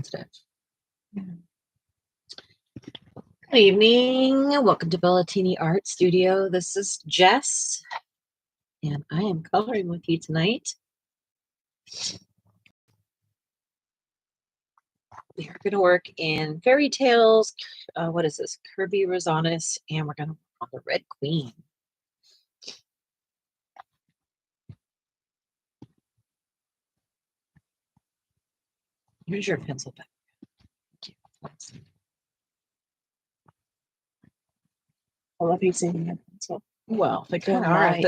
Good evening. Welcome to Bellatini Art Studio. This is Jess, and I am coloring with you tonight. We are going to work in Fairytales. What is this? Kirby Rosanis, and we're going to work on the Red Queen. Here's your pencil back. Thank you. I love using my pencil. Well, they kind of are at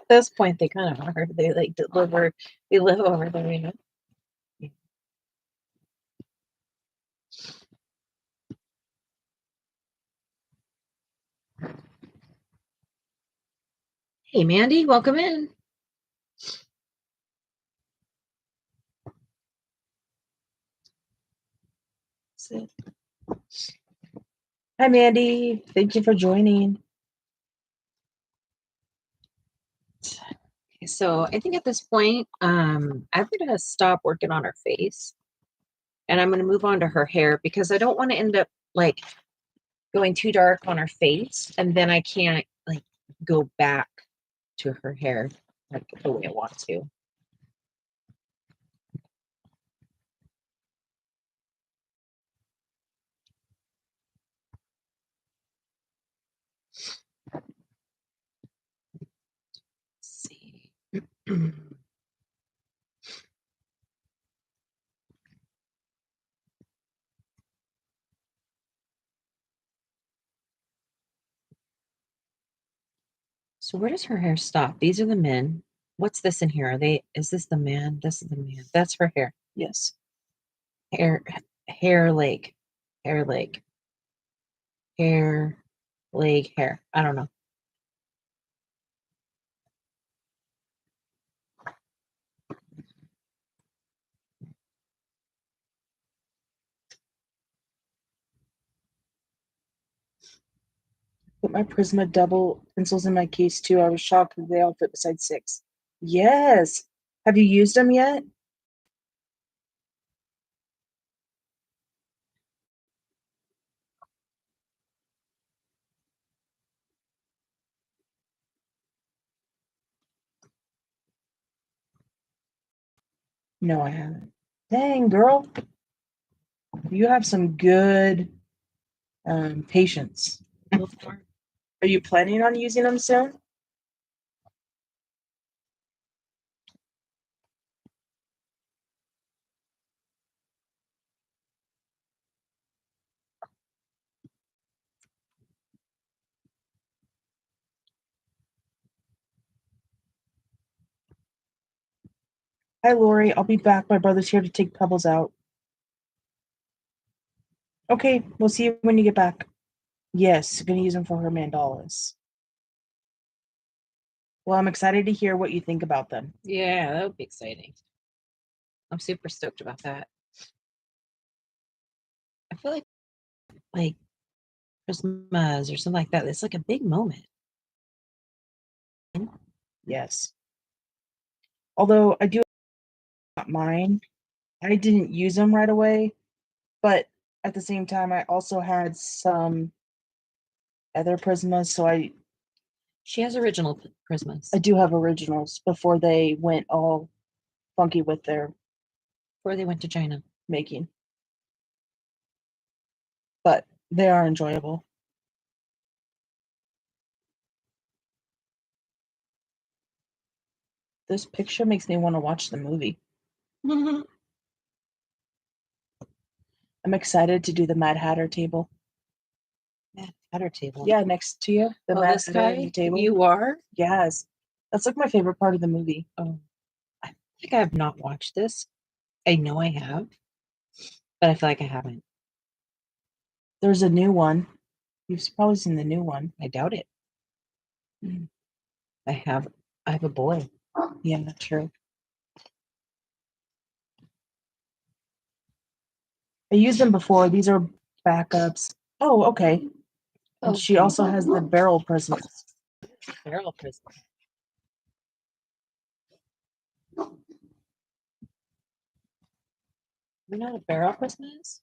this point. They kind of are. They like deliver. They live over there, you know. Hey, Mandy, welcome in. Hi, Mandy. Thank you for joining. Okay, so I think at this point, I'm going to stop working on her face, and I'm going to move on to her hair because I don't want to end up like going too dark on her face, and then I can't like go back to her hair like the way I want to. Let's see. So where does her hair stop? These are the men. What's this in here? Is this the man? This is the man. That's her hair. Yes. Hair leg. Hair leg. Hair leg hair. I don't know. Put my Prisma double pencils in my case too. I was shocked that they all fit beside 6. Yes. Have you used them yet? No, I haven't. Dang, girl. You have some good patience. Are you planning on using them soon? Hi, Lori. I'll be back. My brother's here to take Pebbles out. Okay, we'll see you when you get back. Yes, I'm going to use them for her mandalas. Well, I'm excited to hear what you think about them. Yeah, that would be exciting. I'm super stoked about that. I feel like Christmas or something like that. It's like a big moment. Yes. Although I do not mine. I didn't use them right away, but at the same time, I also had some other Prismas, so She has original Prismas. I do have originals before they went all funky with their Before they went to China. making. But they are enjoyable. This picture makes me want to watch the movie. I'm excited to do the Mad Hatter table. Mad Hatter table? Yeah, next to you. The Mad Hatter table. You are? Yes. That's like my favorite part of the movie. Oh, I think I have not watched this. I know I have, but I feel like I haven't. There's a new one. You've probably seen the new one. I doubt it. I have a boy. Yeah, that's true. I used them before. These are backups. Oh, okay. And she also has the barrel prisms. Barrel prism. You know what a barrel prism is?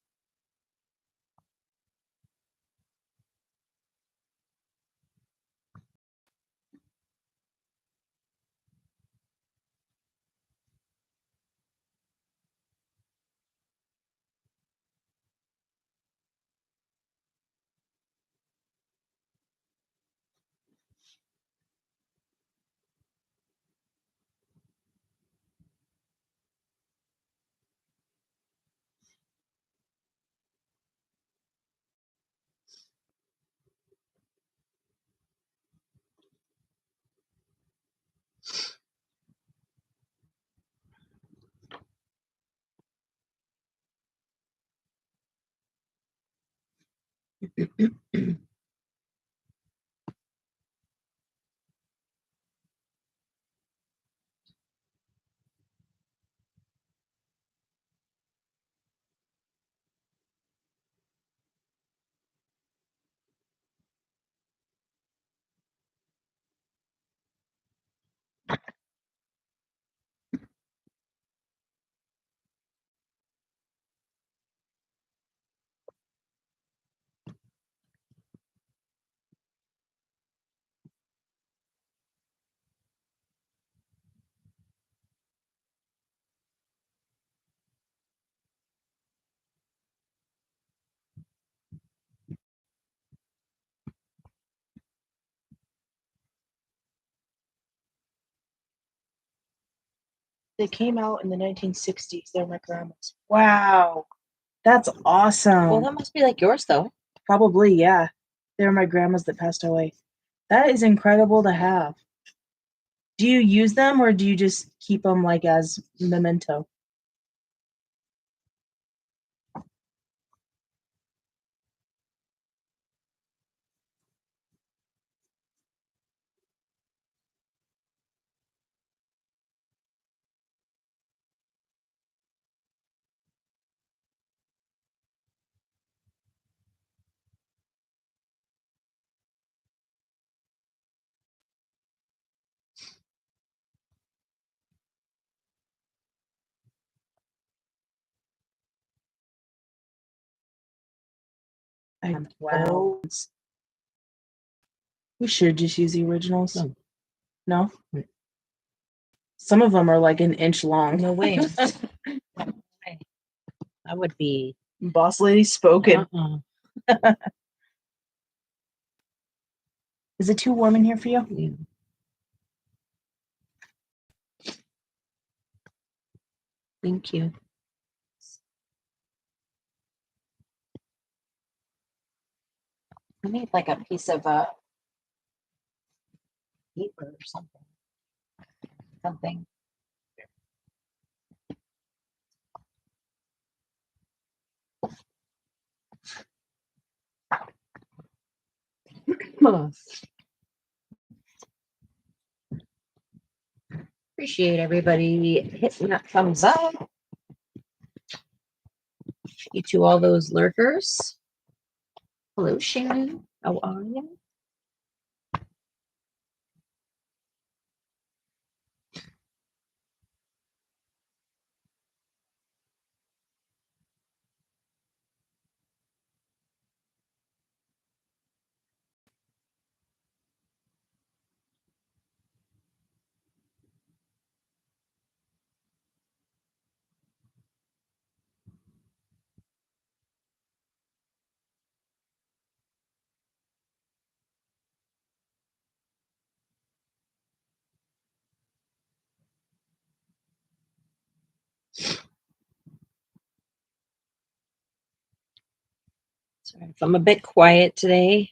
They came out in the 1960s. They're my grandma's. Wow. That's awesome. Well, that must be like yours, though. Probably, yeah. They were my grandma's that passed away. That is incredible to have. Do you use them or do you just keep them like as memento? Wow. We should just use the originals. No. No? Mm. Some of them are like an inch long. No way. That would be Boss lady spoken. Is it too warm in here for you? Yeah. Thank you. I need like a piece of paper or something. Something. Appreciate everybody hitting that thumbs up. You to all those lurkers. Hello, Sharon. How are you? Sorry if I'm a bit quiet today.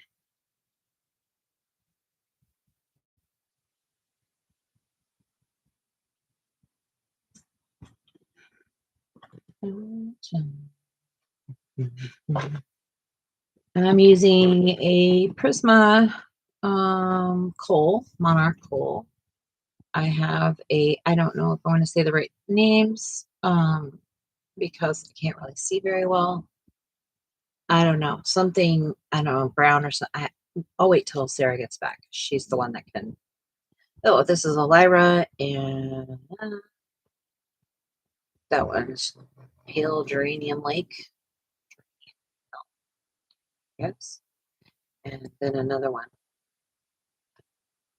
I'm using a Prisma coal, Monarch coal. I have I don't know if I want to say the right names because I can't really see very well. I don't know. Something, I don't know, brown or something. I'll wait till Sarah gets back. She's the one that can. Oh, this is a Lyra and That one's Pale Geranium Lake. Yes. And then another one.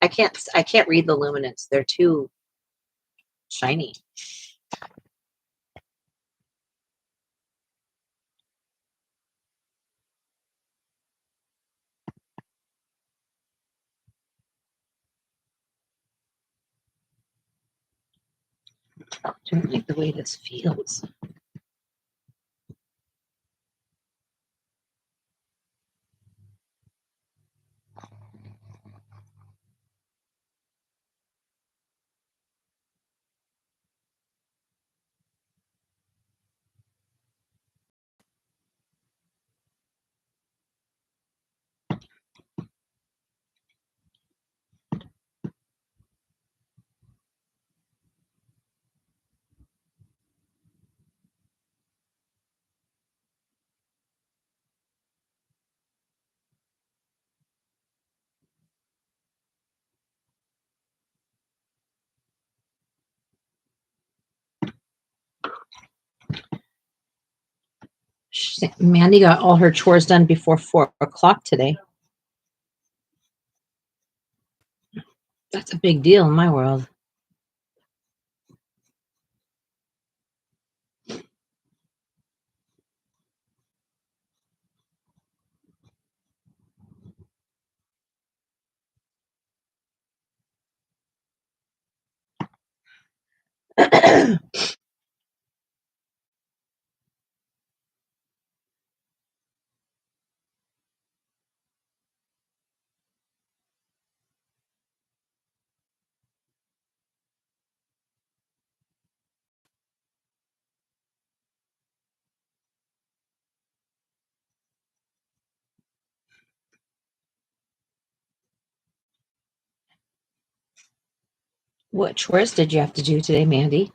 I can't read the luminance. They're too shiny. I don't like the way this feels. Mandy got all her chores done before 4 o'clock today. That's a big deal in my world. What chores did you have to do today, Mandy?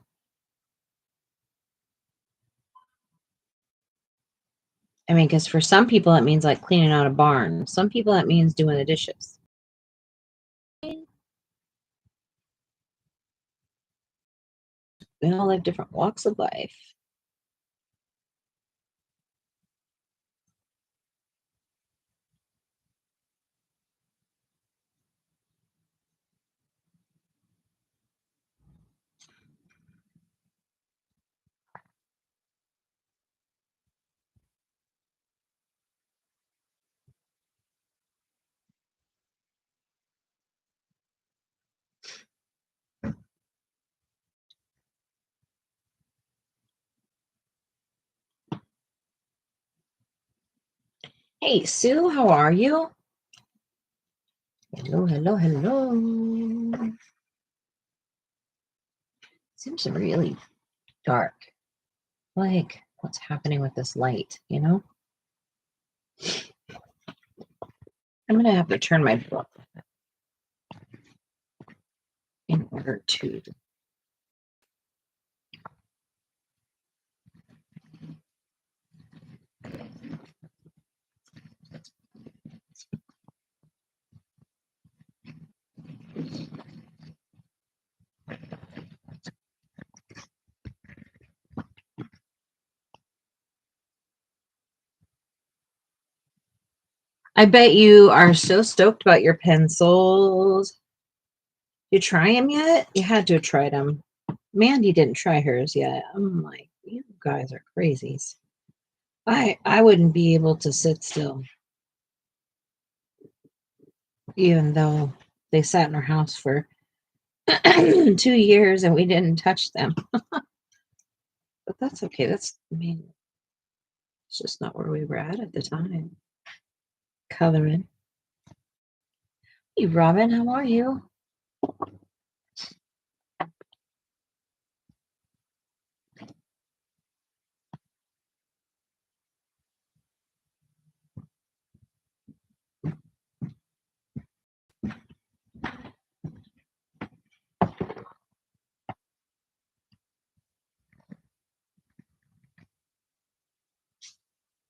I mean, because for some people, it means like cleaning out a barn. Some people, that means doing the dishes. We all have different walks of life. Hey, Sue, how are you? Hello, hello, hello. Seems really dark. Like, what's happening with this light, you know? I'm going to have to turn my book in order to. I bet you are so stoked about your pencils. You try them yet? You had to have tried them. Mandy didn't try hers yet. I'm like, you guys are crazies. I wouldn't be able to sit still, even though they sat in our house for 2 years and we didn't touch them. But that's okay. I mean, it's just not where we were at the time. Coloring. Hey, Robin, how are you?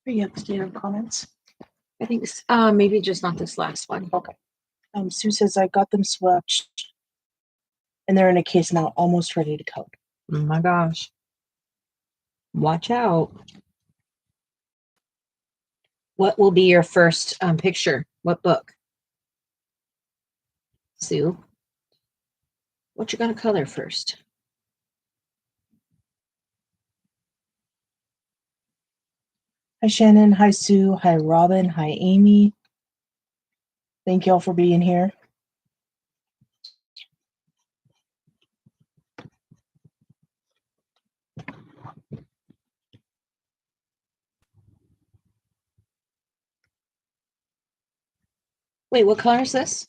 Are you up to date on comments? I think maybe just not this last one. Okay. Sue says I got them swatched, and they're in a case now, almost ready to coat. Oh my gosh. Watch out. What will be your first picture? What book? Sue, what you gonna color first? Hi, Shannon. Hi, Sue. Hi, Robin. Hi, Amy. Thank you all for being here. Wait, what color is this?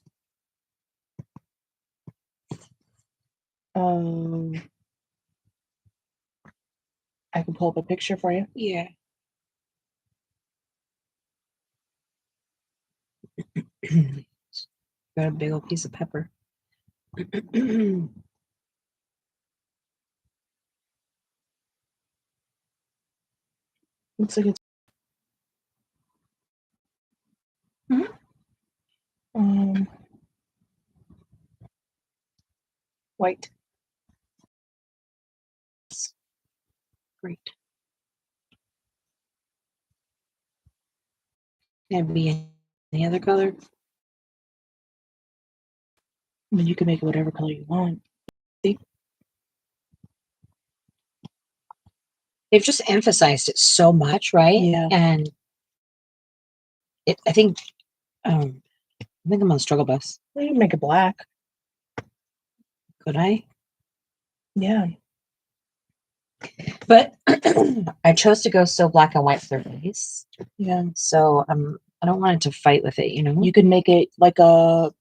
I can pull up a picture for you. Yeah. Got a big old piece of pepper. Looks like it's white. Great. Can it be any other color? I mean, you can make it whatever color you want. They've just emphasized it so much, right? Yeah. And I think I'm on the struggle bus. Well, you can make it black. Could I? Yeah. But I chose to go so black and white for their face. Yeah. So I don't want it to fight with it, you know? You could make it like a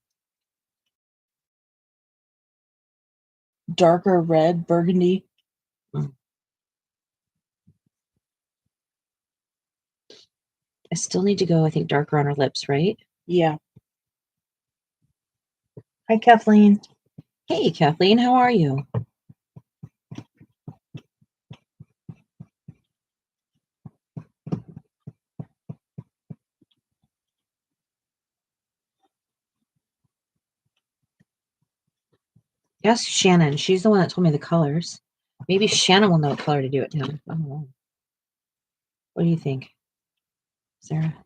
darker red, burgundy. I still need to go, I think, darker on her lips, right? Yeah. Hi, Kathleen. Hey, Kathleen, how are you? Ask Shannon. She's the one that told me the colors. Maybe Shannon will know what color to do it now. I don't know. What do you think, Sarah?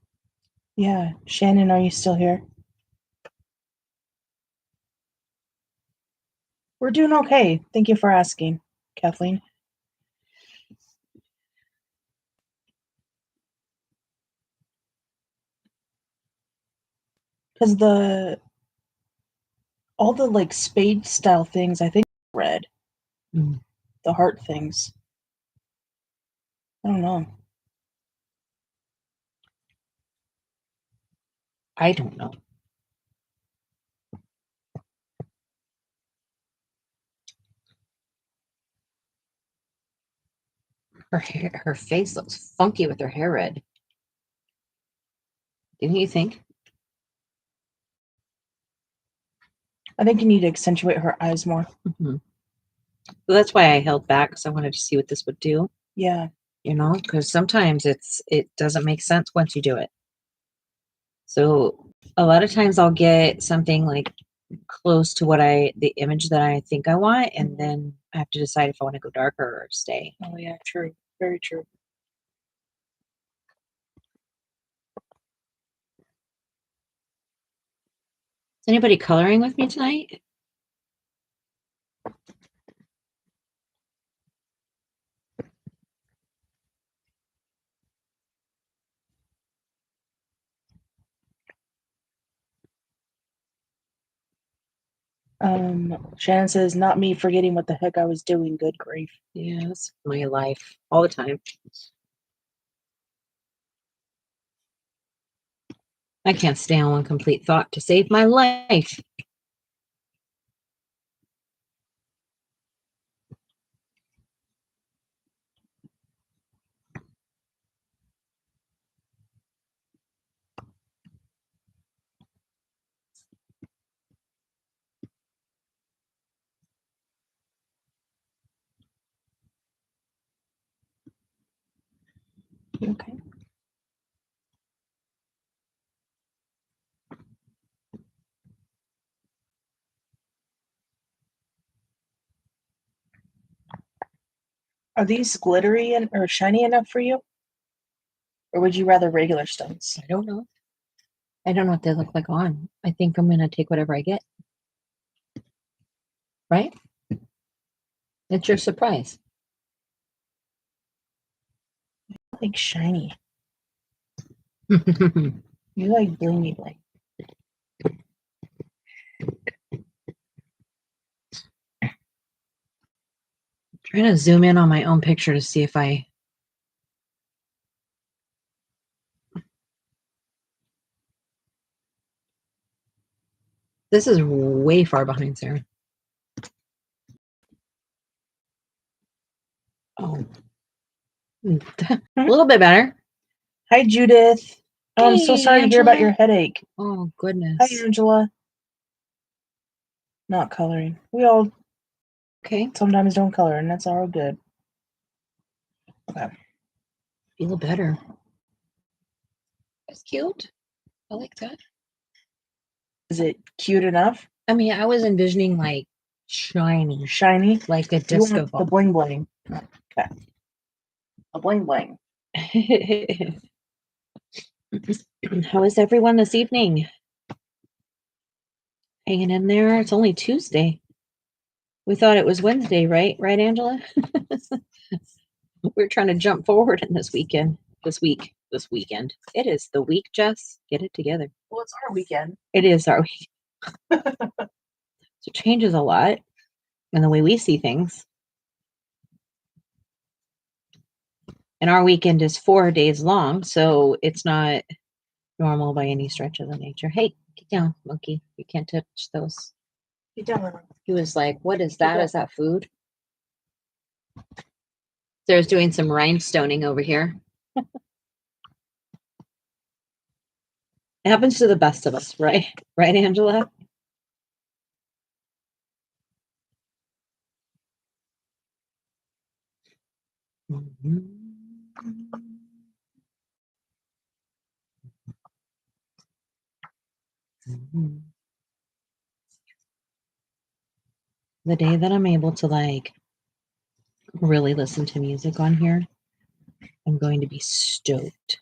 Yeah. Shannon, are you still here? We're doing okay. Thank you for asking, Kathleen. Because all the like spade style things, I think red. Mm. The heart things. I don't know. I don't know. Her hair, her face looks funky with her hair red. Didn't you think? I think you need to accentuate her eyes more. Mm-hmm. So that's why I held back, because I wanted to see what this would do. Yeah. You know, because sometimes it doesn't make sense once you do it. So a lot of times I'll get something like close to the image that I think I want, and then I have to decide if I want to go darker or stay. Oh yeah, true. Very true. Is anybody coloring with me tonight? Shannon says, not me forgetting what the heck I was doing. Good grief. Yeah, that's my life all the time. I can't stay on one complete thought to save my life. Okay. Are these glittery or shiny enough for you? Or would you rather regular stones? I don't know. I don't know what they look like on. I think I'm going to take whatever I get. Right? It's your surprise. I like shiny. Trying You like blingy bling. to zoom in on my own picture to see if I... This is way far behind Sarah. Oh. A little bit better. Hi, Judith. Oh, I'm so Hey, sorry to hear about Angela. your headache. Oh, goodness. Hi, Angela. Not coloring. We all Okay. sometimes don't color, and that's all good. Okay. Feel better. That's cute. I like that. Is it cute enough? I mean, I was envisioning like shiny, Shiny? like a You disco want the ball. bling bling. Okay. A bling bling. How is everyone this evening? Hanging in there? It's only Tuesday. We thought it was Wednesday, right? Right, Angela? We're trying to jump forward in this weekend. This weekend. It is the week, Jess. Get it together. Well, it's our weekend. It is our week. So it changes a lot in the way we see things. And our weekend is 4 days long, so it's not normal by any stretch of the nature. Hey, get down, monkey. You can't touch those. Get down, River. He was like, what is that? down. Is that food? Sarah's doing some rhinestoning over here. It happens to the best of us, right? Right, Angela? The day that I'm able to like really listen to music on here, I'm going to be stoked.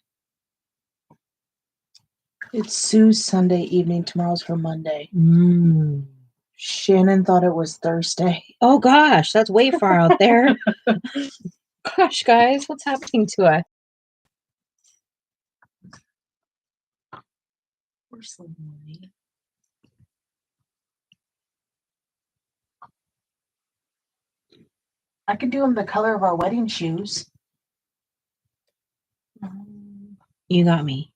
It's Sue's Sunday evening. Tomorrow's her Monday. Mm. Shannon thought it was Thursday. Oh gosh, that's way far out there. Gosh, guys, what's happening to us? We're sleeping. I could do them the color of our wedding shoes. You got me.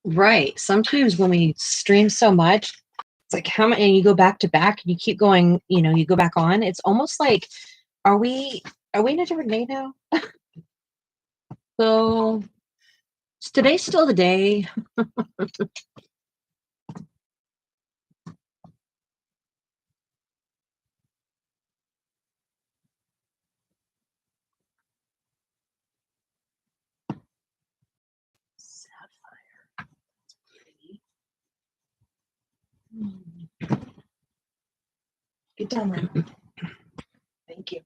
Right. Sometimes when we stream so much, it's like how many, and you go back to back and you keep going, you go back on. It's almost like, are we in a different day now? So is today still the day? Sapphire. Get down, River. Thank you.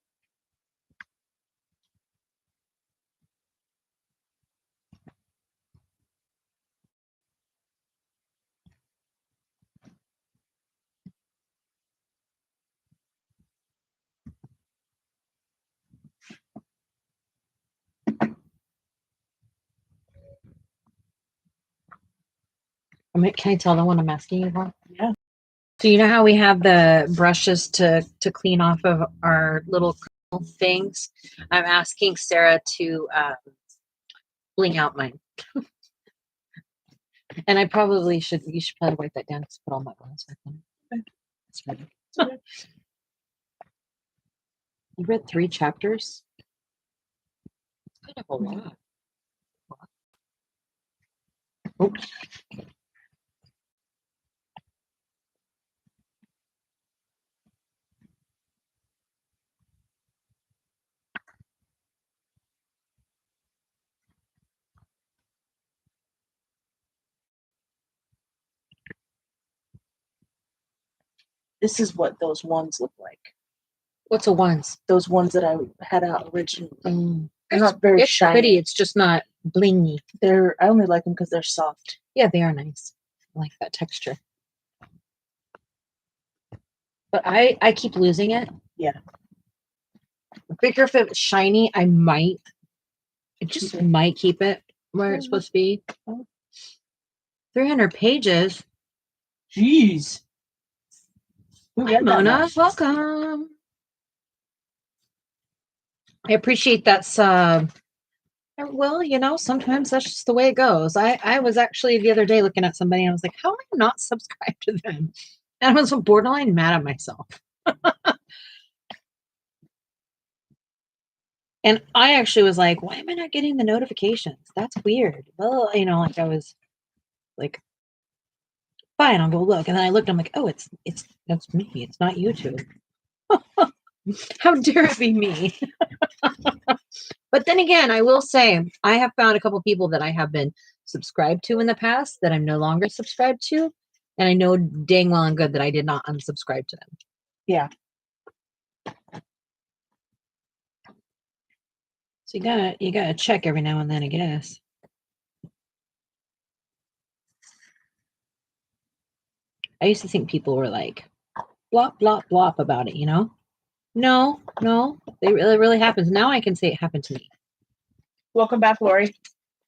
Can I tell the one I'm asking you for? Yeah. So you know how we have the brushes to clean off of our little things? I'm asking Sarah to bling out mine. And I probably should. You should probably write that down to put all my ones back on. Okay. That's right. You read 3 chapters. kind of a lot. Oops. This is what those ones look like. What's a ones? Those ones that I had out originally. They're It's not very it's shiny. pretty. It's just not blingy. I only like them because they're soft. Yeah, they are nice. I like that texture. But I keep losing it. Yeah. I figure if it was shiny, I just might keep it where it's supposed to be. 300 pages. Jeez. Who Hi, read that Mona. much? Welcome. I appreciate that sub. Well, you know, sometimes that's just the way it goes. I was actually the other day looking at somebody and I was like, how am I not subscribed to them? And I was borderline mad at myself. And I actually was like, why am I not getting the notifications? That's weird. Well, you know, like I was like, fine, I'll go look. And then I looked, I'm like, oh, that's me. It's not YouTube. How dare it be me? But then again, I will say I have found a couple people that I have been subscribed to in the past that I'm no longer subscribed to. And I know dang well and good that I did not unsubscribe to them. Yeah. So you gotta check every now and then, I guess. I used to think people were like blop blop blop about it, you know? No, it really happens. Now I can say it happened to me. Welcome back, Lori.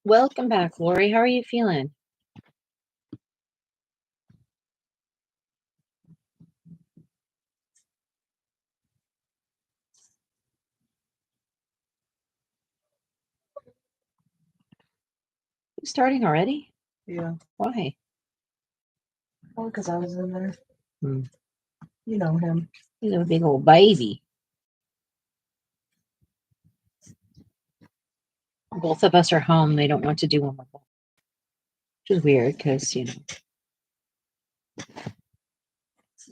Welcome back, Lori. How are you feeling? You starting already? Yeah. Why? Oh, because I was in there. Hmm. You know him. He's a big old baby. Both of us are home. They don't want to do one with us, which is weird because, you know,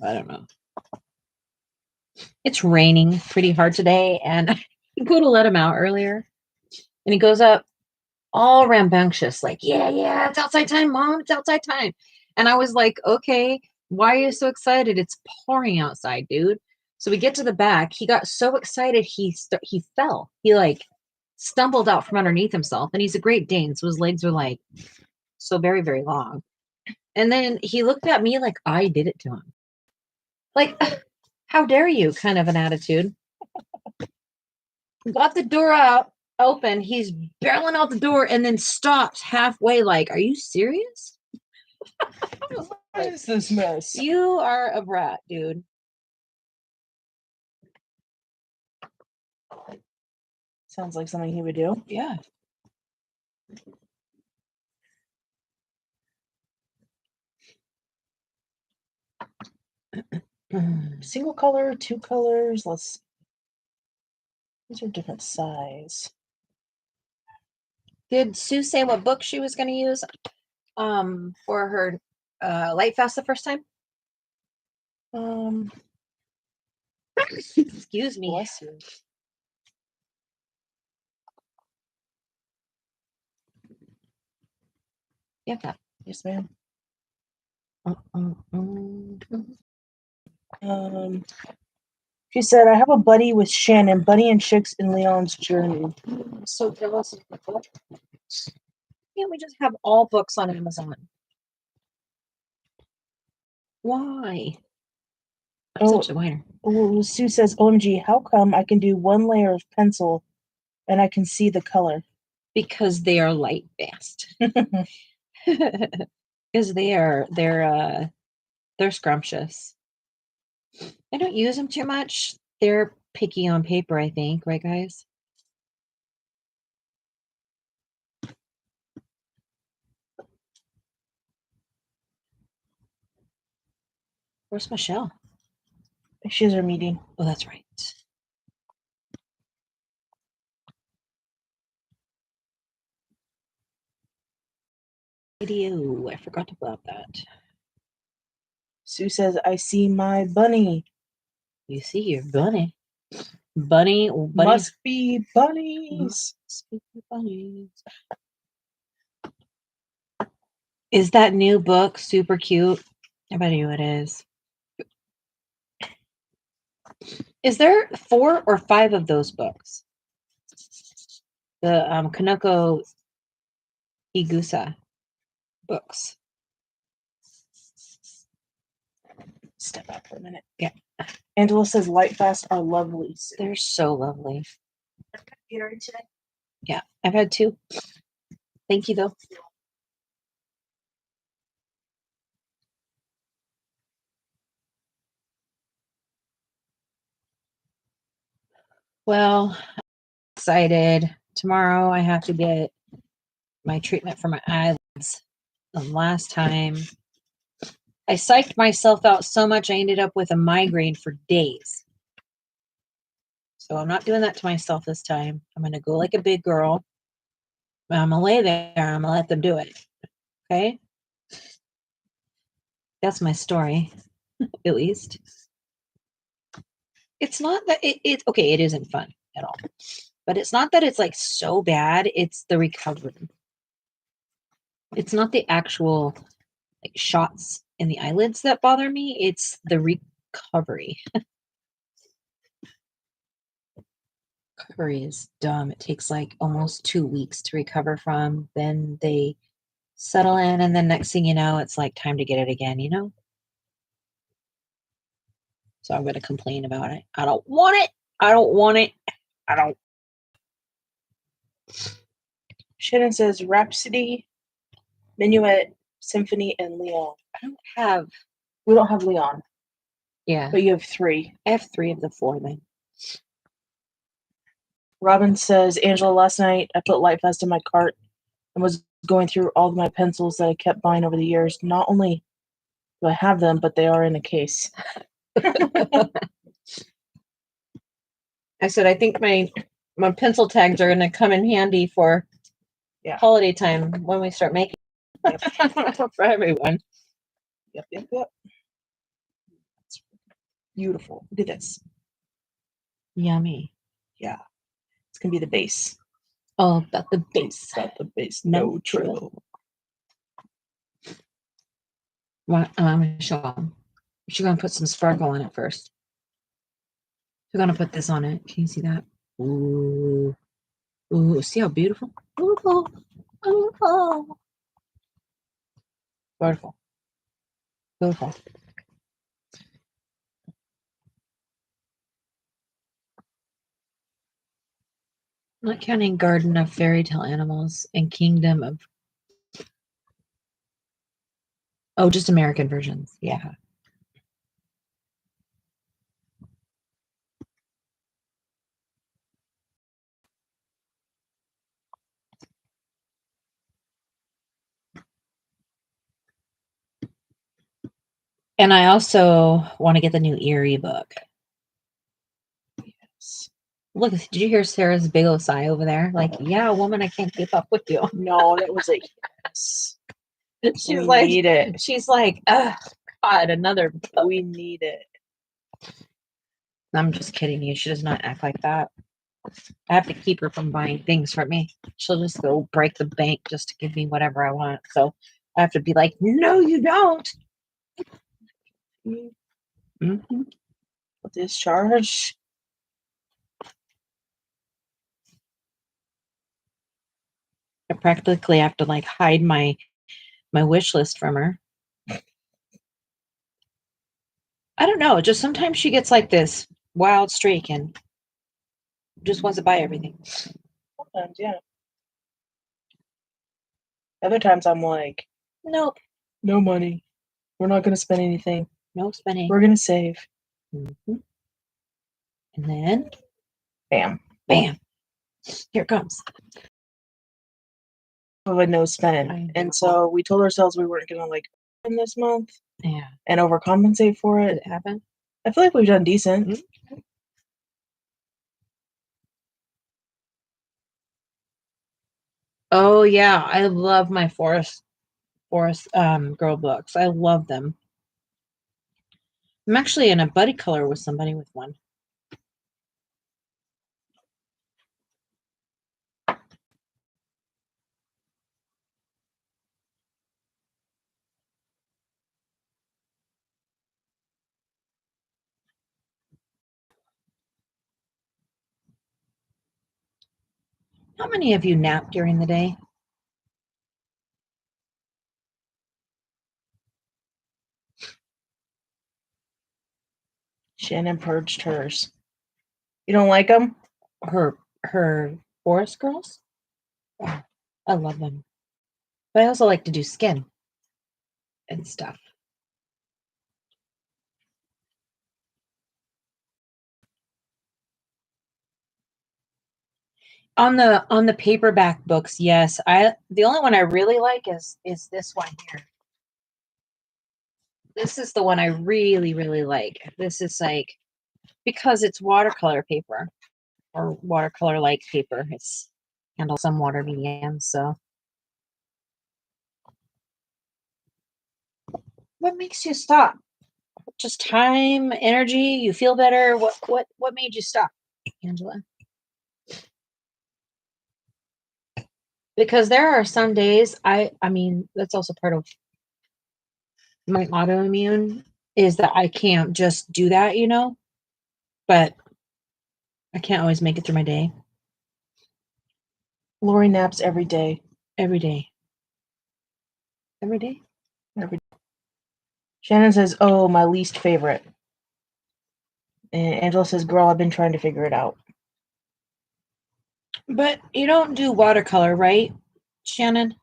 I don't know. It's raining pretty hard today, and I go to let him out earlier, and he goes up all rambunctious, like, yeah, it's outside time, Mom. It's outside time. And I was like, okay, why are you so excited? It's pouring outside, dude. So we get to the back. He got so excited, he fell. He like stumbled out from underneath himself, and he's a Great Dane, so his legs are like so very, very long. And then he looked at me like I did it to him. Like, how dare you, kind of an attitude. Got the door out open. He's barreling out the door and then stops halfway, like, are you serious? What is this mess? You are a brat, dude. Sounds like something he would do. Yeah. Single color, two colors. These are different size. Did Sue say what book she was going to use for her light fast the first time? Excuse me. Bless you. Yeah, that. Yes, ma'am. She said, I have a buddy with Shannon, Bunny and Chicks in Leon's Journey. I'm so jealous of the book. Can't we just have all books on Amazon? Why? I'm such a whiner. Oh, Sue says, OMG, how come I can do one layer of pencil and I can see the color? Because they are light fast. Because they're scrumptious. I don't use them too much. They're picky on paper, I think, right, guys? Where's Michelle? She has her meeting. Oh, that's right. video. I forgot about that. Sue says, I see my bunny. You see your bunny. Bunny. Must be bunnies. Must be bunnies. Is that new book super cute? I bet you it is. Is there 4 or 5 of those books? The Kanoko Igusa books. Step out for a minute. Yeah. Angela says Lightfast are lovely. They're so lovely. Gatorade today? Yeah, I've had 2. Thank you, though. Well, I'm excited. Tomorrow I have to get my treatment for my eyelids. The last time I psyched myself out so much I ended up with a migraine for days. So I'm not doing that to myself this time. I'm going to go like a big girl. I'm going to lay there. I'm going to let them do it. Okay? That's my story, at least. It's not that it okay, it isn't fun at all. But it's not that it's like so bad, it's the recovery. It's not the actual like shots in the eyelids that bother me, it's the recovery. Recovery is dumb. It takes like almost 2 weeks to recover from. Then they settle in, and then next thing you know, it's like time to get it again, you know? So I'm going to complain about it. I don't want it. I don't want it. I don't. Shannon says Rhapsody, Minuet, Symphony, and Leon. I don't have. We don't have Leon. Yeah. But you have 3. I have 3 of the 4 then. Robin says, Angela, last night I put Lightfast in my cart and was going through all of my pencils that I kept buying over the years. Not only do I have them, but they are in a case. I said, I think my pencil tags are going to come in handy for holiday time when we start making for everyone. Yep. It's beautiful. Look at this. Yummy. Yeah. It's going to be the base. Oh, about the base. About the base. No trouble. Well, I'm going to show them. She's going to put some sparkle on it first. We're going to put this on it. Can you see that? Ooh. Ooh, see how beautiful? Beautiful. Beautiful. Beautiful. Beautiful. Not counting Garden of Fairy Tale Animals and Kingdom of... Oh, just American versions. Yeah. And I also want to get the new Eerie book. Yes. Look, did you hear Sarah's big old sigh over there? Like, yeah, woman, I can't keep up with you. No, that was a yes. She's like, need it. She's like, oh, God, another book. We need it. I'm just kidding you. She does not act like that. I have to keep her from buying things for me. She'll just go break the bank just to give me whatever I want. So I have to be like, no, you don't. Mm-hmm. Discharge. I practically have to like hide my wish list from her. I don't know. Just sometimes she gets like this wild streak and just wants to buy everything. Sometimes, yeah. Other times I'm like, nope. No money. We're not going to spend anything. No spending. We're going to save. Mm-hmm. And then, bam. Bam. Here it comes. Of a no spend. And so we told ourselves we weren't going to like spend this month. Yeah. And overcompensate for it. Did it happen? I feel like we've done decent. Mm-hmm. Oh, yeah. I love my forest Forest girl books. I love them. I'm actually in a buddy color with somebody with one. How many of you nap during the day? Shannon purged hers. You don't like them? Her forest girls? Oh, I love them. But I also like to do skin and stuff. On the paperback books, yes. The only one I really like is this one here. This is the one I really, really like. This is like, because it's watercolor paper or watercolor like paper. It's handles some water mediums. So what makes you stop? Just time, energy, you feel better? What made you stop, Angela? Because there are some days I mean, that's also part of my autoimmune, is that I can't just do that, but I can't always make it through my day. Lori naps every day. Every day. Every day? Every day. Shannon says, oh, my least favorite. And Angela says, girl, I've been trying to figure it out. But you don't do watercolor, right, Shannon?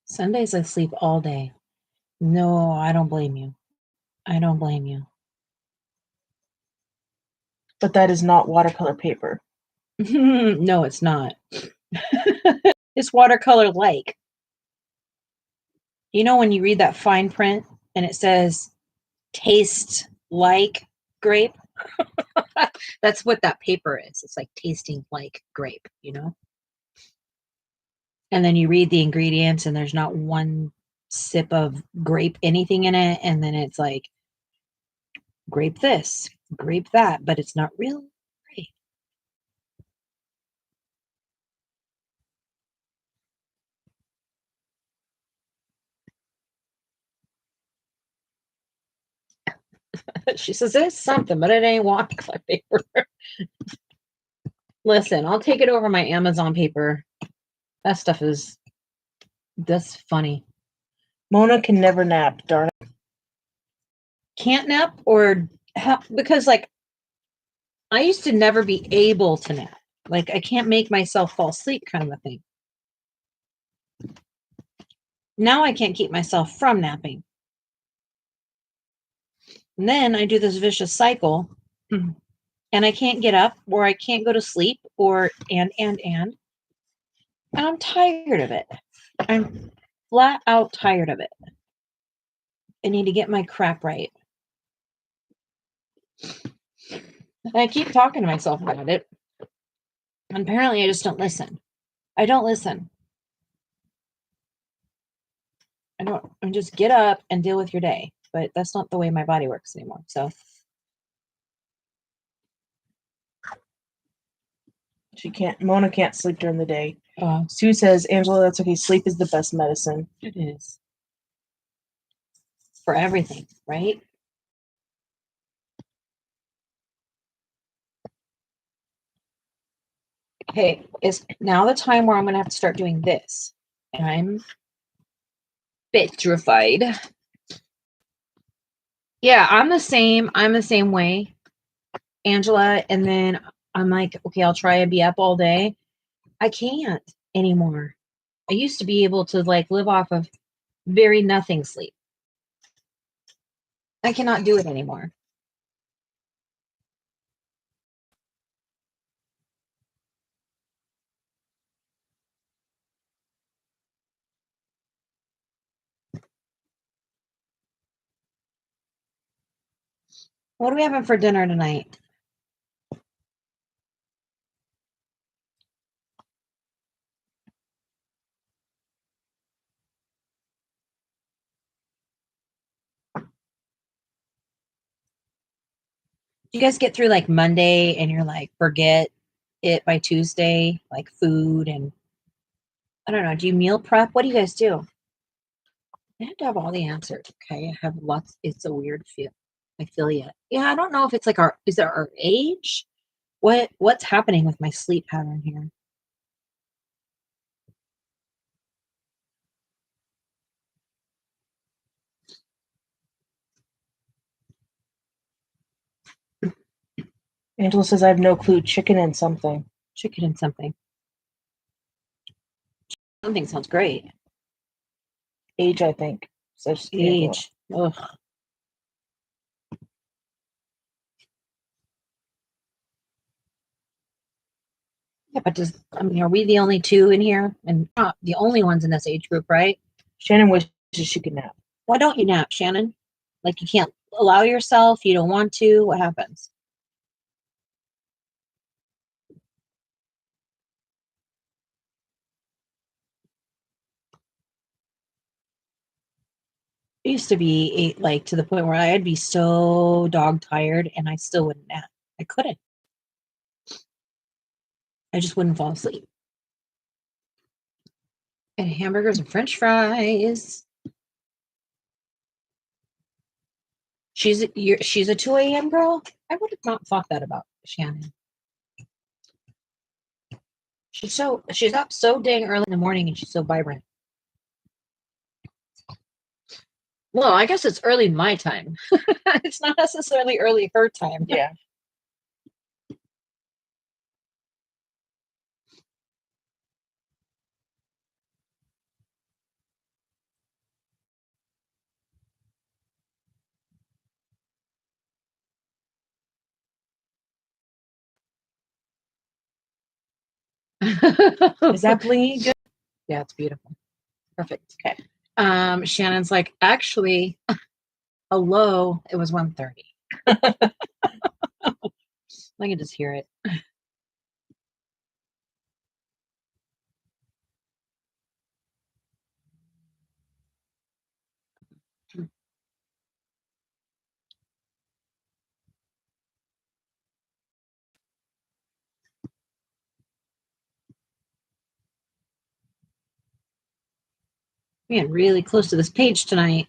Sundays I sleep all day. No, I don't blame you. I don't blame you. But that is not watercolor paper. No, it's not. It's watercolor like. You know when you read that fine print and it says taste like grape? That's what that paper is. It's like tasting like grape, And then you read the ingredients and there's not one sip of grape anything in it, and then it's like grape this, grape that, but it's not real grape. She says it's something, but it ain't watercolor paper. Listen, I'll take it over my Amazon paper. That stuff that's funny. Mona can never nap, darn it. Can't nap because like I used to never be able to nap. Like I can't make myself fall asleep kind of a thing. Now I can't keep myself from napping. And then I do this vicious cycle and I can't get up, or I can't go to sleep, or and I'm tired of it. I'm flat out tired of it. I need to get my crap right. And I keep talking to myself about it. And apparently I just don't listen. I don't listen. I just get up and deal with your day. But that's not the way my body works anymore. So Mona can't sleep during the day. Sue says, Angela, that's okay. Sleep is the best medicine. It is. For everything, right? Okay, is now the time where I'm going to have to start doing this. And I'm petrified. Yeah, I'm the same way, Angela. And then I'm like, okay, I'll try and be up all day. I can't anymore. I used to be able to like live off of very nothing sleep. I cannot do it anymore. What are we having for dinner tonight? Do you guys get through like Monday and you're like, forget it by Tuesday, like food and I don't know. Do you meal prep? What do you guys do? I have to have all the answers. Okay. I have lots. It's a weird feel. I feel you. Yeah. I don't know if it's like is it our age? What's happening with my sleep pattern here? Angela says I have no clue. Chicken and something. Chicken and something. Something sounds great. Age, I think. Says Angela. Age. Ugh. Yeah, but are we the only two in here? And not the only ones in this age group, right? Shannon wishes she could nap. Why don't you nap, Shannon? Like you can't allow yourself, you don't want to. What happens? It used to be like to the point where I'd be so dog tired and I still wouldn't nap. I couldn't. I just wouldn't fall asleep. And hamburgers and French fries. She's a 2 a.m. girl. I would have not thought that about Shannon. She's up so dang early in the morning and she's so vibrant. Well, I guess it's early my time. It's not necessarily early her time. Yeah. Is that blingy good? Yeah, it's beautiful. Perfect. Okay. Shannon's like, actually, hello, it was 1:30. I can just hear it. We're getting really close to this page tonight.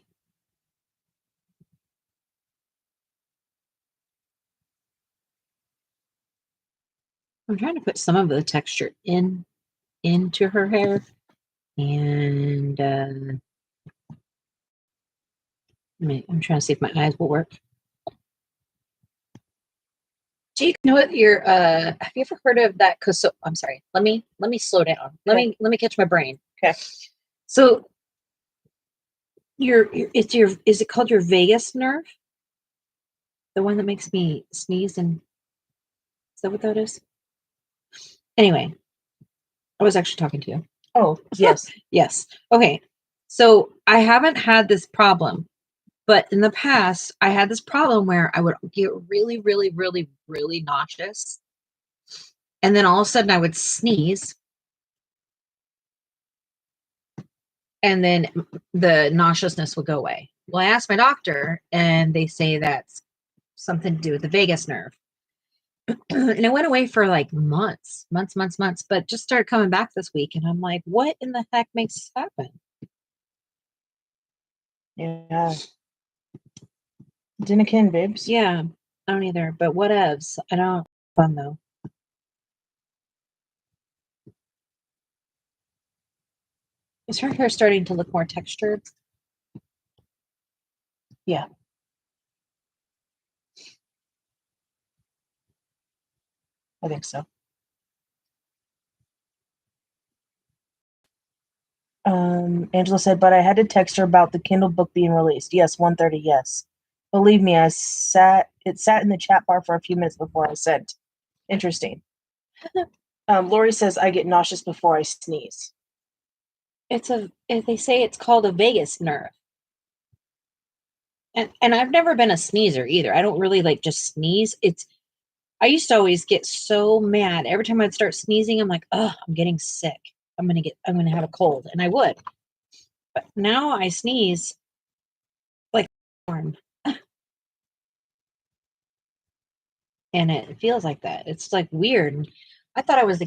I'm trying to put some of the texture into her hair. And I'm trying to see if my eyes will work. Do you know what have you ever heard of that? I'm sorry. Let me slow down. Let me catch my brain. Okay. So is it called your vagus nerve? The one that makes me sneeze is that what that is? Anyway, I was actually talking to you. Oh, yes. Yes. Okay. So I haven't had this problem, but in the past, I had this problem where I would get really, really, really, really nauseous. And then all of a sudden I would sneeze. And then the nauseousness would go away. Well, I asked my doctor, and they say that's something to do with the vagus nerve. And it went away for like months, but just started coming back this week. And I'm like, what in the heck makes this happen? Yeah. Didn't kin, babes. Yeah, I don't either. But whatevs. I don't. Fun though. Is her hair starting to look more textured? Yeah. I think so. Angela said, but I had to text her about the Kindle book being released. Yes, 1:30, yes. Believe me, it sat in the chat bar for a few minutes before I sent. Interesting. Lori says I get nauseous before I sneeze. They say it's called a vagus nerve. And I've never been a sneezer either. I don't really like just sneeze. I used to always get so mad every time I'd start sneezing. I'm like, oh, I'm getting sick. I'm gonna have a cold, and I would. But now I sneeze like warm, and it feels like that. It's like weird. I thought I was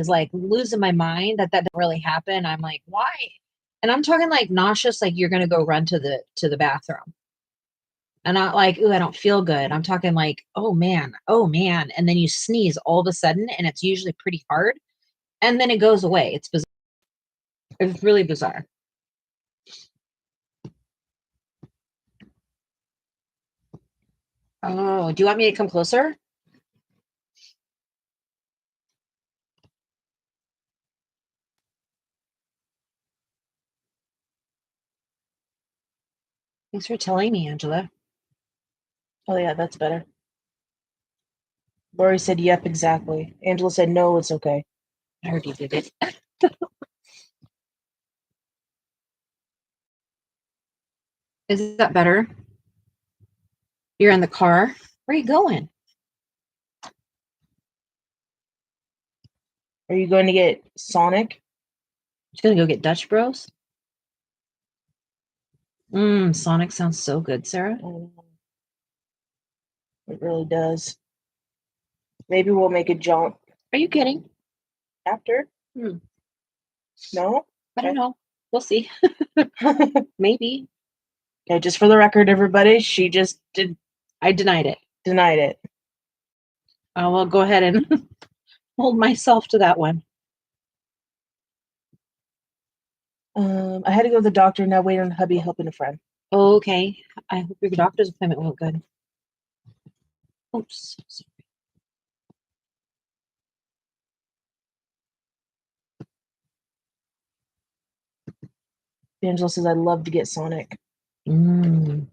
like losing my mind that didn't really happen. I'm like, why? And I'm talking like nauseous, like you're gonna go run to the bathroom. And not like, ooh, I don't feel good. I'm talking like, oh man. And then you sneeze all of a sudden, and it's usually pretty hard. And then it goes away. It's bizarre. It's really bizarre. Oh, do you want me to come closer? Thanks for telling me, Angela. Oh yeah, that's better. Lori said, "Yep, exactly." Angela said, "No, it's okay." I already did it. Is that better? You're in the car. Where are you going? Are you going to get Sonic? Just gonna go get Dutch Bros. Sonic sounds so good, Sarah. It really does. Maybe we'll make a jaunt Are you kidding? after. Hmm. No. I don't know. We'll see. Maybe. Okay, just for the record, everybody, she just I denied it. denied it. I will go ahead and hold myself to that one. I had to go to the doctor. Now wait on hubby helping a friend. Okay. I hope your doctor's appointment went good. Oops. Sorry. Angela says, "I'd love to get Sonic." Mm.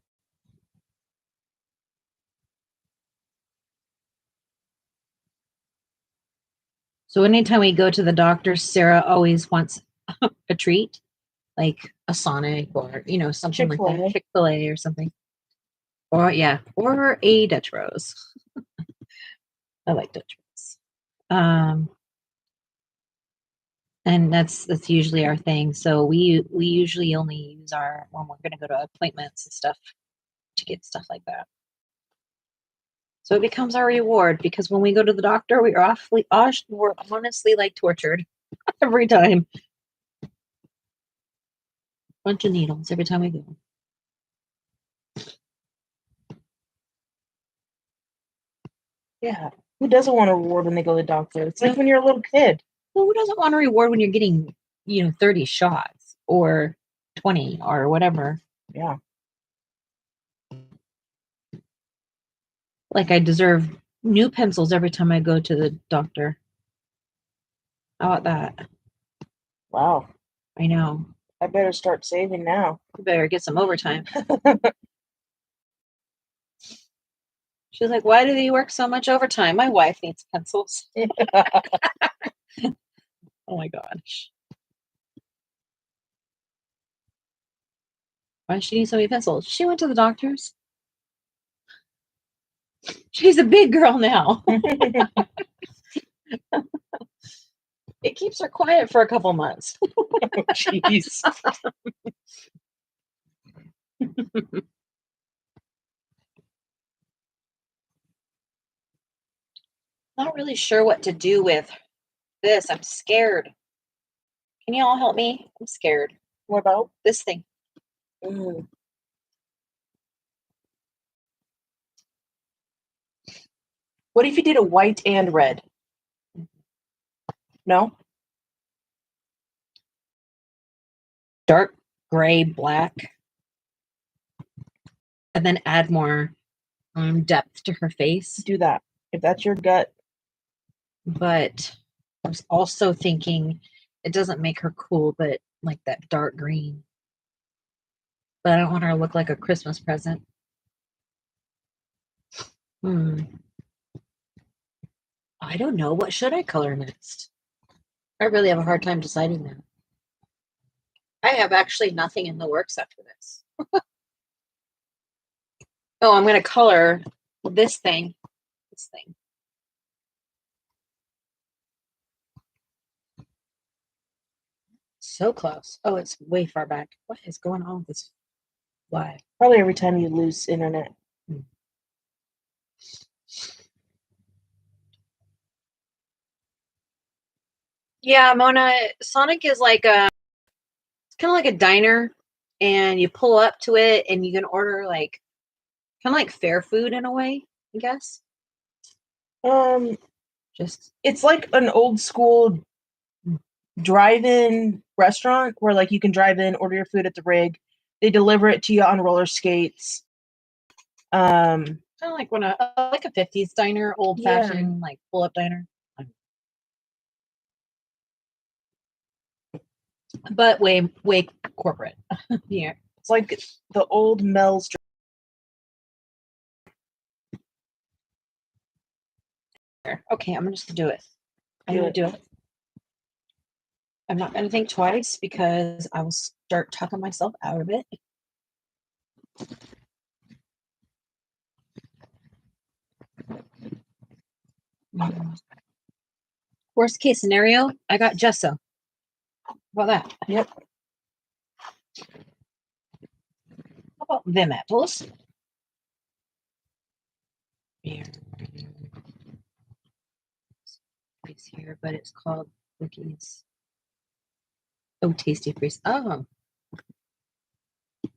So anytime we go to the doctor, Sarah always wants a treat, like a Sonic or something like Chick-fil-A. that, Chick-fil-A or something, or yeah, or a Dutch Bros. I like Dutch Bros. And that's usually our thing. So we usually only use our when we're going to go to appointments and stuff to get stuff like that. So it becomes our reward because when we go to the doctor, we're honestly like tortured every time. Bunch of needles every time we go. Yeah. Who doesn't want a reward when they go to the doctor? It's like when you're a little kid. Well, who doesn't want a reward when you're getting 30 shots or 20 or whatever? Yeah. Like I deserve new pencils every time I go to the doctor. How about that? Wow. I know. I better start saving now. You better get some overtime. She's like, why do you work so much overtime? My wife needs pencils. Oh my gosh. Why does she need so many pencils? She went to the doctor's. She's a big girl now. It keeps her quiet for a couple months. Jeez. Not really sure what to do with this. I'm scared. Can you all help me? I'm scared. What about? This thing. What if you did a white and red? No? Dark gray, black. And then add more depth to her face. Do that. If that's your gut. But I was also thinking it doesn't make her cool, but like that dark green. But I don't want her to look like a Christmas present. I don't know. What should I color next? I really have a hard time deciding that. I have actually nothing in the works after this. Oh, I'm gonna color this thing. This thing. So close. Oh, it's way far back. What is going on with this? Why? Probably every time you lose internet. Yeah, Mona, Sonic is like it's kind of like a diner, and you pull up to it and you can order like kind of like fair food in a way, I guess. Just It's like an old school drive-in restaurant where like you can drive in, order your food at the rig, they deliver it to you on roller skates. kind of like like a 50s diner, old fashioned like pull up diner. But way corporate. Yeah. It's like the old Mel's. Okay, I'm just gonna do it. I'm gonna do it. I'm not gonna think twice because I will start talking myself out of it. Worst case scenario, I got gesso. How about that? Yep. How about them apples? It's here, but it's called cookies. Oh, tasty freeze. Oh.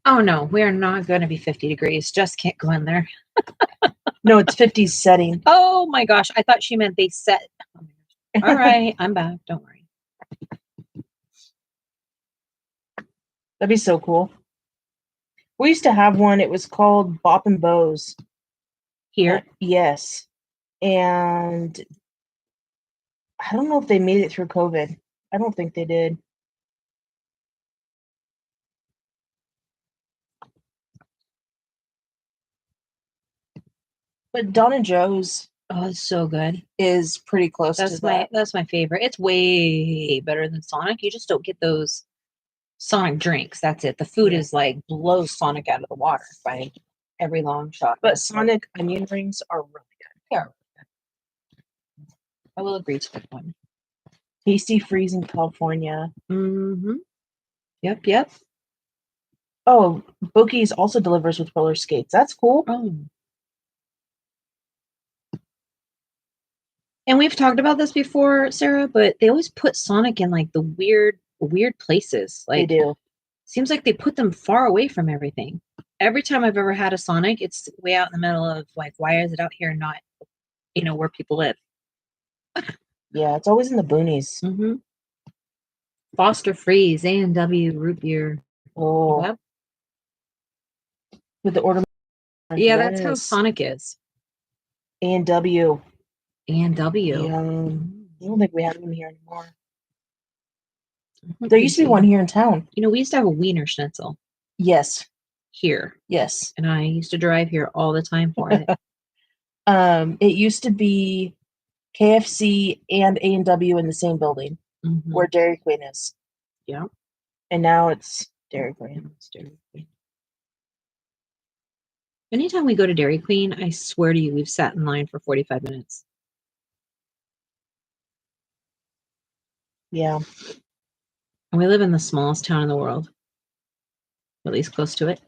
Oh no, we are not going to be 50 degrees. Just can't go in there. No, it's 50s setting. Oh my gosh, I thought she meant they set. Oh all right, I'm back. Don't worry. That'd be so cool. We used to have one. It was called Bop and Bows. Here? Yes. And I don't know if they made it through COVID. I don't think they did. But Don and Joe's Oh, it's so good. is pretty close to that. That's my favorite. It's way better than Sonic. You just don't get those Sonic drinks. That's it. The food is like blows Sonic out of the water by every long shot. But Sonic onion rings are really good. Yeah. I will agree to that one. Tasty Freeze in California. Mm-hmm. Yep. Oh, Bookie's also delivers with roller skates. That's cool. Oh. And we've talked about this before, Sarah, but they always put Sonic in like the weird places. Like they do. Seems like they put them far away from everything. Every time I've ever had a Sonic, it's way out in the middle of like, why is it out here and not, where people live? Yeah, it's always in the boonies. Mm-hmm. Foster Freeze, A&W root beer. Oh. Yep. With the order. Yeah, that's how Sonic is. A&W. A&W. Yeah. I don't think we have them here anymore. There used to be one here in town. We used to have a Wiener Schnitzel. Yes. Here. Yes. And I used to drive here all the time for it. It used to be KFC and A&W in the same building where Dairy Queen is. Yeah. And now it's Dairy Queen. Anytime we go to Dairy Queen, I swear to you, we've sat in line for 45 minutes. Yeah. And we live in the smallest town in the world. At least close to it.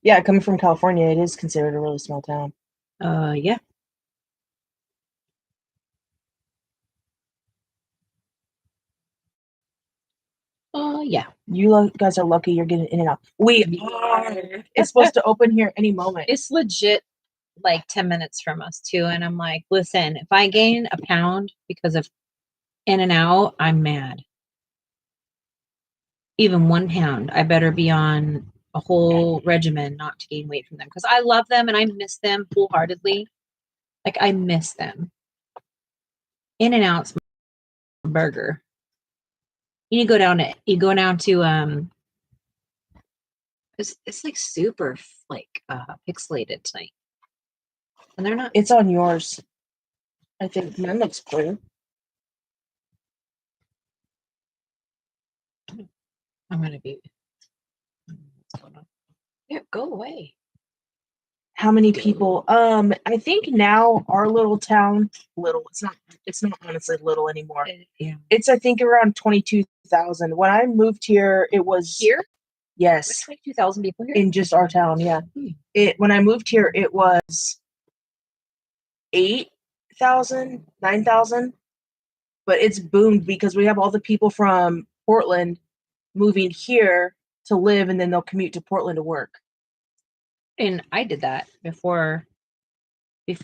Yeah, coming from California, it is considered a really small town. Yeah. Yeah. You guys are lucky you're getting in and out. We are. It's supposed to open here any moment. It's legit like 10 minutes from us too. And I'm like, listen, if I gain a pound because of in and out, I'm mad. Even 1 pound, I better be on a whole regimen not to gain weight from them because I love them and I miss them wholeheartedly. Like I miss them. In and Out's my burger. You go down to it's like super like pixelated tonight. And they're not. It's on yours. I think mine looks clear. I'm gonna be Yeah, go away. How many people? I think now our little town, little. It's not honestly little anymore. Yeah. It's I think around 22,000. When I moved here, it was Here? yes, 22,000 people here? in just our town. Yeah. It when I moved here, it was 8,000, 9,000. But it's boomed because we have all the people from Portland moving here to live, and then they'll commute to Portland to work. And I did that before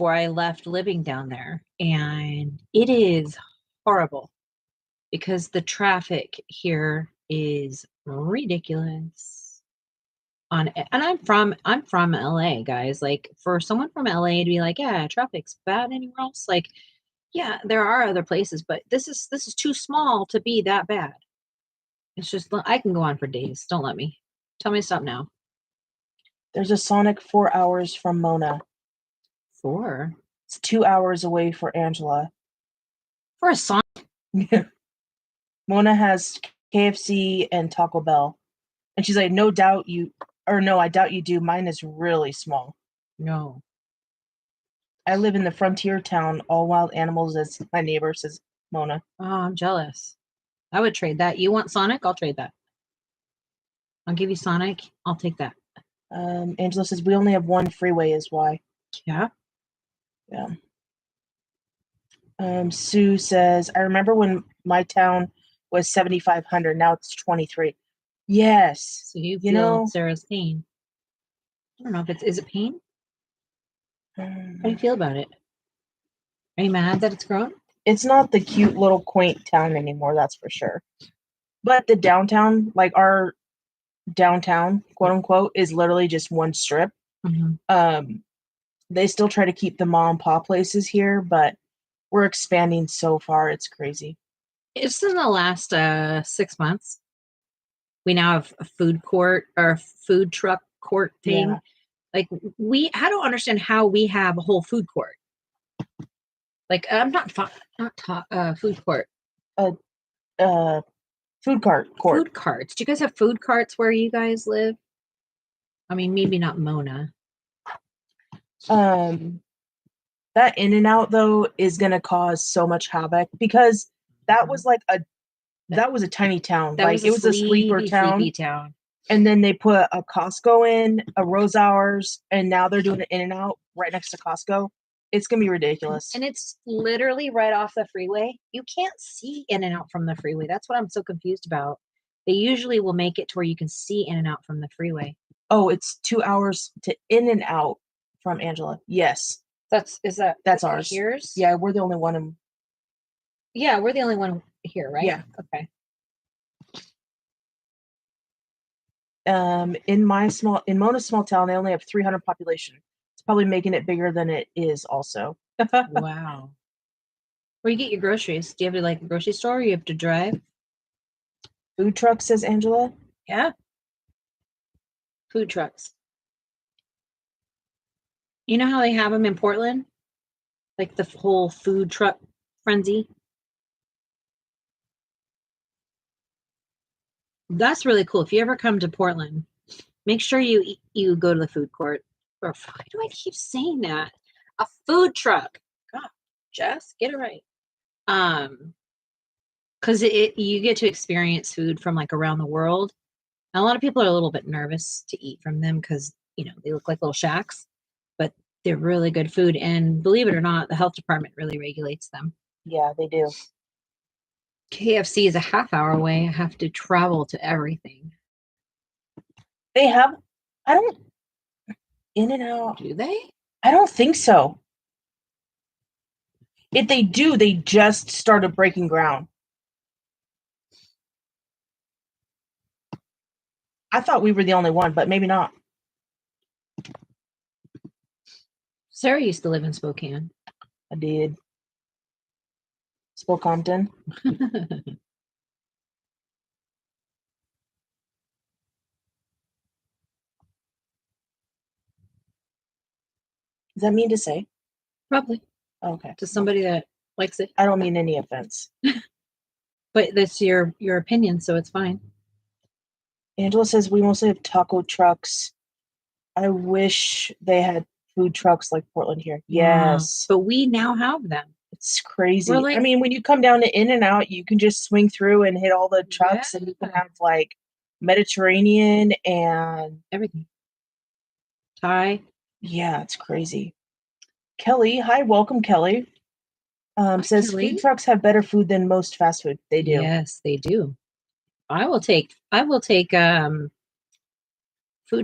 I left living down there. And it is horrible because the traffic here is ridiculous. And I'm from LA, guys. Like for someone from LA to be like, yeah, traffic's bad anywhere else. Like, yeah, there are other places, but this is too small to be that bad. It's just I can go on for days. Don't let me. Tell me to stop now. There's a Sonic 4 hours from Mona. 4 It's 2 hours away for Angela. for a song. Mona has KFC and Taco Bell. And she's like, no, I doubt you do. Mine is really small. No. I live in the frontier town. All wild animals as my neighbor, says Mona. Oh, I'm jealous. I would trade that. You want Sonic? I'll trade that. I'll give you Sonic. I'll take that. Angela says, we only have one freeway is why. Yeah. Yeah. Sue says, I remember when my town was 7,500. Now it's 23. Yes. So you feel Sarah's pain. I don't know if is it pain? How do you feel about it? Are you mad that it's grown? It's not the cute little quaint town anymore, that's for sure. But the downtown, like our downtown, quote unquote, is literally just one strip. Mm-hmm. They still try to keep the mom and pop places here, but we're expanding so far, it's crazy. Just in the last 6 months, we now have a food court or a food truck court thing. Yeah. Like I don't understand how we have a whole food court. Like I'm not food court. Food cart court. Food carts. Do you guys have food carts where you guys live? I mean, maybe not Mona. That In-N-Out though is gonna cause so much havoc because that was like that was a tiny town. Like it was a sleeper town. And then they put a Costco in, a Rose Hours, and now they're doing an In-N-Out right next to Costco. It's gonna be ridiculous. And it's literally right off the freeway. You can't see In-N-Out from the freeway. That's what I'm so confused about. They usually will make it to where you can see In-N-Out from the freeway. Oh, it's 2 hours to In-N-Out from Angela. Yes. That's ours. Yours? Yeah, we're the only one Yeah, we're the only one here, right? Yeah. Okay. In Mona's small town, they only have 300 population. It's probably making it bigger than it is also. Wow. Where you get your groceries? Do you have to like a grocery store or you have to drive? Food truck, says Angela. Yeah. Food trucks. You know how they have them in Portland? Like the whole food truck frenzy? That's really cool. If you ever come to Portland, make sure you go to the food court. Or why do I keep saying that? A food truck. God, Jess, get it right. Because you get to experience food from like around the world. And a lot of people are a little bit nervous to eat from them because they look like little shacks, but they're really good food. And believe it or not, the health department really regulates them. Yeah, they do. KFC is a half hour away. I have to travel to everything. They have, I don't, In-N-Out. Do they? I don't think so. If they do, they just started breaking ground. I thought we were the only one, but maybe not. Sarah used to live in Spokane. I did. Spokompton. Does that mean to say? Probably. Okay. To somebody that likes it. I don't mean any offense. But that's your opinion, so it's fine. Angela says we mostly have taco trucks I wish they had food trucks like Portland here. Yeah, Yes. but we now have them. It's crazy. We're like- I mean, when you come down to In-N-Out, you can just swing through and hit all the trucks, and you can Yeah. have like Mediterranean and Everything. Thai. yeah, it's crazy. Kelly, hi, welcome, Kelly. Says Kelly. food trucks have better food than most fast food. They do. Yes, they do. I will take food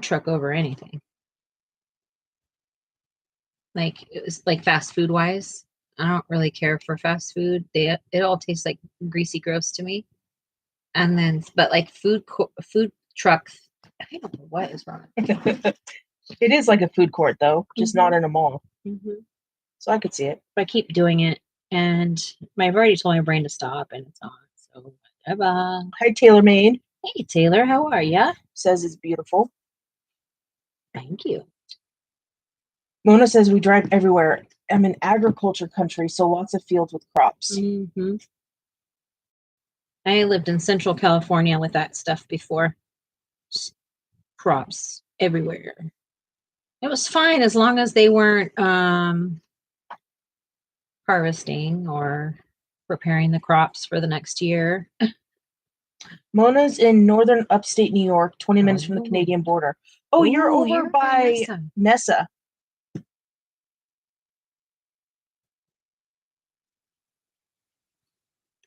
truck over anything. Like it was like fast food wise. I don't really care for fast food. It all tastes like greasy gross to me. And then but like food trucks, I don't know what is wrong. It is like a food court though, just not Mhm. in a mall. Mm-hmm. So I could see it. But I keep doing it, and I've already told my brain to stop, and it's not. So whatever. Hi, Taylor Maine. Hey Taylor, how are ya? Says it's beautiful. Thank you. Mona says we drive everywhere. I'm an agriculture country, so lots of fields with crops. Mm-hmm. I lived in Central California with that stuff before. Just crops everywhere. It was fine as long as they weren't harvesting or preparing the crops for the next year. Mona's in northern upstate New York, 20 minutes from the Oh. Canadian border. Oh, you're Ooh, over you're by Nessa. Nessa.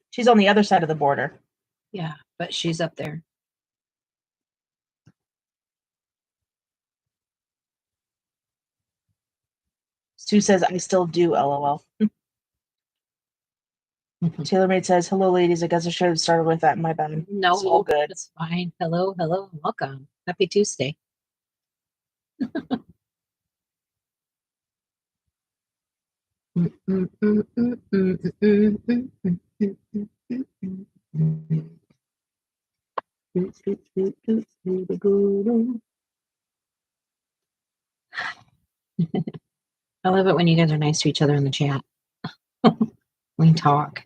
She's on the other side of the border. Yeah, but she's up there. Sue says, I still do, lol. Taylor Maid says, hello, ladies. I guess I should have started with that. My bad. No, It's all good. It's fine. Hello, welcome. Happy Tuesday. I love it when you guys are nice to each other in the chat. We talk.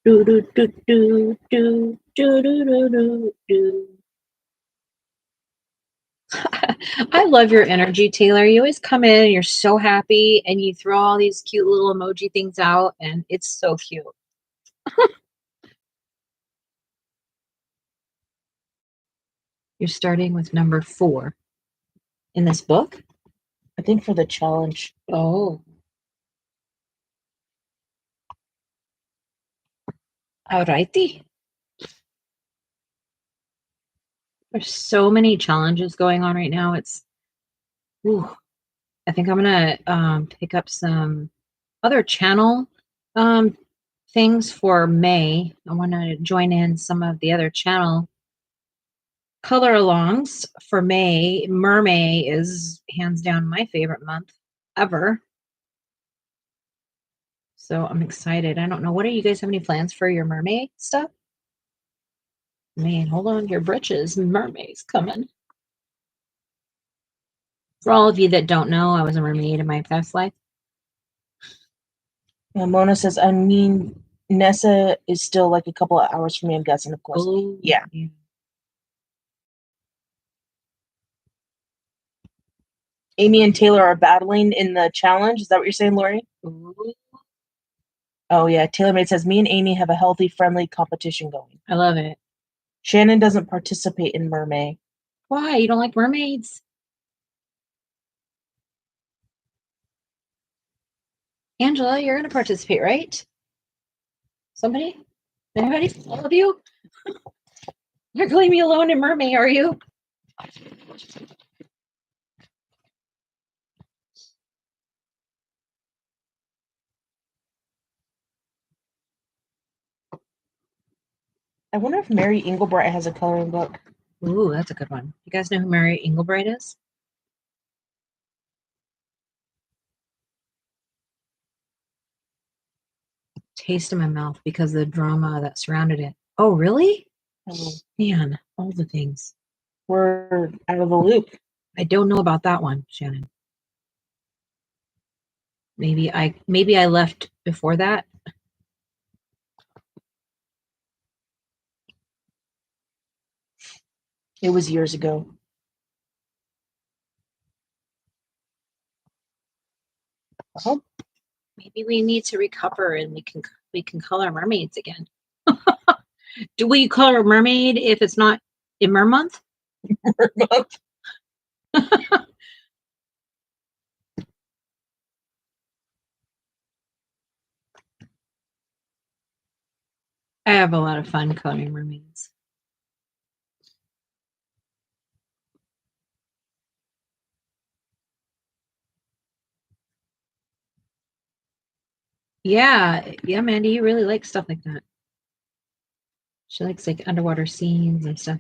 Do, do, do, do, do, do, do, do, do. I love your energy, Taylor. You always come in and you're so happy and you throw all these cute little emoji things out, and it's so cute. You're starting with number 4 in this book? I think for the challenge. Oh. Alrighty. There's so many challenges going on right now. I think I'm gonna pick up some other channel things for May. I want to join in some of the other channel color alongs for May. Mermay is hands down my favorite month ever. So I'm excited. I don't know. What do you guys have any plans for your mermaid stuff? Man, hold on to your britches. Mermaid's coming. For all of you that don't know, I was a mermaid in my past life. Yeah, Mona says, I mean, Nessa is still like a couple of hours from me, I'm guessing, of course. Oh, Yeah. Amy and Taylor are battling in the challenge. Is that what you're saying, Lori? Ooh, Oh, yeah. Taylor Maid says, me and Amy have a healthy, friendly competition going. I love it. Shannon doesn't participate in Mermay. Why? You don't like mermaids? Angela, you're going to participate, right? Somebody? Anybody? All of you? You're going to leave me alone in Mermaid, are you? I wonder if Mary Engelbright has a coloring book. Ooh, that's a good one. You guys know who Mary Engelbright is? taste in my mouth because of the drama that surrounded it. Oh, really? Oh, Man, all the things. we're out of the loop. I don't know about that one, Shannon. Maybe I left before that. It was years ago. Well, Maybe we need to recover and we can color mermaids again. Do we color a mermaid if it's not in Mer Month? I have a lot of fun coloring mermaids. Yeah, Mandy, you really like stuff like that. She likes like underwater scenes and stuff.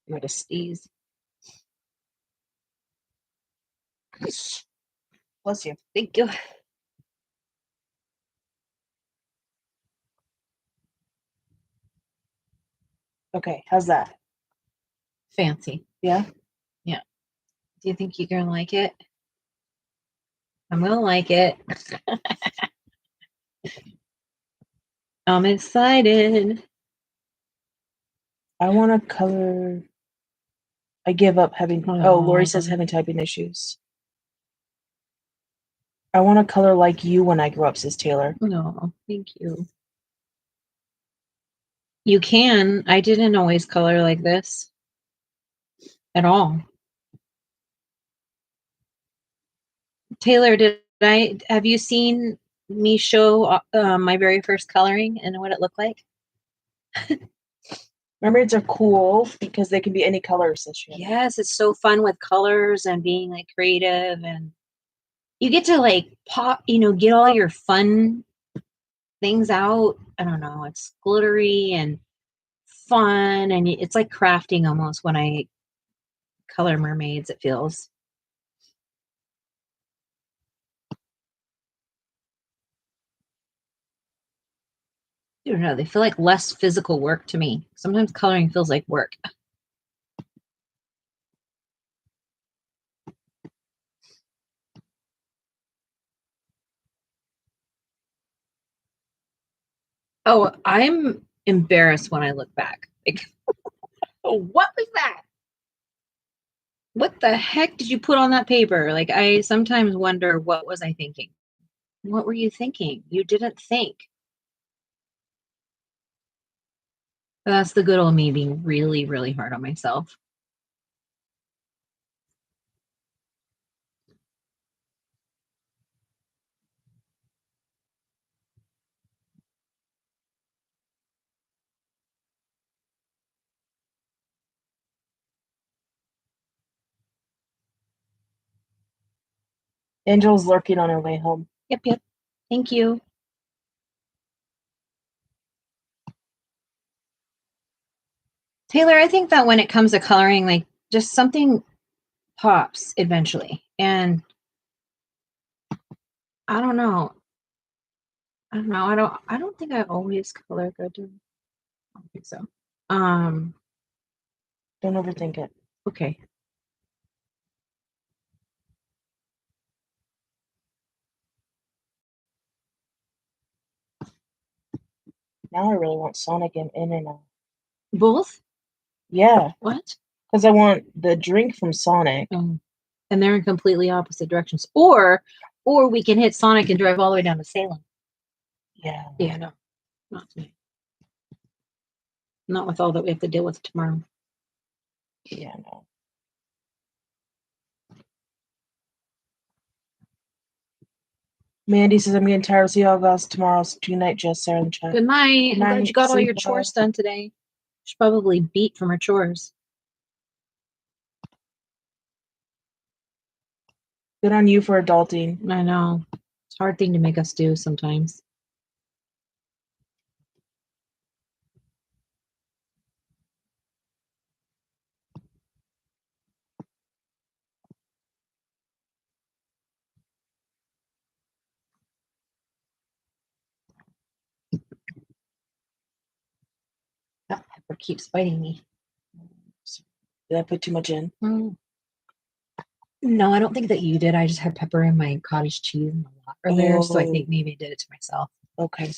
You got to sneeze. Bless you. Thank you. Okay, how's that? Fancy. Yeah? Yeah. Do you think you're gonna like it? I'm gonna like it. I'm excited. I want to color. I give up having. Oh, Lori says having typing issues. I want to color like you when I grow up, says Taylor. No, thank you. You can. I didn't always color like this at all. Taylor, have you seen me show my very first coloring and what it looked like? Mermaids are cool because they can be any color, says she. Yes, it's so fun with colors and being like creative, and you get to like pop, get all your fun things out. I don't know, it's glittery and fun, and it's like crafting almost when I color mermaids, it feels. I don't know, they feel like less physical work to me. Sometimes coloring feels like work. Oh, I'm embarrassed when I look back. Like, oh, what was that? What the heck did you put on that paper? Like, I sometimes wonder, what was I thinking? What were you thinking? You didn't think. That's the good old me being really, really hard on myself. Angel's lurking on her way home. Yep. Thank you. Taylor, I think that when it comes to coloring, like just something pops eventually. And I don't know. I don't think I always color good. I don't think so. Don't overthink it. Okay. Now I really want Sonic in and out. Both? Yeah. What? Because I want the drink from Sonic. And they're in completely opposite directions. Or we can hit Sonic and drive all the way down to Salem. Yeah. Yeah, no. Not today. Not with all that we have to deal with tomorrow. Yeah, no. Mandy says I'm getting tired. See y'all guys tomorrow. Good night, Jess, Sarah, and chat. Good night. Good I'm glad night. you got all Sleep your well. chores done today. She's probably beat from her chores. Good on you for adulting. I know. It's a hard thing to make us do sometimes. pepper keeps biting me. Did I put too much in? No, I don't think that you did. I just had pepper in my cottage cheese and a lot earlier, so I think maybe I did it to myself. Okay.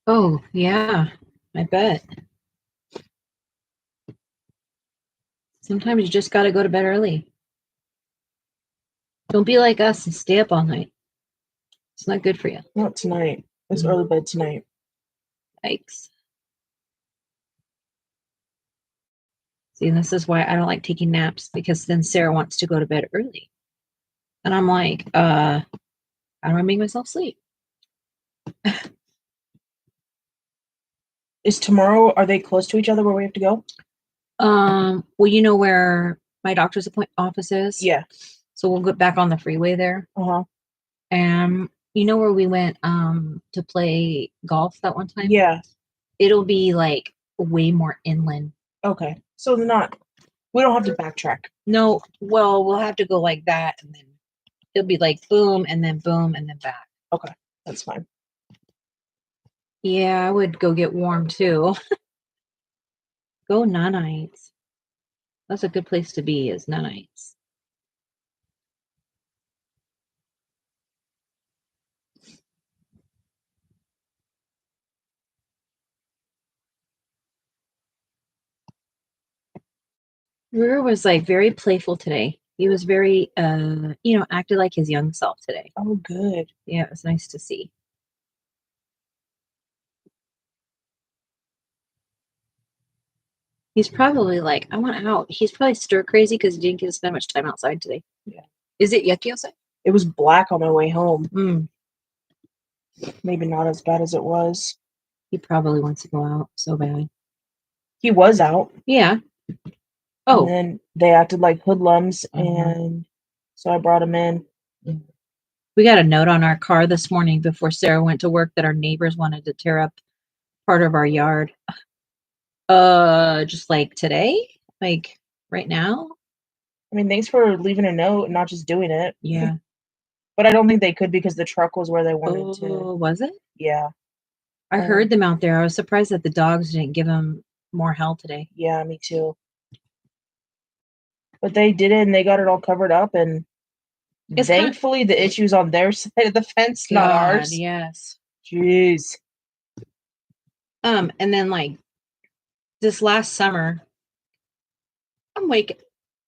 Oh, yeah, I bet. Sometimes you just got to go to bed early. Don't be like us and stay up all night. It's not good for you. Not tonight. It's early bed tonight. Yikes. See, this is why I don't like taking naps, because then Sarah wants to go to bed early. And I'm like, I don't want to make myself sleep. Is tomorrow, are they close to each other where we have to go? Well, you know where my doctor's office is? Yeah. So we'll get back on the freeway there. Uh-huh. And you know where we went to play golf that one time? Yeah. It'll be like way more inland. Okay. So we don't have to backtrack. No, well, we'll have to go like that, and then it'll be like boom, and then back. Okay. That's fine. Yeah, I would go get warm too. Go Nanites. That's a good place to be, is Nanites. Ruger was like very playful today. He was very, acted like his young self today. Oh, good. Yeah, it was nice to see. He's probably like, I want out. He's probably stir crazy because he didn't get to spend much time outside today. Yeah. Is it yucky outside? It was black on my way home. Mm. Maybe not as bad as it was. He probably wants to go out so bad. He was out. Yeah. Oh. And then they acted like hoodlums, and so I brought him in. We got a note on our car this morning before Sarah went to work that our neighbors wanted to tear up part of our yard. Just like today? Like right now? I mean, thanks for leaving a note and not just doing it. Yeah. But I don't think they could because the truck was where they wanted to. Oh, was it? Yeah. I heard them out there. I was surprised that the dogs didn't give them more hell today. Yeah, me too. But they did it, and they got it all covered up, and thankfully the issue's on their side of the fence, not ours. Yes. Jeez. And then like this last summer, I'm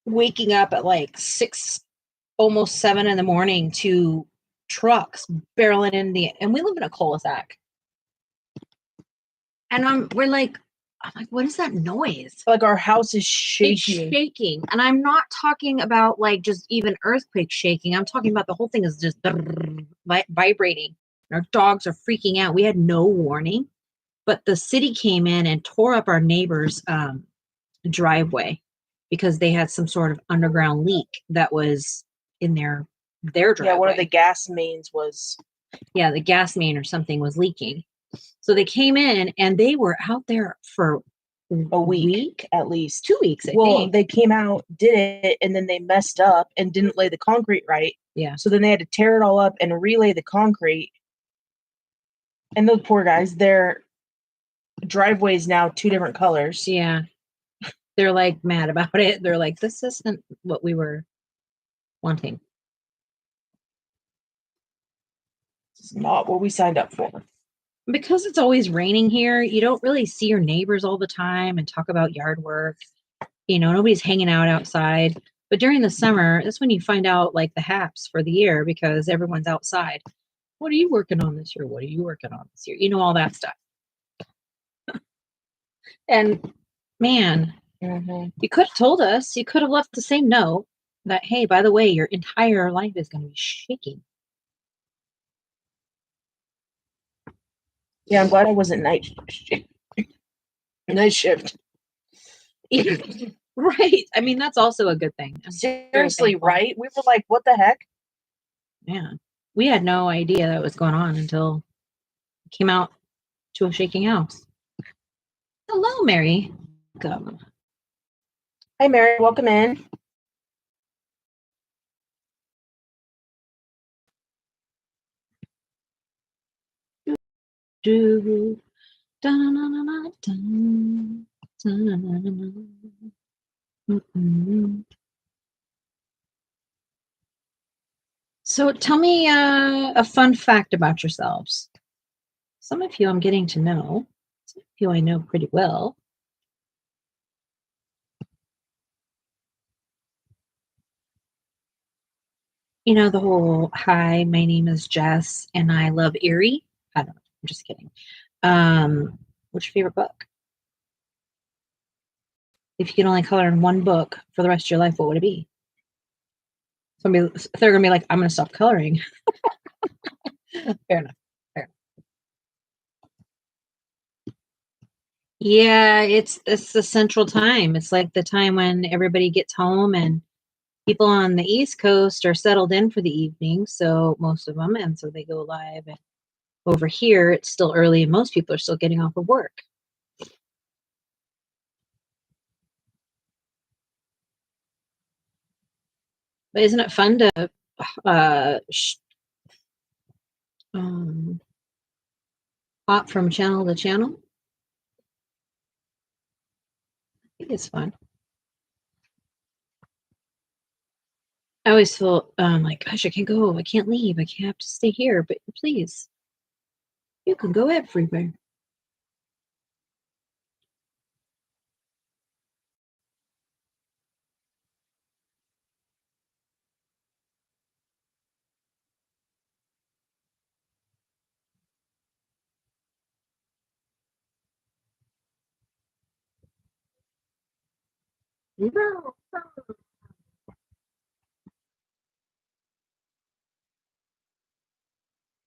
waking up at like 6, almost 7 in the morning to trucks barreling in and we live in a cul-de-sac. And I'm like, what is that noise? Like our house is shaking. It's shaking. And I'm not talking about like just even earthquake shaking. I'm talking about the whole thing is just vibrating. And our dogs are freaking out. We had no warning, but the city came in and tore up our neighbor's driveway because they had some sort of underground leak that was in their driveway. Yeah, one of the gas mains was. Yeah, the gas main or something was leaking. So they came in and they were out there for a week at least. 2 weeks, I think. They came out, did it, and then they messed up and didn't lay the concrete right. Yeah. So then they had to tear it all up and relay the concrete. And those poor guys, their driveway's now 2 different colors. Yeah. They're like mad about it. They're like, this isn't what we were wanting. It's not what we signed up for. Because it's always raining here, you don't really see your neighbors all the time and talk about yard work. Nobody's hanging out outside. But during the summer, that's when you find out like the haps for the year because everyone's outside. What are you working on this year? What are you working on this year? All that stuff. And man, you could have told us, you could have left the same note that, hey, by the way, your entire life is going to be shaking. Yeah, I'm glad I wasn't night shift. Right. I mean, that's also a good thing. Seriously, right? We were like, what the heck? Yeah. We had no idea that was going on until it came out to a shaking house. Hello, Mary. Welcome. Hi, Mary. Welcome in. Do, da-na-na-na-na, dun, da-na-na-na-na. Mm-mm. So tell me a fun fact about yourselves. Some of you I'm getting to know. Some of you I know pretty well. You know, the whole, hi, my name is Jess and I love Erie. I don't know. I'm just kidding. What's your favorite book? If you could only color in one book for the rest of your life, what would it be? They're gonna be like, I'm gonna stop coloring. Fair enough. Fair enough. Yeah, it's the central time. It's like the time when everybody gets home and people on the East Coast are settled in for the evening, so most of them, and so they go live. And over here, it's still early, and most people are still getting off of work. But isn't it fun to uh, hop from channel to channel? I think it's fun. I always feel like, gosh, I can't go. I can't leave. I can't have to stay here. But please, you can go everywhere.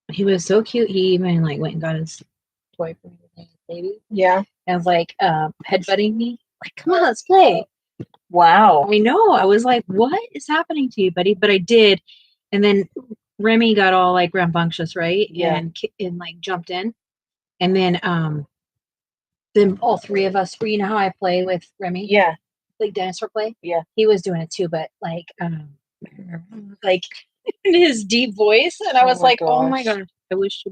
He was so cute. He even like went and got his toy for me, baby. Yeah. And was like headbutting me. Like, come on, let's play. Wow. I know. I was like, what is happening to you, buddy? But I did. And then Remy got all like rambunctious, right? Yeah. And like jumped in. And then all three of us, you know how I play with Remy? Yeah. Like dinosaur play? Yeah. He was doing it too, but like in his deep voice. And I was like, oh my gosh. God, I wish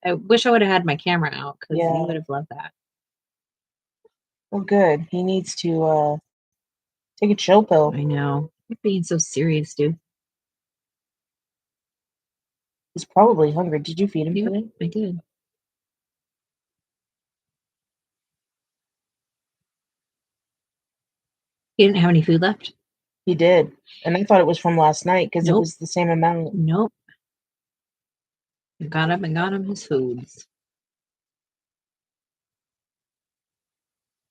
I wish I would have had my camera out because Yeah. he would have loved that. Well, good. He needs to take a chill pill. I know. You're being so serious, dude. He's probably hungry. Did you feed him Yep, today? I did. He didn't have any food left? He did. And I thought it was from last night because it Nope. was the same amount. Nope. I got up and got him his foods.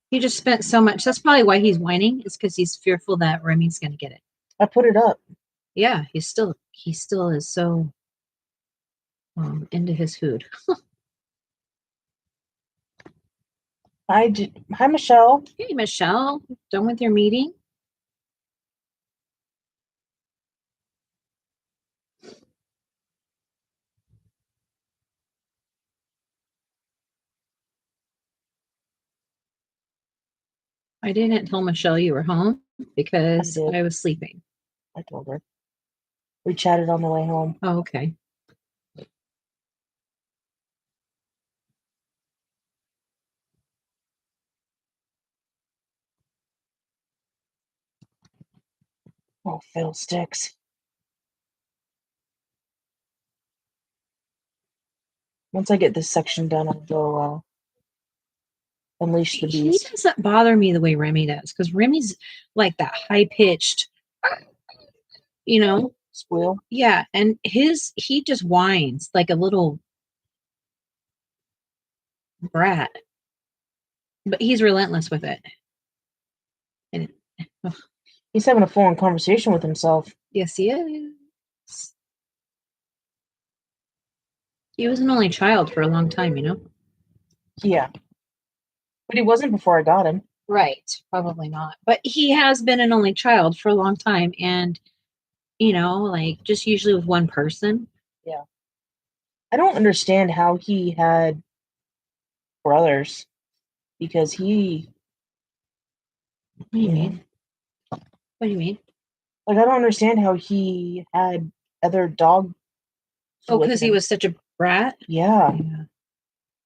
He just spent so much. That's probably why he's whining. It's because he's fearful that Remy's going to get it. I put it up. Yeah, he still is so into his food. Hi, Michelle. Hey, Michelle, done with your meeting? I didn't tell Michelle you were home because I did. I was sleeping. I told her. We chatted on the way home. Oh, okay. Oh, fiddlesticks. Once I get this section done, I'll go unleash the He beast. doesn't bother me the way Remy does because Remy's like that high pitched, you know, Squeal. yeah, and he just whines like a little brat, but he's relentless with it. And He's having a full-on conversation with himself. yes, he is. He was an only child for a long time, you know. Yeah. But he wasn't before I got him. Right, probably not. But he has been an only child for a long time, and like just usually with one person. Yeah. I don't understand how he had brothers because What do you mean? What do you mean? like, I don't understand how he had other dogs. Oh, with because he him. was such a brat? Yeah. Yeah.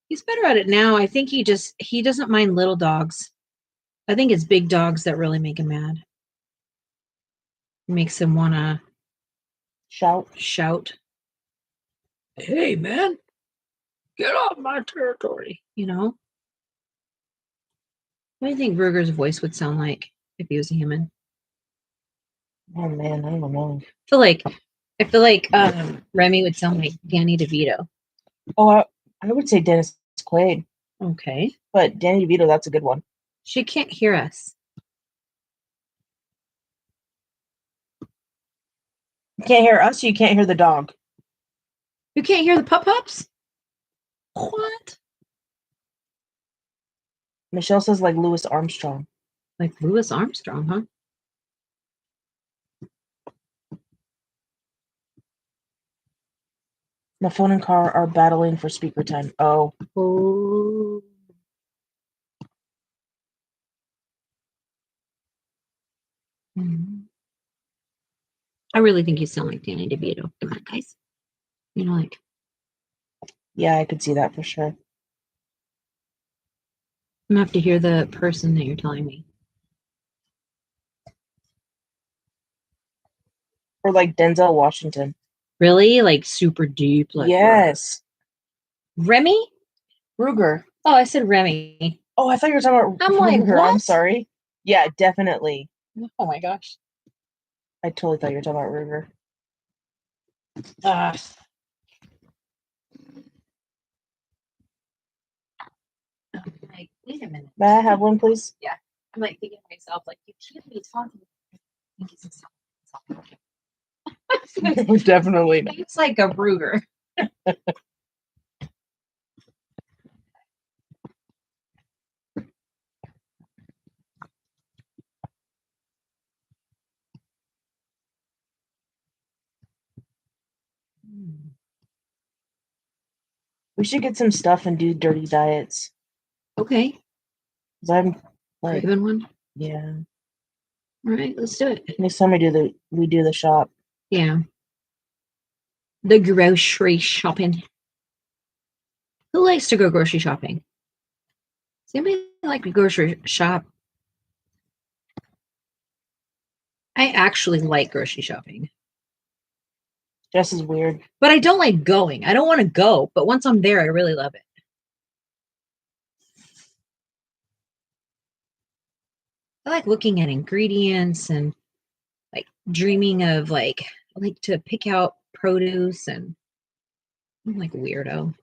He's better at it now. I think he doesn't mind little dogs. I think it's big dogs that really make him mad. Makes him want to shout. Hey, man, get off my territory. You know? What do you think Ruger's voice would sound like if he was a human? Oh man, I don't know. I feel like Remy would sound like Danny DeVito. Oh, I would say Dennis Quaid, Okay. but Danny DeVito, that's a good one. She can't hear us. You can't hear us, you can't hear the dog. You can't hear the pup-pups? What? Michelle says like Louis Armstrong. Like Louis Armstrong, huh? My phone and car are battling for speaker time. Oh. Oh. I really think you sound like Danny DeVito. Come on, guys. You know, like. Yeah, I could see that for sure. I'm gonna have to hear the person that you're telling me. Or like Denzel Washington. Really? Like super deep? Like Yes. Remy? Ruger. Oh, I said Remy. Oh, I thought you were talking about I'm like, Ruger. I'm what? sorry. Yeah, definitely. Oh my gosh. I totally thought you were talking about Ruger. I'm like, wait a minute. May I have one, please? Yeah. I'm like thinking to myself, like, you can't be talking. Definitely not. It's like a Ruger. We should get some stuff and do dirty diets. Okay. 'Cause I'm like, Craven one. yeah. All right, let's do it. Next time we do the shop. Yeah. The grocery shopping. Who likes to go grocery shopping? Does anybody like to grocery shop? I actually like grocery shopping. Jess is weird. But I don't like going. I don't want to go, but once I'm there, I really love it. I like looking at ingredients and like dreaming of like I like to pick out produce and I'm like a weirdo.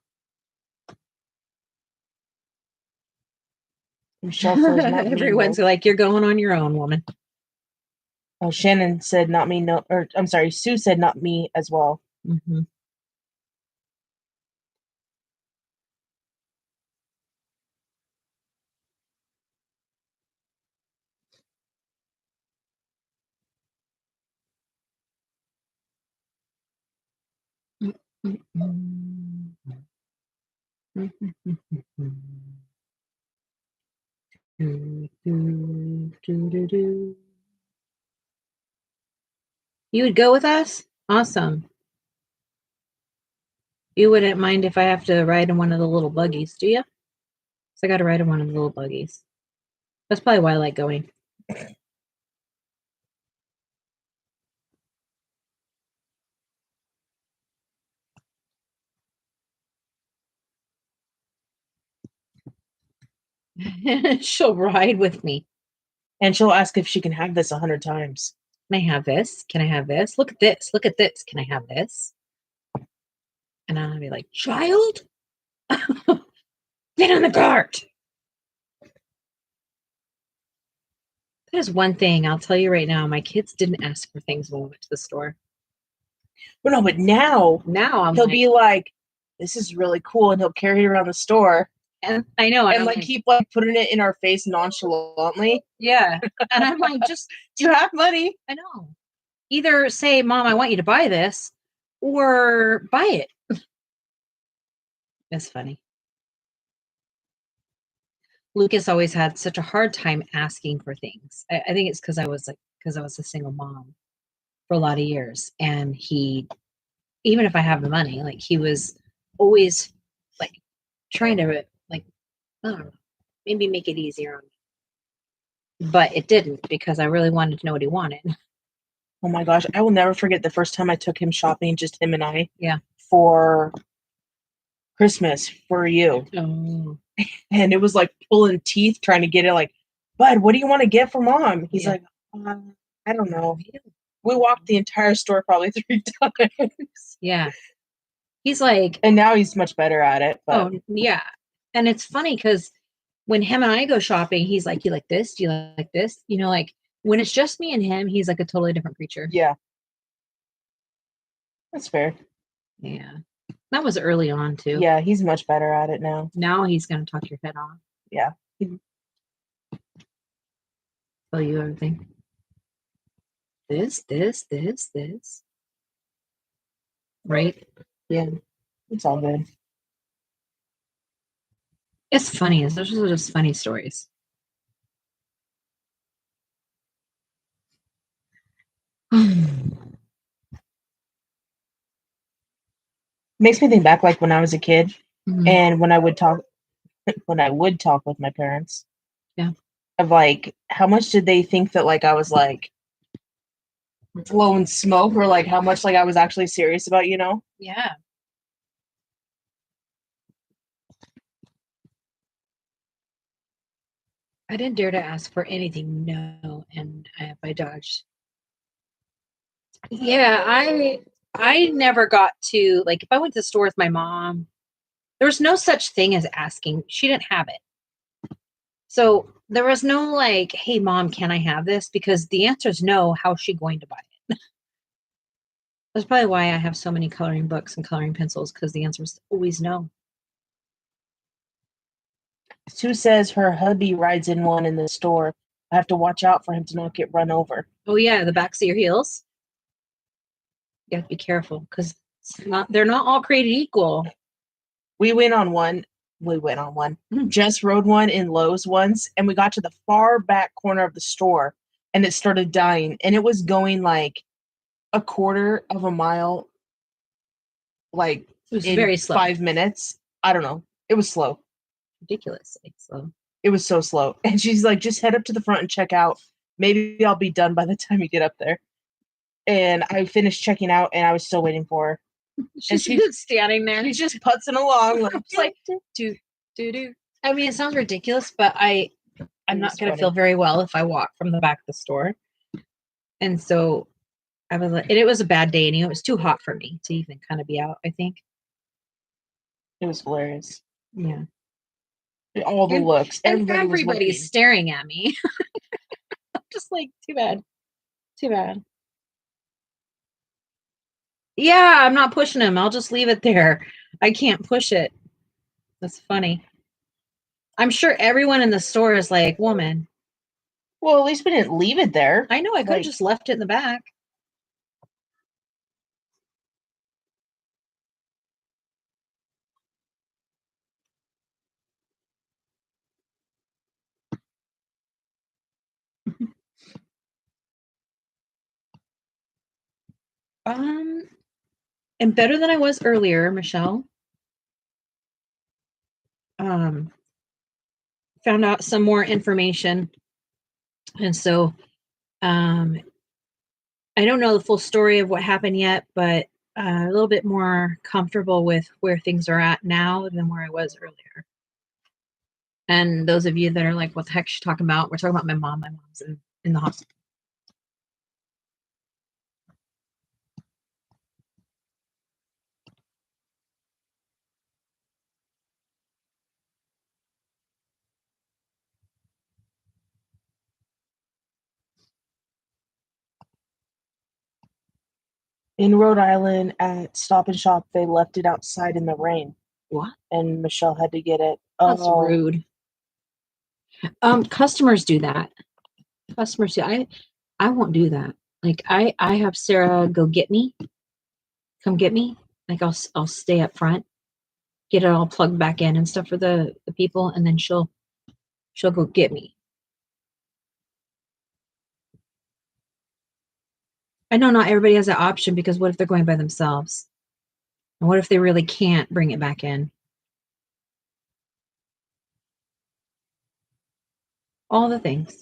Michelle says not me. Everyone's No. like, you're going on your own, woman. Oh, Shannon said not me. No, or I'm sorry, Sue said not me as well. Mm-hmm. You would go with us? Awesome. You wouldn't mind if I have to ride in one of the little buggies, do you? So I got to ride in one of the little buggies. That's probably why I like going. She'll ride with me. And she'll ask if she can have this 100 times. Can I have this? Can I have this? Look at this. Look at this. Can I have this? And I'll be like, child, get in the cart. That is one thing I'll tell you right now. My kids didn't ask for things when we went to the store. Well, no, but now he'll be like, this is really cool. And he'll carry it around the store. And I know. And like keep like putting it in our face nonchalantly. Yeah. And I'm like, just, do you have money? I know. Either say, Mom, I want you to buy this, or buy it. That's funny. Lucas always had such a hard time asking for things. I think it's because I was a single mom for a lot of years, and he, even if I have the money, like he was always like trying to like, I don't know, maybe make it easier on me, but it didn't because I really wanted to know what he wanted. Oh my gosh, I will never forget the first time I took him shopping, just him and I, Yeah. for Christmas for you. Oh. And it was like pulling teeth trying to get it like, Bud, what do you want to get for mom? He's like, I don't know. We walked the entire store probably 3 times. Yeah. He's like, And now he's much better at it. But oh yeah. And it's funny because when him and I go shopping, he's like, you like this? Do you like this? You know, like when it's just me and him, he's like a totally different creature. yeah. That's fair. Yeah. That was early on too. Yeah, he's much better at it now. Now he's gonna talk your head off. Yeah. Tell you everything. This. Right? Yeah. It's all good. It's funny. Those are just funny stories. Makes me think back like when I was a kid Mhm. and when I would talk with my parents. Yeah. Of like how much did they think that like I was like blowing smoke, or like how much like I was actually serious about, you know? Yeah. I didn't dare to ask for anything, no, and I dodged. Yeah, I never got to like if I went to the store with my mom, there was no such thing as asking. She didn't have it. So there was no like, hey mom, can I have this? Because the answer is no. How's she going to buy it? That's probably why I have so many coloring books and coloring pencils, because the answer is always no. Sue says her hubby rides in one in the store. I have to watch out for him to not get run over. Oh yeah, the backs of your heels. You have to be careful because they're not all created equal. We went on one. Just rode one in Lowe's once, and we got to the far back corner of the store, and it started dying, and it was going like a quarter of a mile, like It was in very slow. 5 minutes. I don't know. It was slow. Ridiculously slow. It was so slow. And she's like, just head up to the front and check out. Maybe I'll be done by the time you get up there. And I finished checking out, and I was still waiting for her. She's just standing there. She's just putzing along. Like, do. I mean, it sounds ridiculous, but I'm not going to funny. feel very well if I walk from the back of the store. And so I was like, and it was a bad day, and it was too hot for me to even kind of be out, I think. It was hilarious. Yeah. All the looks. And everybody's staring at me. I'm just like, too bad. Too bad. Yeah, I'm not pushing him. I'll just leave it there. I can't push it. That's funny. I'm sure everyone in the store is like, woman. Well, at least we didn't leave it there. I know, I could have just left it in the back. And better than I was earlier, Michelle. Found out some more information. And so I don't know the full story of what happened yet, but a little bit more comfortable with where things are at now than where I was earlier. And those of you that are like, what the heck is she talking about? We're talking about my mom. My mom's in the hospital. In Rhode Island at Stop and Shop, they left it outside in the rain. What? And Michelle had to get it. That's rude. Customers do that. Customers do. I won't do that. Like I have Sarah go get me. Come get me. Like I'll stay up front, get it all plugged back in and stuff for the people, and then she'll she'll go get me. I know not everybody has that option, because what if they're going by themselves? And what if they really can't bring it back in? All the things.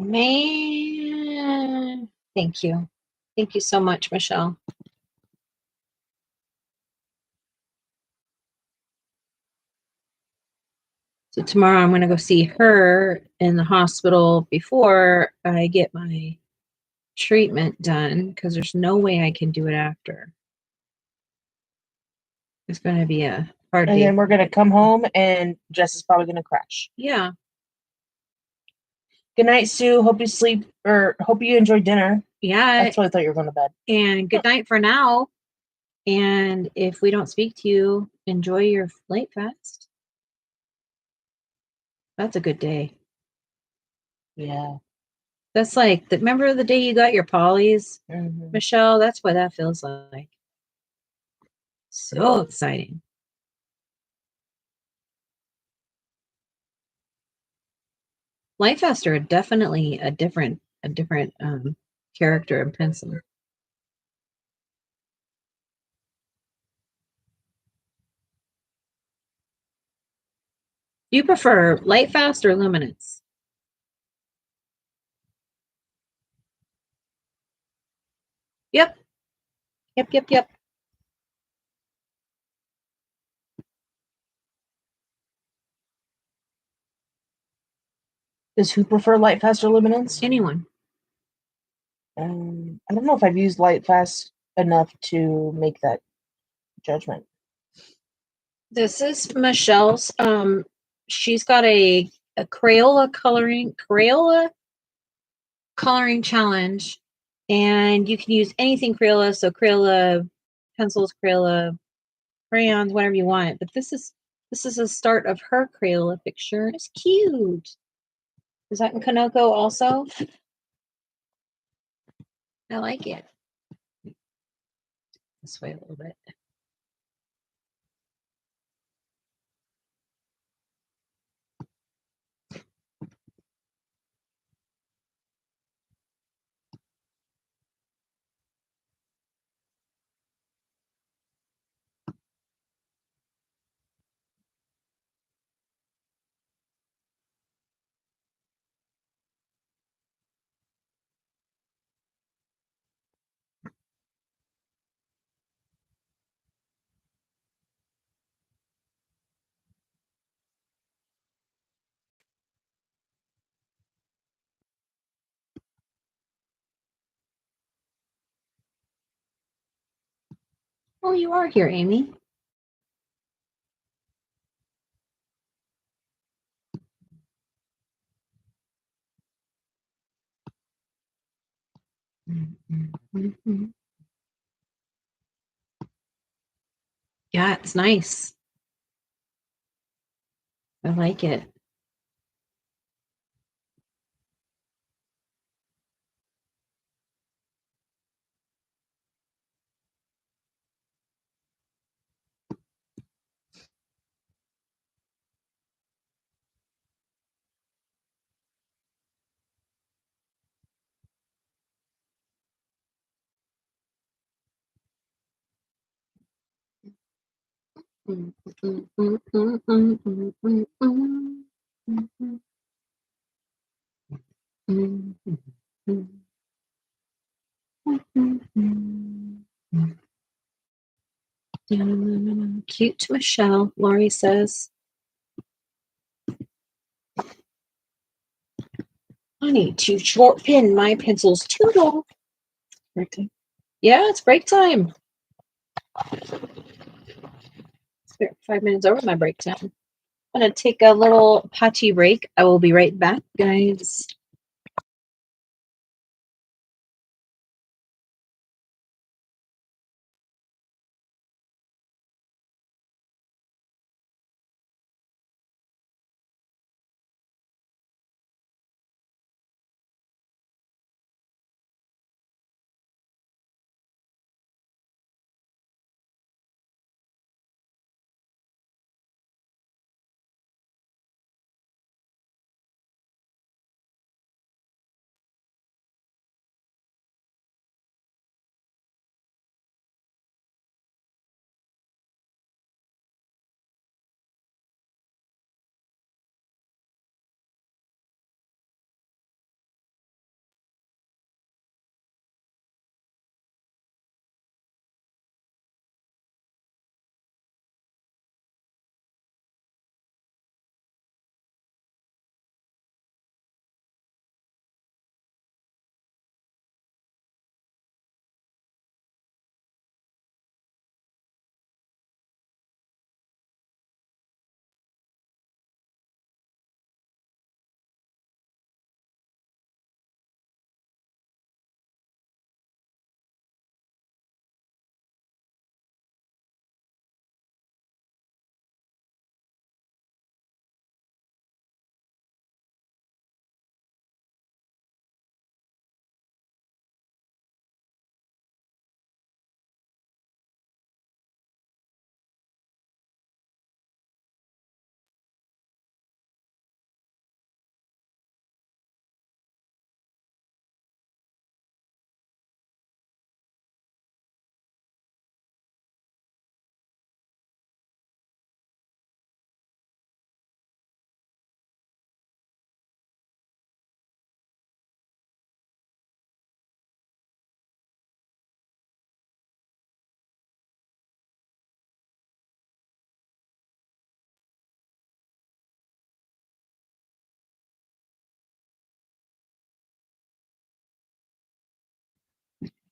Man, thank you. Thank you so much, Michelle. So tomorrow I'm going to go see her in the hospital before I get my treatment done, because there's no way I can do it after. It's going to be a hard And day. then we're going to come home and Jess is probably going to crash. Yeah. Good night, Sue. Hope you sleep, or hope you enjoy dinner. Yeah. That's what I thought you were going to bed. And good night for now. And if we don't speak to you, enjoy your late fast. That's a good day. Yeah. That's like, remember the day you got your polys, Mm-hmm. Michelle? That's what that feels like. So exciting. Light Fast are definitely a different character in pencil. Do you prefer Light Fast or Luminance? Yep. Yep. Does who prefer Light Fast or Luminance? Anyone. I don't know if I've used Light Fast enough to make that judgment. This is Michelle's. She's got a Crayola coloring challenge, and you can use anything Crayola. So Crayola pencils, Crayola crayons, whatever you want. But this is a start of her Crayola picture. It's cute. Is that in Kanoko also? I like it. This way a little bit. Oh, you are here, Amy. Yeah, it's nice. I like it. Cute Michelle, Laurie says. I need to short pin my pencils too long. Right. Yeah, it's break time. We're 5 minutes over my break time. I'm gonna take a little potty break. I will be right back, guys.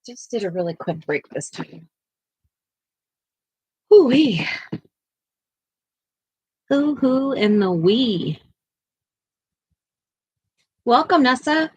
Just did a really quick break this time. Hoo-wee. Hoo-hoo and the wee. Welcome, Nessa.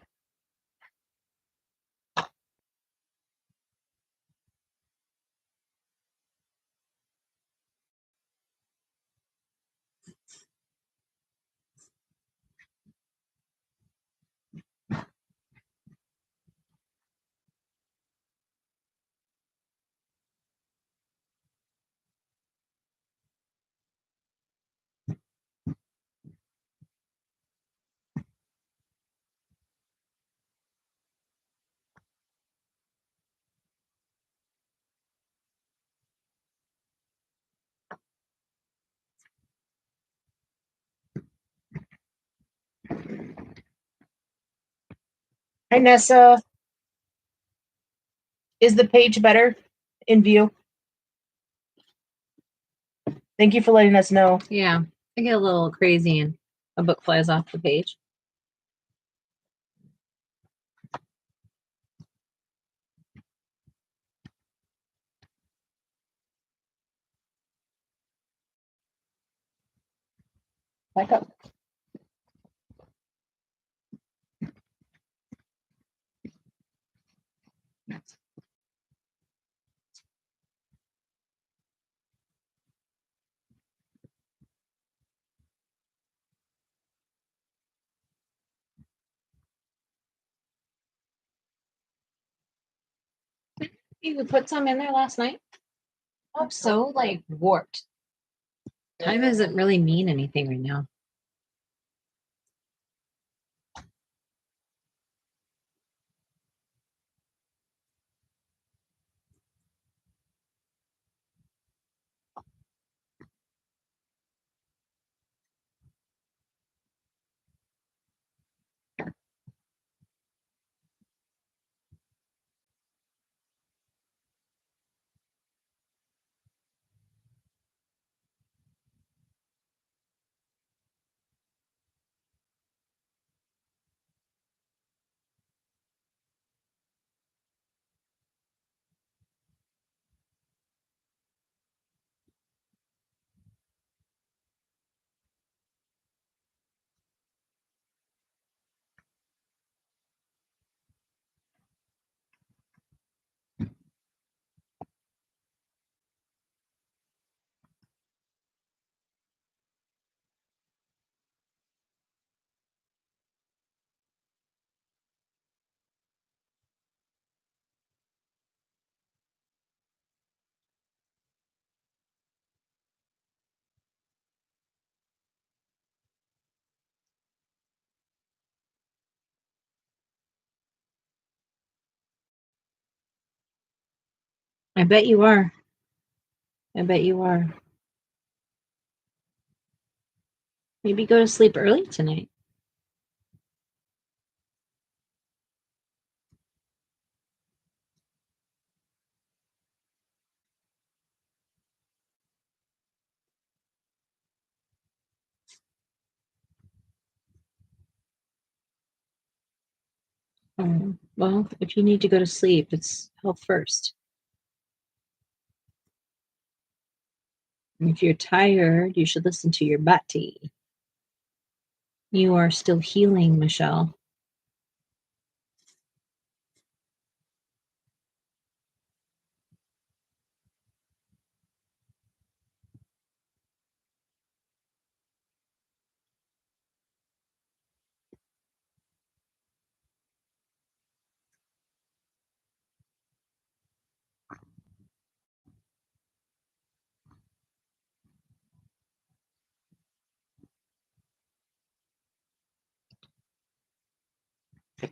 Hi, Nessa. Is the page better in view? Thank you for letting us know. Yeah, I get a little crazy and a book flies off the page. Back up. You put some in there last night? I'm so like warped. Time doesn't really mean anything right now. I bet you are. I bet you are. Maybe go to sleep early tonight. Well, if you need to go to sleep, it's health first. And if you're tired, you should listen to your body. You are still healing, Michelle.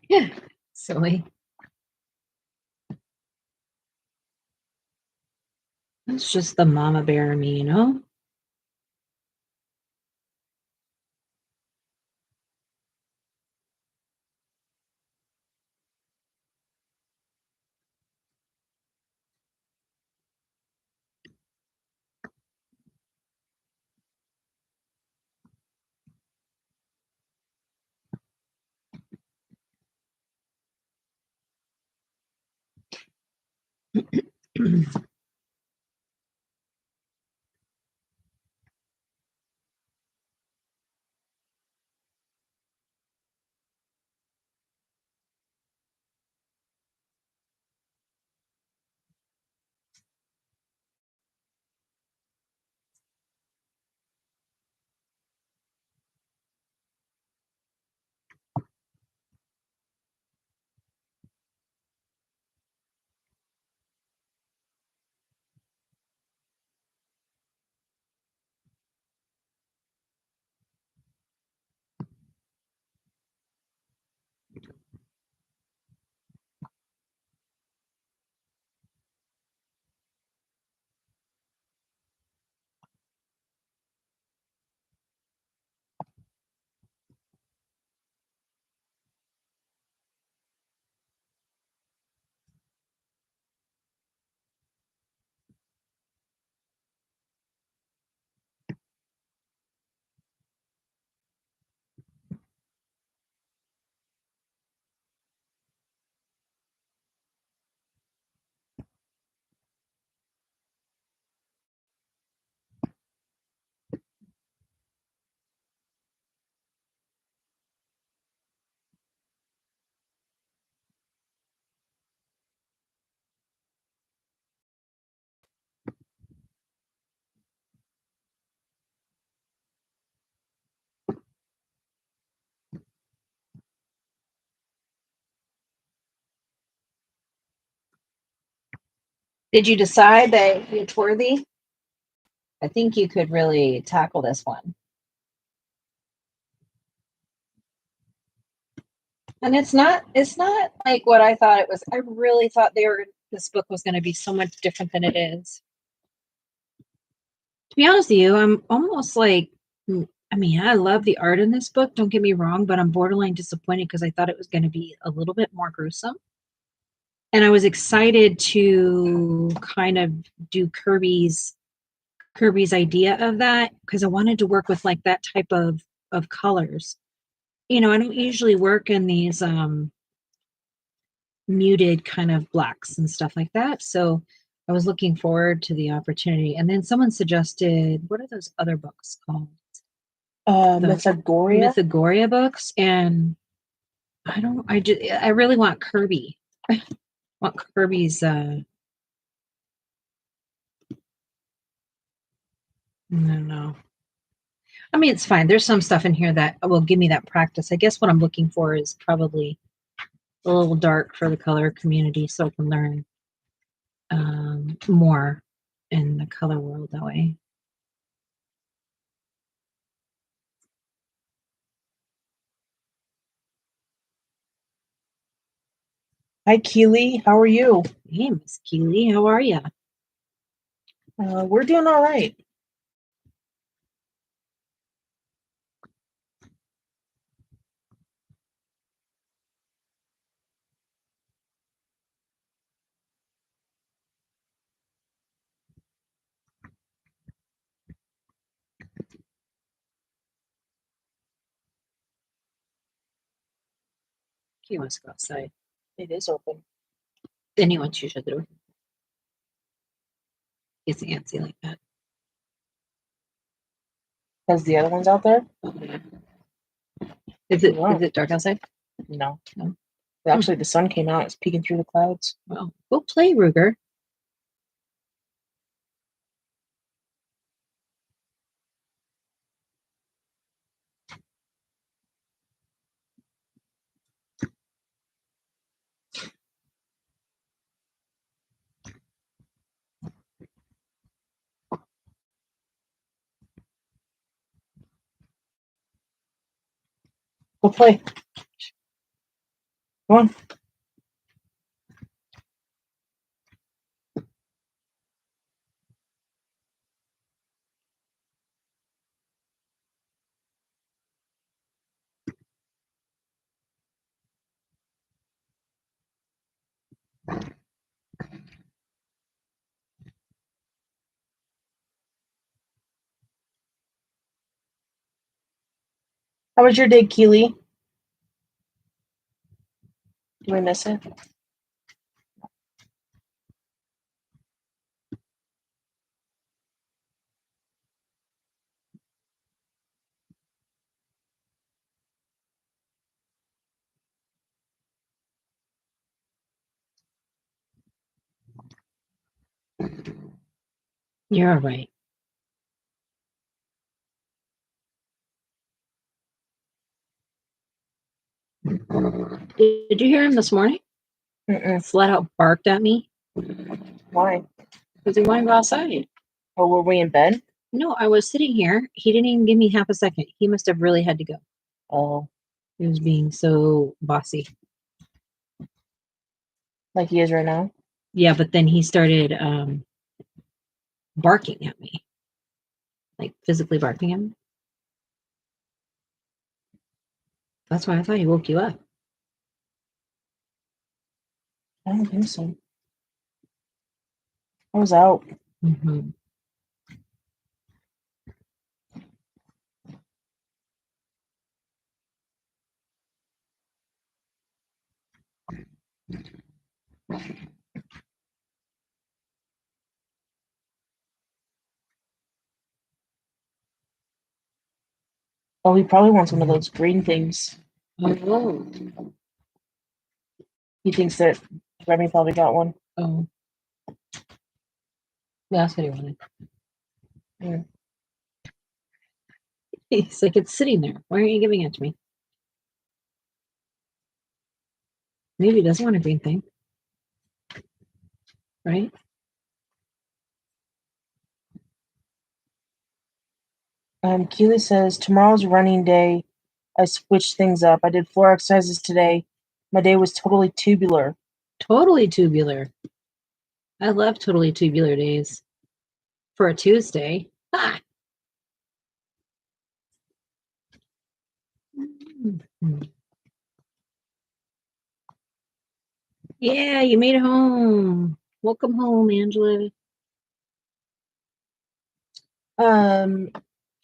Yeah, silly. That's just the mama bear in me, you know? Did you decide that it's worthy? I think you could really tackle this one. And it's not like what I thought it was. I really thought this book was going to be so much different than it is. To be honest with you, I'm almost like I mean, I love the art in this book, don't get me wrong, but I'm borderline disappointed because I thought it was going to be a little bit more gruesome. And I was excited to kind of do Kirby's idea of that because I wanted to work with like that type of colors. I don't usually work in these muted kind of blacks and stuff like that. So I was looking forward to the opportunity. And then someone suggested, what are those other books called? Mythagoria. Mythagoria books. And I really want Kirby. Want Kirby's I don't know. I mean, it's fine. There's some stuff in here that will give me that practice. I guess what I'm looking for is probably a little dark for the color community so I can learn more in the color world that way. Hi, Keely. How are you? Hey, Miss Keely, how are you? We're doing all right. He wants to go outside. It is open. Then he wants you to shut the door. He's antsy like that. Because the other one's out there? Oh, yeah. Is it Wow. is it dark outside? No. No. Actually, the sun came out. It's peeking through the clouds. Well, go play, Ruger. Go play. Come on. How was your day, Keely? Do I miss it? You're all right. Did you hear him this morning? Flat out barked at me Why? because he wanted to go outside. Oh, were we in bed? No, I was sitting here. He didn't even give me half a second. He must have really had to go. Oh, He was being so bossy. like he is right now? Yeah, but then he started barking at me, like physically barking at me. That's why I thought he woke you up. I don't think so. I was out. Mm-hmm. Oh, he probably wants one of those green things. Oh, He thinks that Remy probably got one. oh, that's what he wanted. Yeah. He's like, it's sitting there. Why aren't you giving it to me? Maybe he doesn't want a green thing, right? Keely says, tomorrow's running day. I switched things up. I did 4 exercises today. My day was totally tubular. Totally tubular. I love totally tubular days for a Tuesday. Ah. Mhm. Yeah, you made it home. Welcome home, Angela.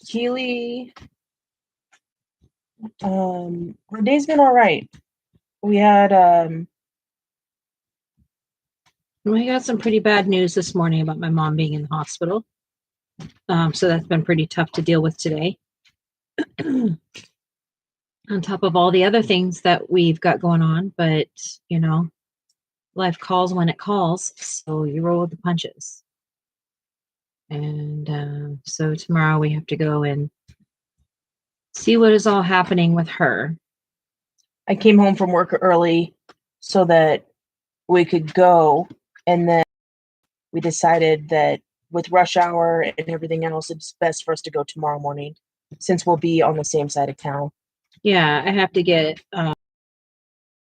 Keely, her day's been all right. We had, We got some pretty bad news this morning about my mom being in the hospital. So that's been pretty tough to deal with today. On top of all the other things that we've got going on, but you know, life calls when it calls, so you roll with the punches. And so tomorrow we have to go and see what is all happening with her. I came home from work early so that we could go, and then we decided that with rush hour and everything else, it's best for us to go tomorrow morning since we'll be on the same side of town. Yeah, I have to get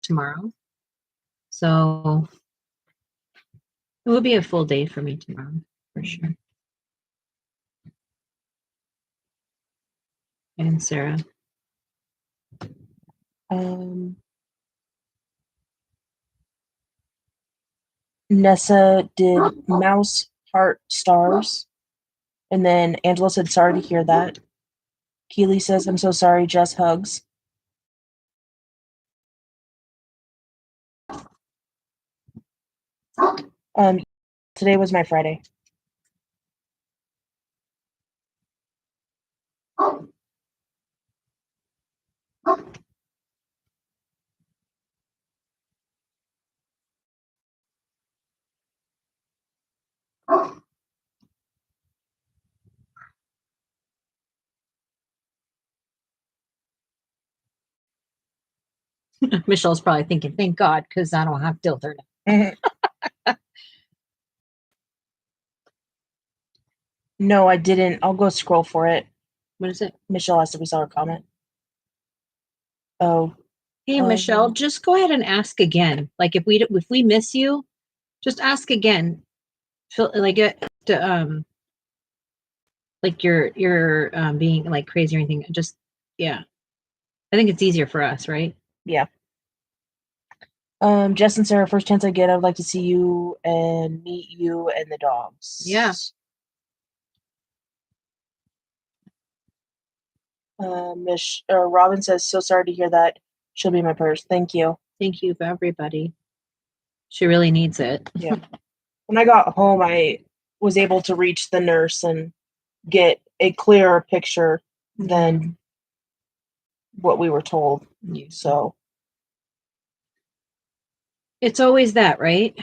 tomorrow. So it will be a full day for me tomorrow, for sure. And Sarah. Nessa did mouse, heart, stars. And then Angela said, sorry to hear that. Keely says, I'm so sorry, Jess hugs. Today was my Friday. Michelle's probably thinking, thank God, because I don't have to deal with her now. No, I didn't. I'll go scroll for it. What is it? Michelle asked if we saw her comment. Oh. Hey, Michelle, just go ahead and ask again. Like if we miss you, just ask again. Feel like like you're being like crazy or anything. Just yeah. I think it's easier for us, right? Yeah. Jess and Sarah, first chance I get, I would like to see you and meet you and the dogs. Yeah. Robin says, so sorry to hear that. She'll be my purse. Thank you. Thank you for everybody. She really needs it. Yeah. When I got home, I was able to reach the nurse and get a clearer picture than what we were told. Yeah. So it's always that, right?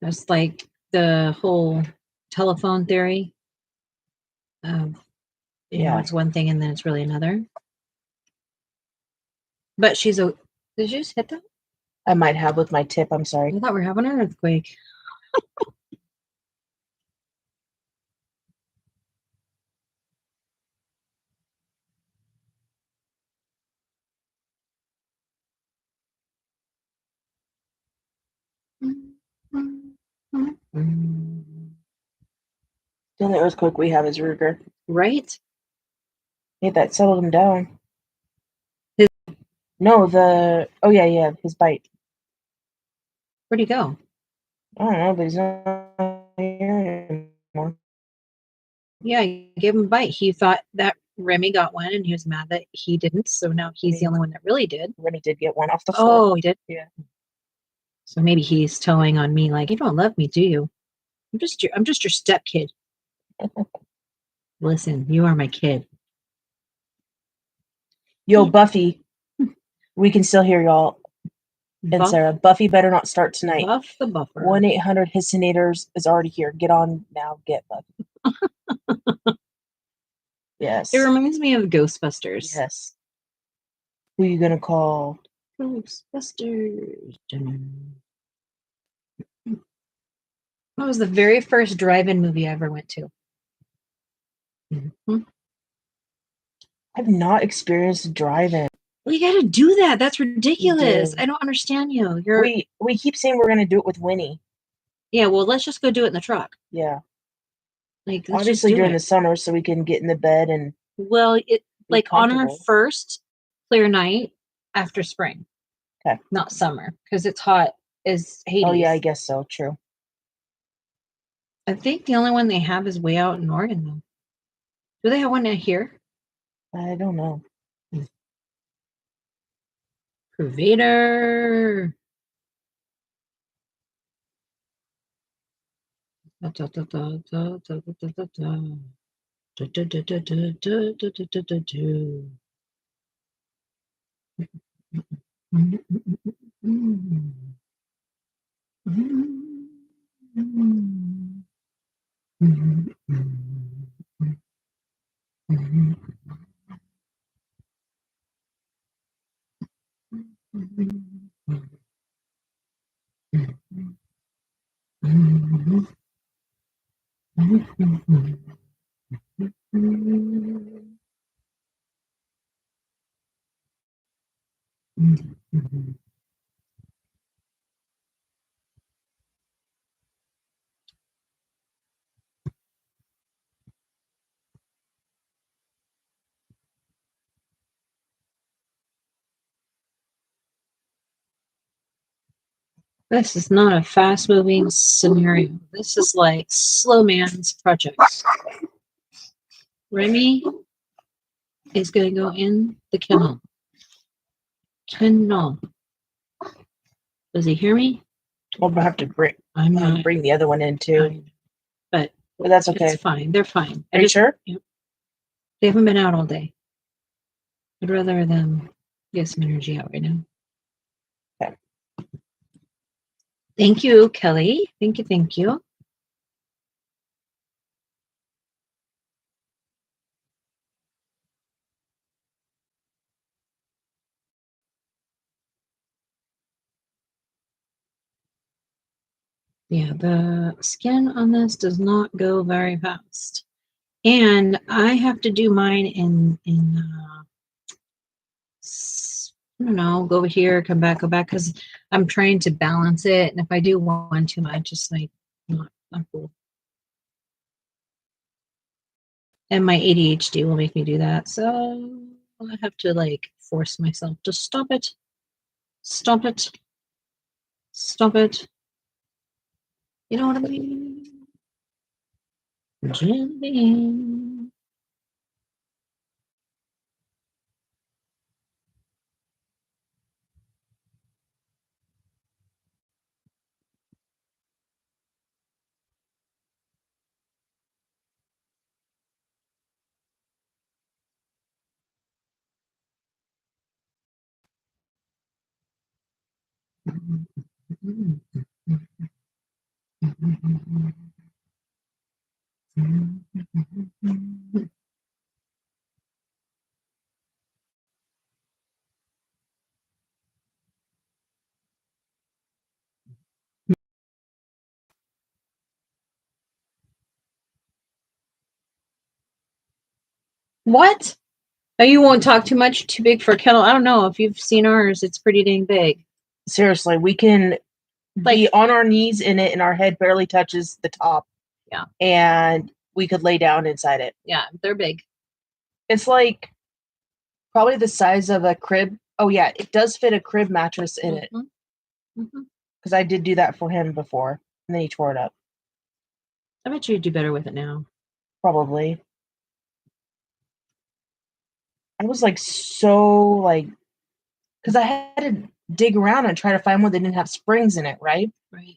It's like the whole telephone theory of you know it's one thing and then it's really another. But she's a did you just hit that? I might have with my tip. I'm sorry. I thought we were having an earthquake. The only earthquake we have is Ruger. Right? Hey, that settled him down. His yeah, his bite. Where'd he go? I don't know, but he's not here anymore. Yeah, you gave him a bite. He thought that Remy got one and he was mad that he didn't. So now he's the only one that really did. Remy did get one off the floor. Oh, he did? Yeah. So maybe he's towing on me like, you don't love me, do you? I'm just your step kid. Listen, you are my kid. Yo, Buffy. We can still hear y'all. And Sarah, Buffy better not start tonight. Buff the buffer. 1-800 Hissinators is already here. Get on now. Get Buffy. Yes. It reminds me of Ghostbusters. Yes. Who are you gonna call? Ghostbusters. That was the very first drive-in movie I ever went to. Mm-hmm. I've not experienced drive-in. Well, you got to do that. That's ridiculous. I don't understand you. We keep saying we're gonna do it with Winnie. Yeah, well, let's just go do it in the truck. Yeah. Like obviously during the summer, so we can get in the bed and. Well, it like on our first clear night after spring. Okay. Not summer because it's hot as Hades. Oh yeah, I guess so. True. I think the only one they have is way out in Oregon, though. Do they have one here? I don't know. Provider. This is not a fast-moving scenario. This is like slow man's project. Remy is going to go in the kennel. Kennel. Does he hear me? We'll have to bring I'm not. bring the other one in too. But that's okay. It's fine. They're fine. Are you sure? Yep. They haven't been out all day. I'd rather them get some energy out right now. Okay. Thank you, Kelly. Thank you. Thank you. Yeah, the skin on this does not go very fast. And I have to do mine in I don't know, go over here, come back, because I'm trying to balance it. And if I do one too much, just like not cool. And my ADHD will make me do that. So I have to like force myself to stop it. Stop it. Stop it. You know what I mean? Gently. What? Oh, you won't talk too much? Too big for a kennel? I don't know. If you've seen ours, it's pretty dang big. Seriously, we can be on our knees in it and our head barely touches the top. Yeah. And we could lay down inside it. Yeah, they're big. It's like probably the size of a crib. Oh, yeah, it does fit a crib mattress in it. Because I did do that for him before, and then he tore it up. I bet you'd do better with it now. Probably. I was like so like, because I had to dig around and try to find one that didn't have springs in it, right? Right.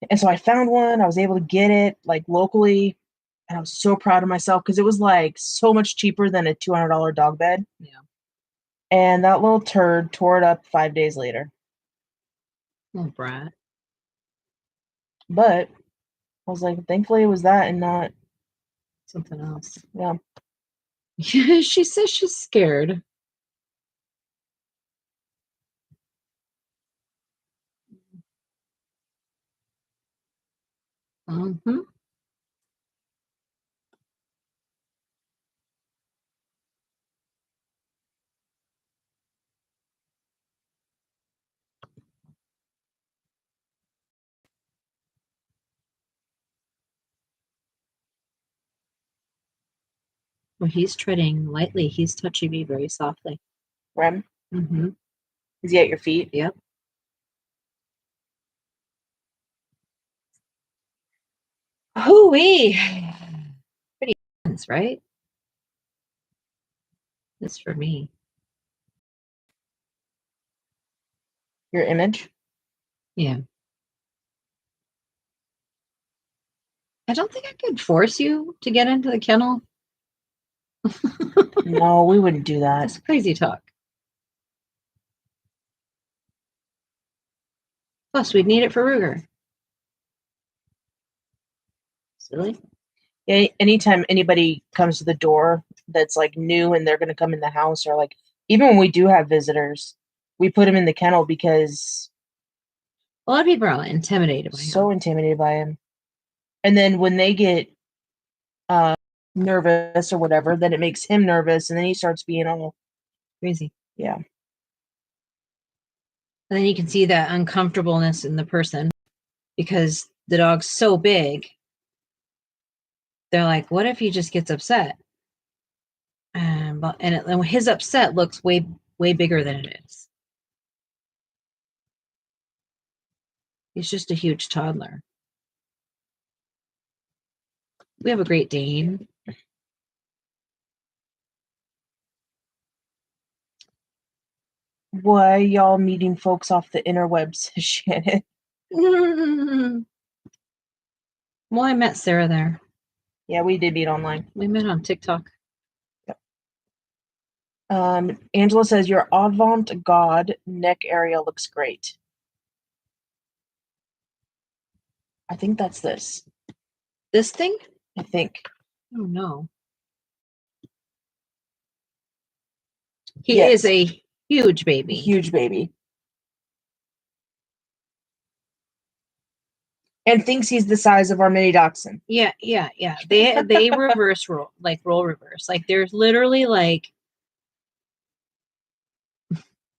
And so I found one. I was able to get it like locally, and I was so proud of myself because it was like so much cheaper than a $200 dog bed. Yeah. And that little turd tore it up 5 days later. Little brat. But I was like, thankfully it was that and not something else. Yeah. She says she's scared. Mm-hmm. Well, he's treading lightly. He's touching me very softly. Rem? Mm-hmm. Is he at your feet? Yep. Hoo-wee. Pretty intense, right? This for me. Your image? Yeah. I don't think I could force you to get into the kennel. No, we wouldn't do that. That's crazy talk. Plus, we'd need it for Ruger. Silly. Anytime anybody comes to the door that's like new and they're going to come in the house, or like even when we do have visitors, we put them in the kennel because a lot of people are intimidated by him. So intimidated by him. And then when they get nervous or whatever, then it makes him nervous, and then he starts being all crazy. Yeah. And then you can see that uncomfortableness in the person because the dog's so big. They're like, what if he just gets upset? And his upset looks way bigger than it is. He's just a huge toddler. We have a Great Dane. Why y'all meeting folks off the interwebs, Shannon? Well, I met Sarah there. Yeah, we did meet online. We met on TikTok. Angela says your avant-garde neck area looks great. I think that's this. This thing? I think. Oh no. He Yes. is a huge baby. Huge baby. And thinks he's the size of our mini dachshund. Yeah. They reverse roll, like roll reverse. Like there's literally like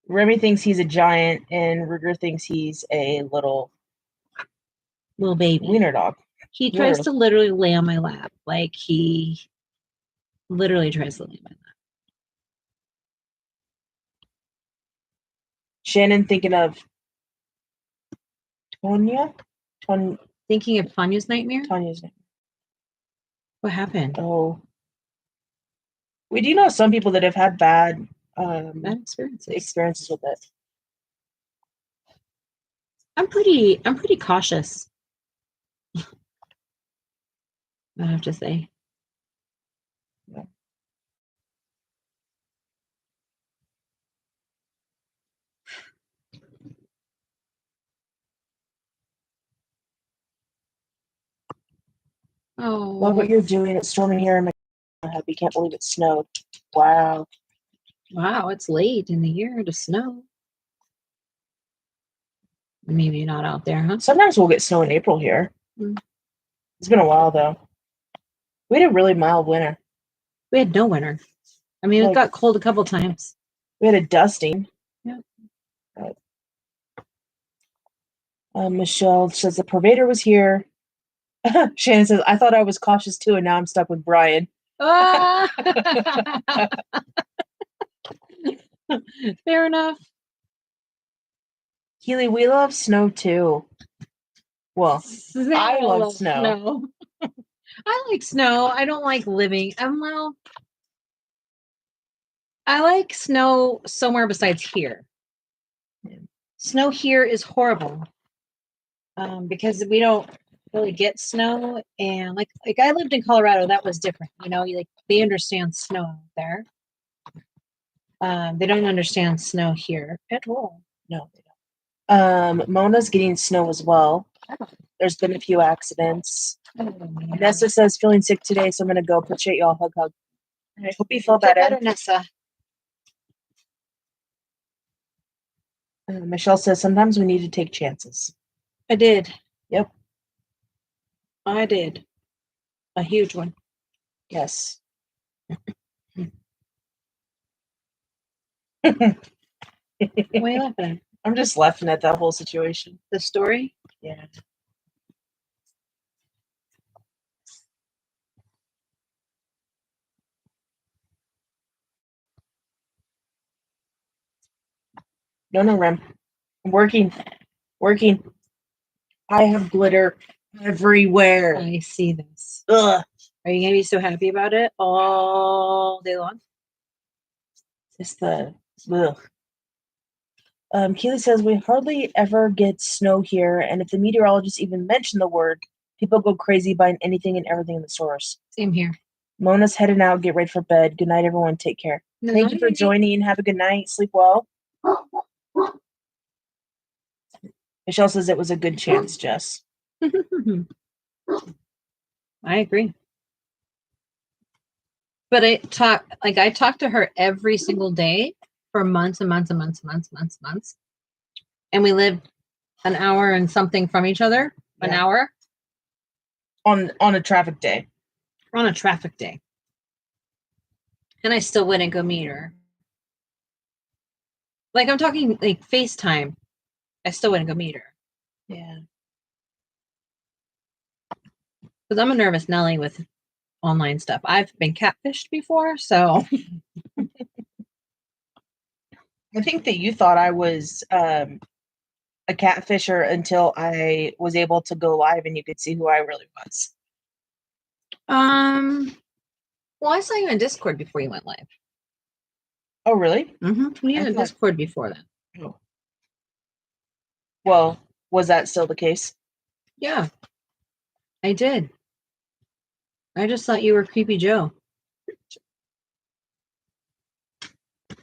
Remy thinks he's a giant, and Ruger thinks he's a little baby. wiener dog. He tries to literally lay on my lap. Like he literally tries to lay on my lap. Shannon thinking of Tonya? Thinking of Tanya's nightmare? Tanya's name. What happened? Oh. We do know some people that have had bad experiences with it. I'm pretty cautious. I have to say. Yeah. Oh, Love what you're doing. It's storming here. I'm happy. Can't believe it snowed. Wow. Wow, it's late in the year to snow. Maybe not out there, huh? Sometimes we'll get snow in April here. Mm. It's been a while though. We had a really mild winter. We had no winter. I mean, it got cold a couple times. We had a dusting. Yeah. Michelle says the purveyor was here. Shannon says, I thought I was cautious too, and now I'm stuck with Brian. Fair enough. Keely, we love snow too. Well, I love snow. I like snow. I don't like living. I like snow somewhere besides here. Snow here is horrible because we don't really get snow, and like I lived in Colorado, that was different. You know, like they understand snow out there. They don't understand snow here at all. No, they don't. Mona's getting snow as well. There's been a few accidents. Nessa says feeling sick today, so I'm gonna go. Appreciate y'all. Hug, hug. I hope you feel better. Nessa. Michelle says sometimes we need to take chances. I did. Yep. I did. A huge one. Yes. What are you laughing at? I'm just laughing at that whole situation. The story? Yeah. No, Rem. I'm working. I have glitter everywhere. I see this. Ugh. Are you gonna be so happy about it all day long? Just the ugh. Keely says we hardly ever get snow here, and if the meteorologists even mention the word, people go crazy buying anything and everything in the stores. Same here. Mona's heading out. Get ready for bed. Good night, everyone. Take care. Thank you for joining. Have a good night. Sleep well. Michelle says it was a good chance, Jess. I agree. But I talk to her every single day for months and months and months and months and months and months. And we lived an hour and something from each other. An hour. On a traffic day. On a traffic day. And I still wouldn't go meet her. Like I'm talking like FaceTime. I still wouldn't go meet her. Yeah. Because I'm a nervous Nelly with online stuff. I've been catfished before, so I think that you thought I was a catfisher until I was able to go live and you could see who I really was. Well, I saw you in Discord before you went live. Oh, really? We had I a thought- Discord before that. Oh. Well, was that still the case? Yeah, I did. I just thought you were Creepy Joe.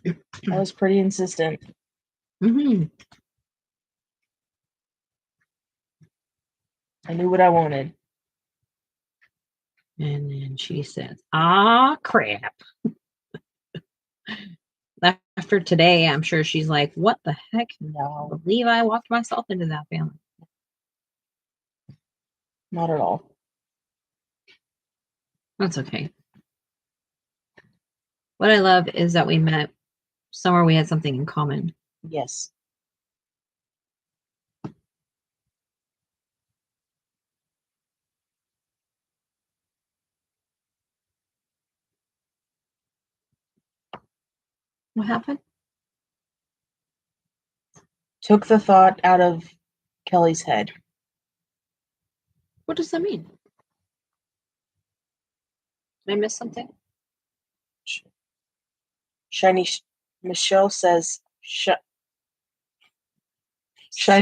I was pretty insistent. Mm-hmm. I knew what I wanted. And then she says, "Ah, crap." After today, I'm sure she's like, "What the heck? No, I believe I walked myself into that family." not at all. That's okay. What I love is that we met somewhere we had something in common. Yes. What happened? Took the thought out of Kelly's head. What does that mean? Did I miss something? Shiny Michelle says, Shiny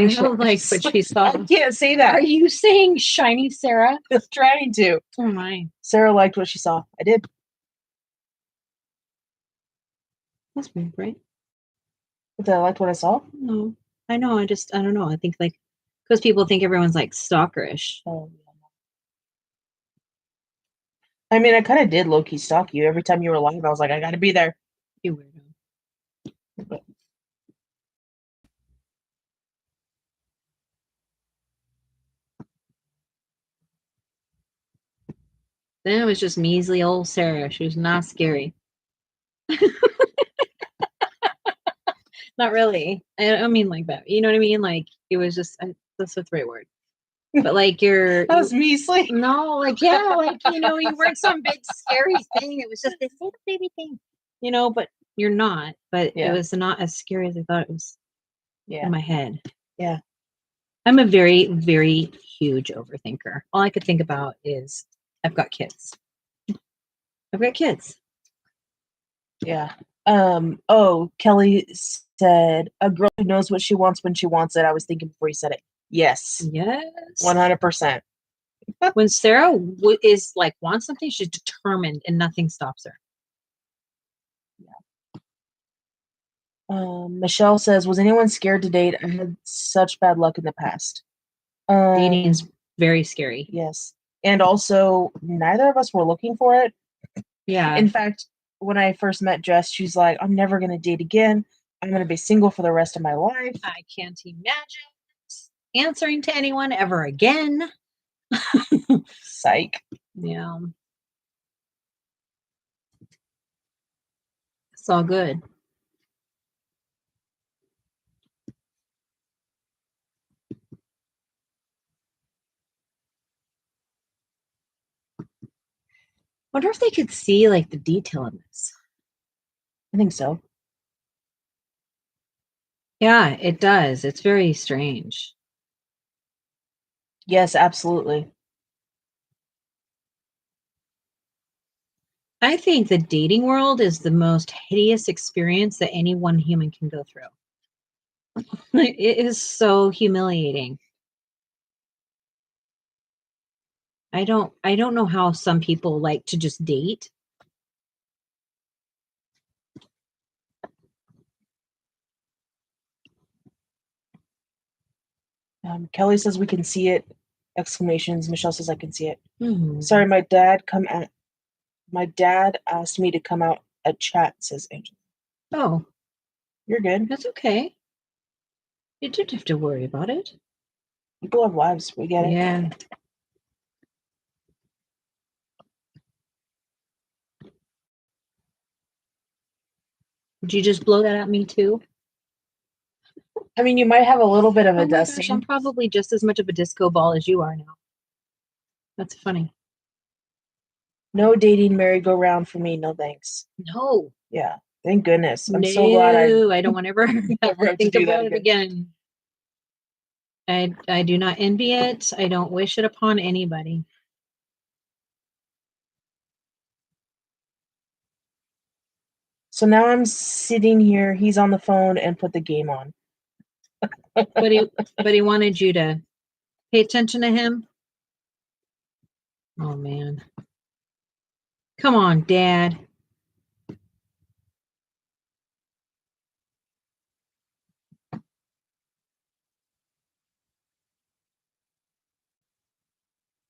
Sarah liked what she saw. I can't say that. Are you saying shiny Sarah? I was trying to. Oh my. Sarah liked what she saw. I did. That's weird, right? But I liked what I saw. No. I know. I don't know. I think like because people think everyone's like stalkerish. Oh, yeah. I mean, I kind of did low-key stalk you. Every time you were live, I was like, I gotta be there. You weirdo. But Then it was just measly old Sarah. She was not scary. Not really. I don't mean like that. You know what I mean? Like it was just that's the right word. But like that was measly. no, like yeah, like you weren't some big scary thing. It was just this little baby thing, but you're not. But Yeah. it was not as scary as I thought it was Yeah. in my head. Yeah. I'm a very, very huge overthinker. All I could think about is I've got kids. I've got kids. Yeah. Oh, Kelly said, a girl who knows what she wants when she wants it. I was thinking before you said it. Yes. Yes. 100%. When Sarah is like wants something, she's determined and nothing stops her. Michelle says, was anyone scared to date? I had such bad luck in the past. Dating is very scary. Yes. And also, neither of us were looking for it. Yeah. In fact, when I first met Jess, she's like, I'm never going to date again. I'm going to be single for the rest of my life. I can't imagine answering to anyone ever again. Psych. Yeah. It's all good. Wonder if they could see like the detail in this. I think so. Yeah, it does. It's very strange. Yes, absolutely. I think the dating world is the most hideous experience that any one human can go through. It is so humiliating. I don't know how some people like to just date. Kelly says we can see it. Exclamations. Michelle says I can see it. Mm-hmm. Sorry, my dad asked me to come out at chat, says Angel. Oh, you're good. That's okay. You didn't have to worry about it. People have lives. We get it. Yeah. Did you just blow that at me too? I mean, you might have a little bit of a dusting. Gosh, I'm probably just as much of a disco ball as you are now. That's funny. No dating merry-go-round for me. No thanks. No. Yeah. Thank goodness. I'm so glad I don't want to ever never have to think do that about it again. I do not envy it. I don't wish it upon anybody. So now I'm sitting here. He's on the phone and put the game on. But he wanted you to pay attention to him. Oh man. Come on, Dad.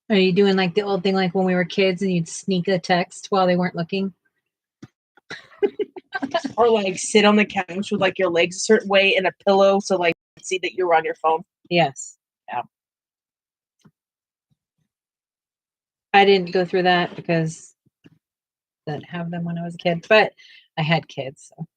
Are you doing like the old thing like when we were kids and you'd sneak a text while they weren't looking? Or like sit on the couch with like your legs a certain way and a pillow so like see that you're on your phone. Yes. Yeah. I didn't go through that because I didn't have them when I was a kid, but I had kids. So.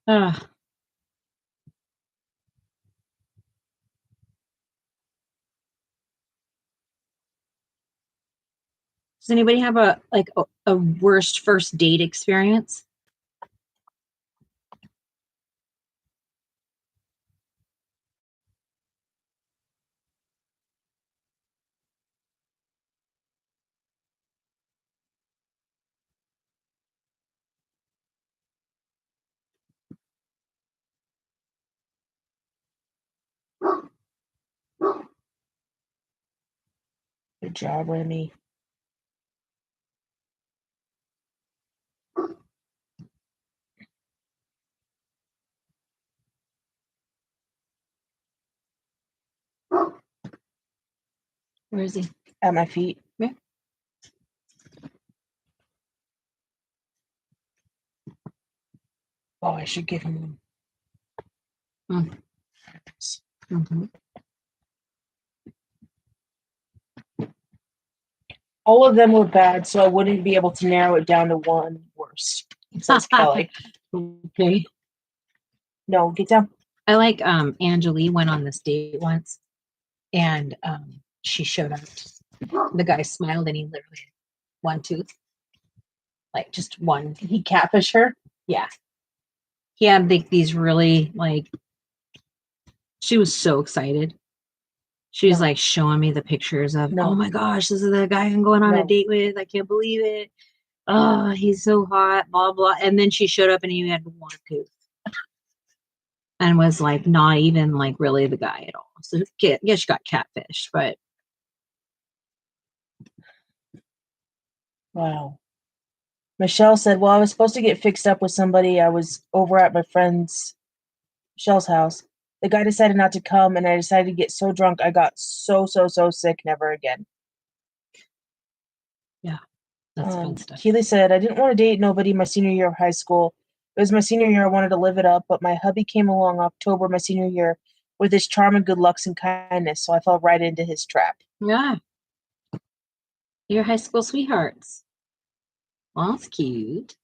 Ah. Does anybody have a worst first date experience? Good job, Remy. Where is he? At my feet. Yeah. Oh, I should give him Mm. Mm-hmm. all of them were bad, so I wouldn't be able to narrow it down to one worst. Says Kelly. Okay. No, get down. I like Angelique went on this date once and she showed up. The guy smiled and he literally had one tooth. Like just one. He catfished her. Yeah. He had like these really like she was so excited. She was No. like showing me the pictures of, No. oh my gosh, this is the guy I'm going on a No. date with. I can't believe it. Oh, he's so hot, blah, blah. And then she showed up and he had one tooth and was like not even like really the guy at all. So yeah, she got catfish, but Wow. Michelle said, well, I was supposed to get fixed up with somebody. I was over at my friend's, Michelle's house. The guy decided not to come, and I decided to get so drunk I got so sick, never again. yeah, that's fun stuff. Keely said, I didn't want to date nobody my senior year of high school. It was my senior year. I wanted to live it up, but my hubby came along October my senior year with his charm and good looks and kindness, so I fell right into his trap. Yeah. Your high school sweethearts. Well, that's cute.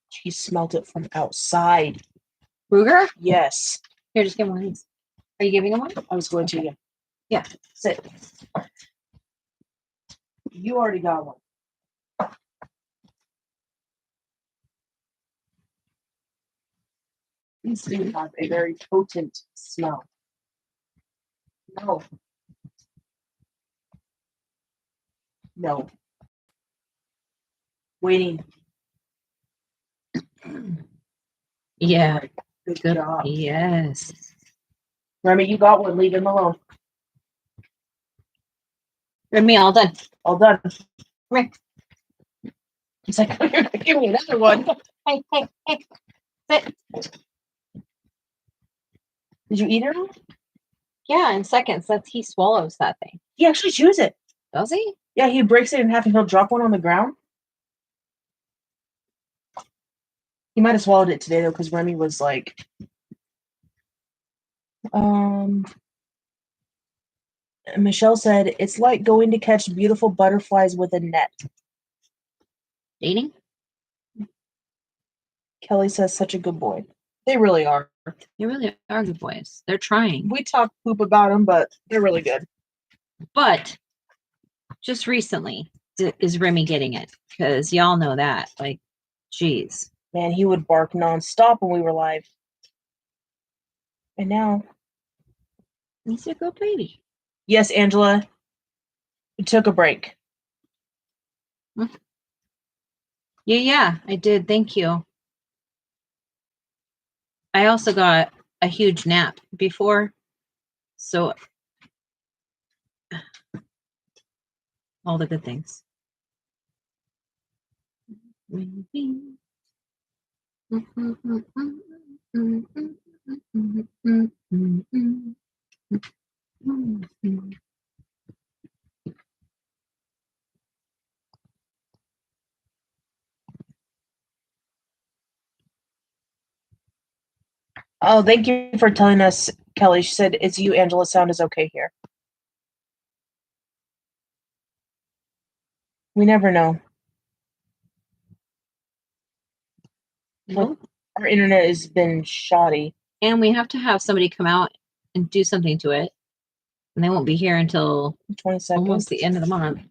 She smelled it from outside. Ruger? Yes. Here, just give him one of these. Are you giving him one? I was going to, yeah. Yeah. Sit. You already got one. These do have a very potent smell. No. No. Waiting. Yeah. Good job. Yes. Remy, you got one. Leave him alone. Remy, all done. All done. Come here. He's like, give me another one. Hey, hey, hey. Sit. Did you eat it all? Yeah, in seconds. He swallows that thing. He actually chews it. Does he? Yeah, he breaks it in half and he'll drop one on the ground. He might have swallowed it today though, because Remy was like, Michelle said, it's like going to catch beautiful butterflies with a net. Dating? Kelly says, such a good boy. They really are. They really are good boys. They're trying. We talk poop about them, but they're really good. But just recently is Remy getting it, because y'all know that. Like, geez. Man, he would bark nonstop when we were live. And now, he's a good baby. Yes, Angela. We took a break. Yeah, I did. Thank you. I also got a huge nap before, so all the good things. Oh, thank you for telling us, Kelly. She said, it's you, Angela. Sound is okay here. We never know. Nope. Our internet has been shoddy. And we have to have somebody come out and do something to it. And they won't be here until 22nd. Almost the end of the month.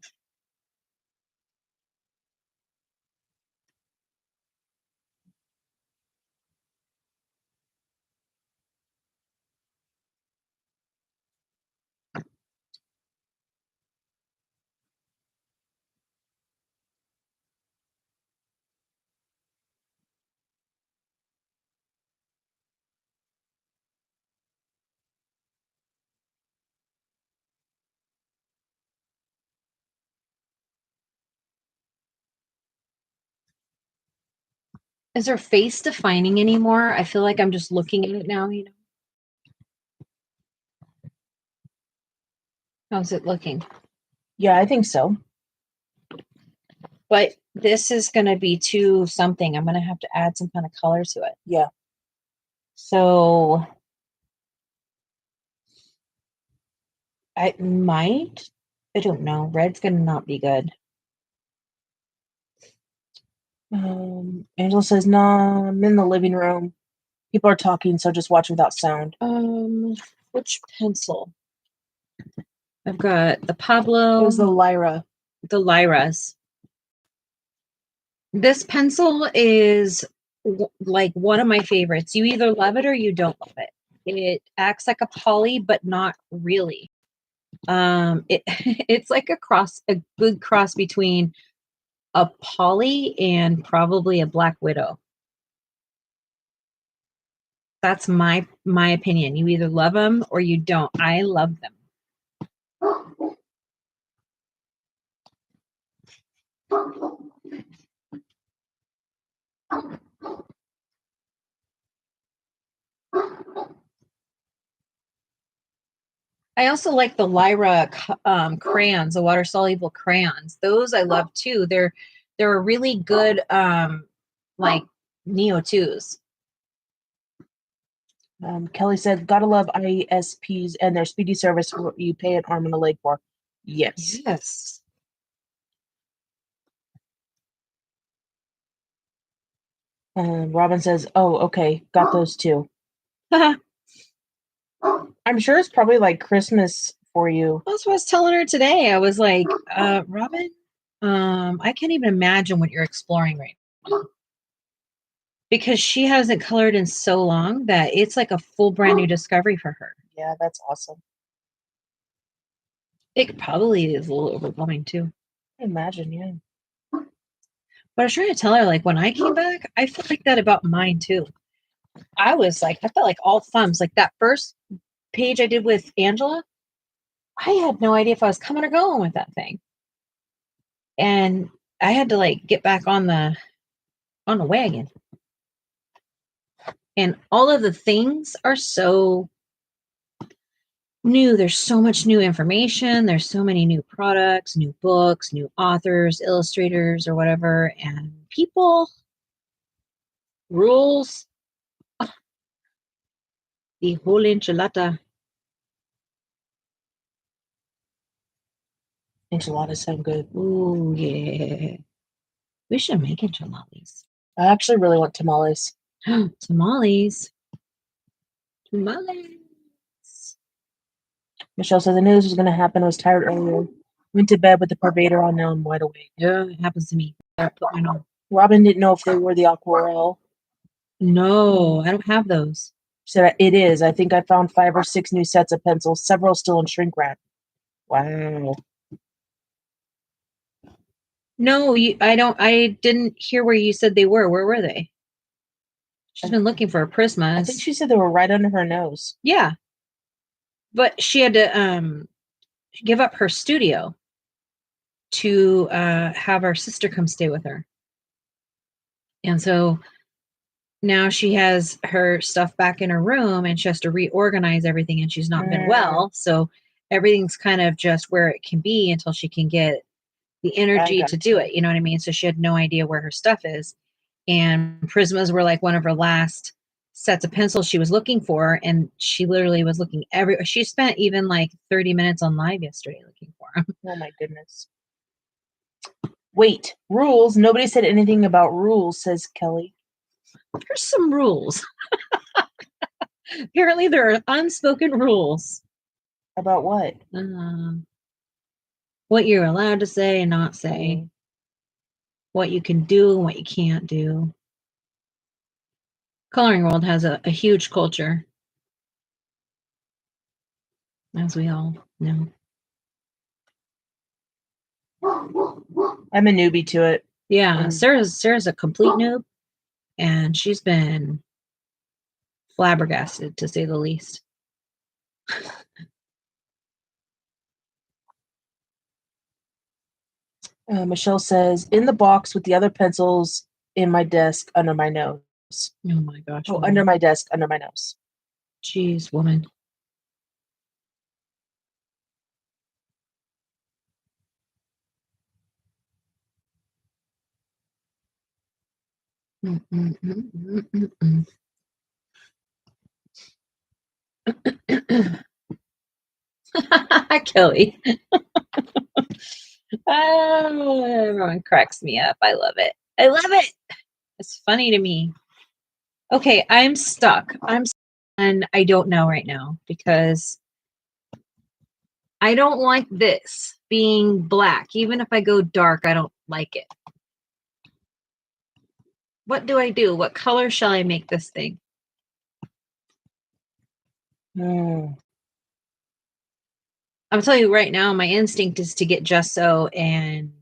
Is her face defining anymore? I feel like I'm just looking at it now, you know. How's it looking? Yeah, I think so. But this is going to be too something. I'm going to have to add some kind of color to it. Yeah. So I might. I don't know. Red's going to not be good. Angela says, "No, I'm in the living room. People are talking, so just watch without sound." Which pencil? I've got the Pablo. It was the Lyra. The Lyras. This pencil is like one of my favorites. You either love it or you don't love it. It acts like a poly, but not really. It's like a good cross between a poly and probably a Black Widow. That's my opinion. You either love them or you don't. I love them. I also like the Lyra crayons, the water soluble crayons. Those I love too. They're a really good like Neo 2s. Kelly said, "Gotta love ISPs and their speedy service. You pay an arm and a leg for." Yes. Yes. Robin says, "Oh, okay, got those too." I'm sure it's probably like Christmas for you. That's what I was telling her today. I was like, Robin, I can't even imagine what you're exploring right now. Because she hasn't colored in so long that it's like a full brand new discovery for her. Yeah, that's awesome. It probably is a little overwhelming too. I imagine, yeah. But I was trying to tell her, like, when I came back, I felt like that about mine too. I felt like all thumbs. Like that first page I did with Angela, I had no idea if I was coming or going with that thing. And I had to like get back on the wagon. And all of the things are so new. There's so much new information. There's so many new products, new books, new authors, illustrators, or whatever. And people, rules, the whole enchilada. Enchiladas sound good. Ooh, yeah. We should make enchiladas. I actually really want tamales. Tamales. Tamales. Michelle said the news was going to happen. I was tired earlier. Went to bed with the pervader on. Now I'm wide awake. Yeah, it happens to me. I put mine on. Robin didn't know if they were the Aquarelle. No, I don't have those. She said it is. I think I found 5 or 6 new sets of pencils, several still in shrink wrap. Wow. No, I didn't hear where you said they were. Where were they? She's been looking for a Prisma. I think she said they were right under her nose. Yeah. But she had to give up her studio to have our sister come stay with her. And so now she has her stuff back in her room and she has to reorganize everything, and she's not been well. So everything's kind of just where it can be until she can get the energy to do it. You know what I mean? So she had no idea where her stuff is. And Prismas were like one of her last sets of pencils she was looking for. And she literally was looking she spent even like 30 minutes on live yesterday looking for them. Oh my goodness. Wait, rules? Nobody said anything about rules, says Kelly. There's some rules. Apparently there are unspoken rules. About what? What you're allowed to say and not say. What you can do and what you can't do. Coloring World has a huge culture, as we all know. I'm a newbie to it. Yeah, Sarah's a complete noob, and she's been flabbergasted, to say the least. Michelle says, in the box with the other pencils in my desk under my nose. Oh my gosh. Oh, under my desk, under my nose. Jeez, woman. Kelly. Oh, everyone cracks me up. I love it. I love it. It's funny to me. Okay, I'm stuck. And I don't know right now because I don't like this being black. Even if I go dark, I don't like it. What do I do? What color shall I make this thing? I'm telling you right now, my instinct is to get gesso and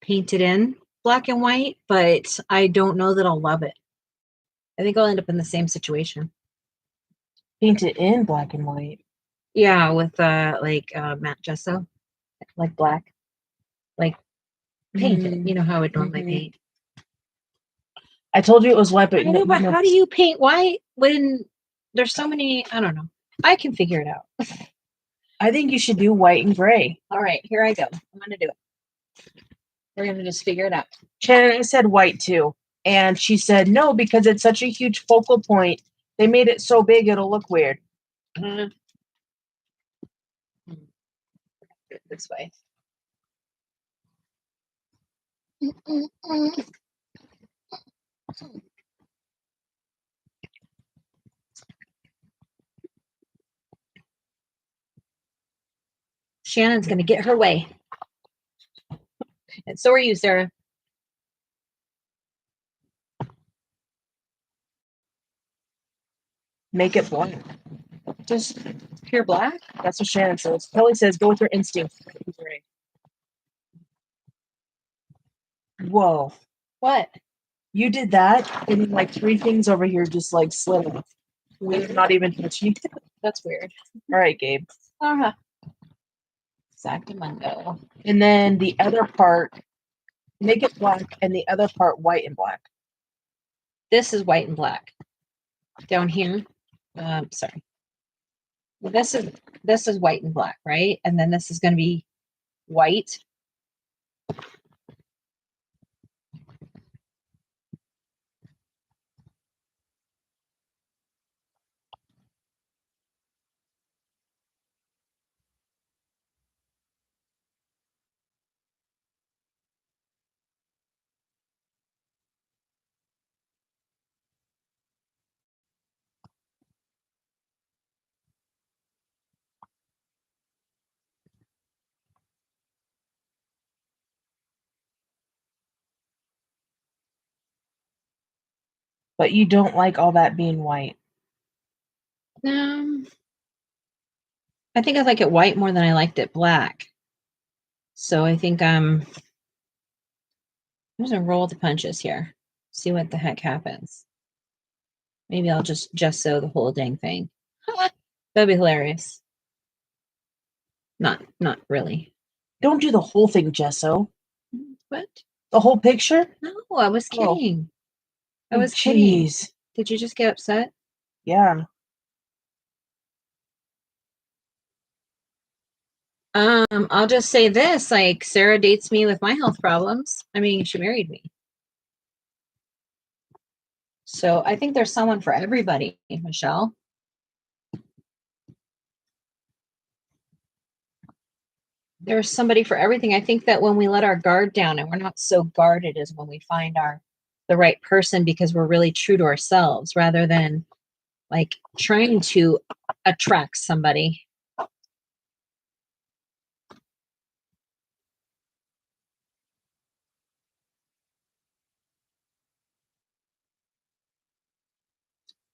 paint it in black and white, but I don't know that I'll love it. I think I'll end up in the same situation. Paint it in black and white. Yeah, with matte gesso, like black, like paint it. You know how I would normally paint. I told you it was white, but I know, but how do you paint white when there's so many? I don't know. I can figure it out. I think you should do white and gray. All right, here I go. I'm gonna do it. We're gonna just figure it out. Shannon said white too, and she said no because it's such a huge focal point. They made it so big it'll look weird. This way. Shannon's gonna get her way. And so are you, Sarah. Make it black. Just pure black? That's what Shannon says. Kelly says go with your instinct. Gray. Whoa. What? You did that, and like 3 things over here just like slid off. We're not even touching. That's weird. All right, Gabe. Uh-huh. Exactamundo. And then the other part, make it black, and the other part white and black. This is white and black. Down here, sorry. Well, this is white and black, right? And then this is going to be white. But you don't like all that being white. I think I like it white more than I liked it black. So I think I'm gonna roll the punches here. See what the heck happens. Maybe I'll just gesso the whole dang thing. That'd be hilarious. Not really. Don't do the whole thing, Gesso. What? The whole picture? No, I was Oh. kidding. I was kidding. Jeez. Did you just get upset? Yeah. I'll just say this, like Sarah dates me with my health problems. I mean, she married me. So I think there's someone for everybody, Michelle. There's somebody for everything. I think that when we let our guard down and we're not so guarded is when we find the right person, because we're really true to ourselves rather than like trying to attract somebody.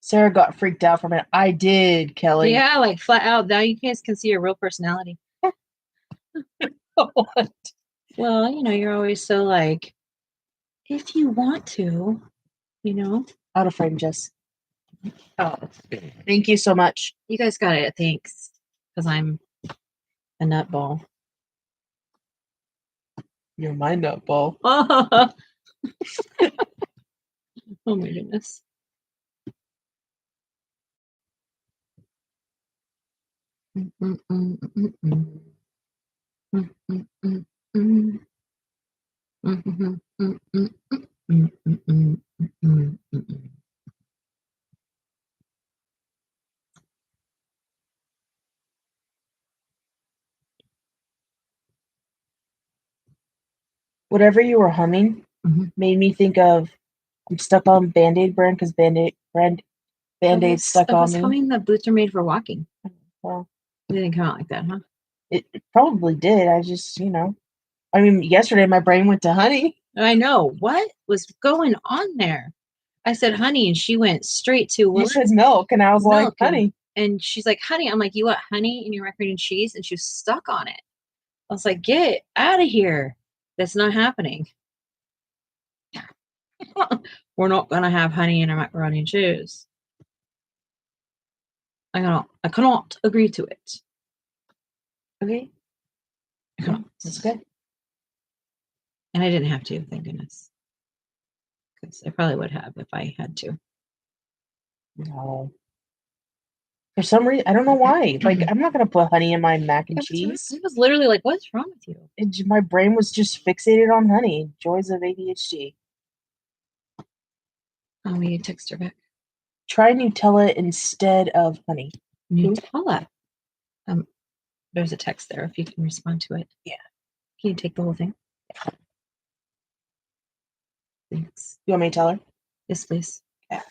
Sarah got freaked out for a minute. I did, Kelly. Yeah, like flat out. Now you guys can see your real personality. What? Well, you're always so like, if you want to, Out of frame, Jess. Oh, Thank you so much. you guys got it. Thanks. Because I'm a nutball. You're my nutball. Oh my goodness. Whatever you were humming made me think of I'm stuck on Band-Aid brand because Band-Aid stuck on me. Humming the boots are made for walking. Well, It didn't come out like that, huh? it probably did. I just, I mean, yesterday my brain went to honey. I know. What was going on there? I said honey, and she went straight to You said milk, and I was like, honey. And she's like, honey. I'm like, you want honey in your macaroni and cheese? And she was stuck on it. I was like, get out of here. That's not happening. We're not gonna have honey in our macaroni and cheese. I cannot agree to it. Okay. I cannot. That's good. And I didn't have to, thank goodness. Because I probably would have if I had to. No. For some reason, I don't know why. Like, I'm not gonna put honey in my mac and cheese. It was literally like, what's wrong with you? My brain was just fixated on honey. Joys of ADHD. Oh, we need text her back. Try Nutella instead of honey. Nutella. There's a text there if you can respond to it. Yeah. Can you take the whole thing? Thanks. You want me to tell her? Yes, please. Yeah.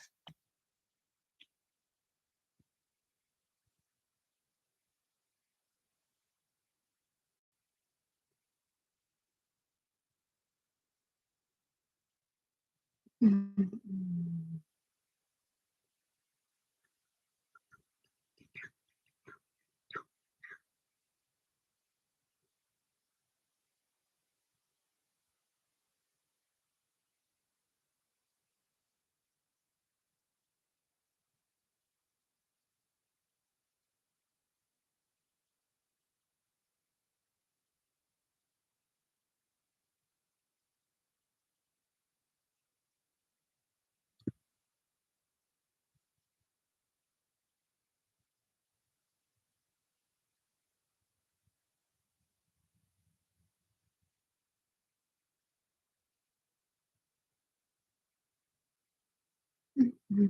Do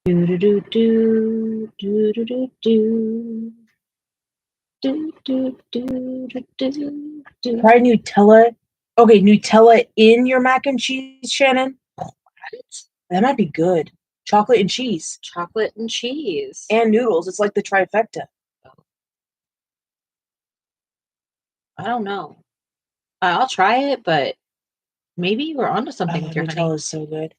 do do do do do do do. Do, do, do, do, do, do. Try Nutella. Okay, Nutella in your mac and cheese, Shannon. That might be good. Chocolate and cheese. Chocolate and cheese. And noodles. It's like the trifecta. I don't know. I'll try it, but maybe you were onto something with your Nutella honey. is so good.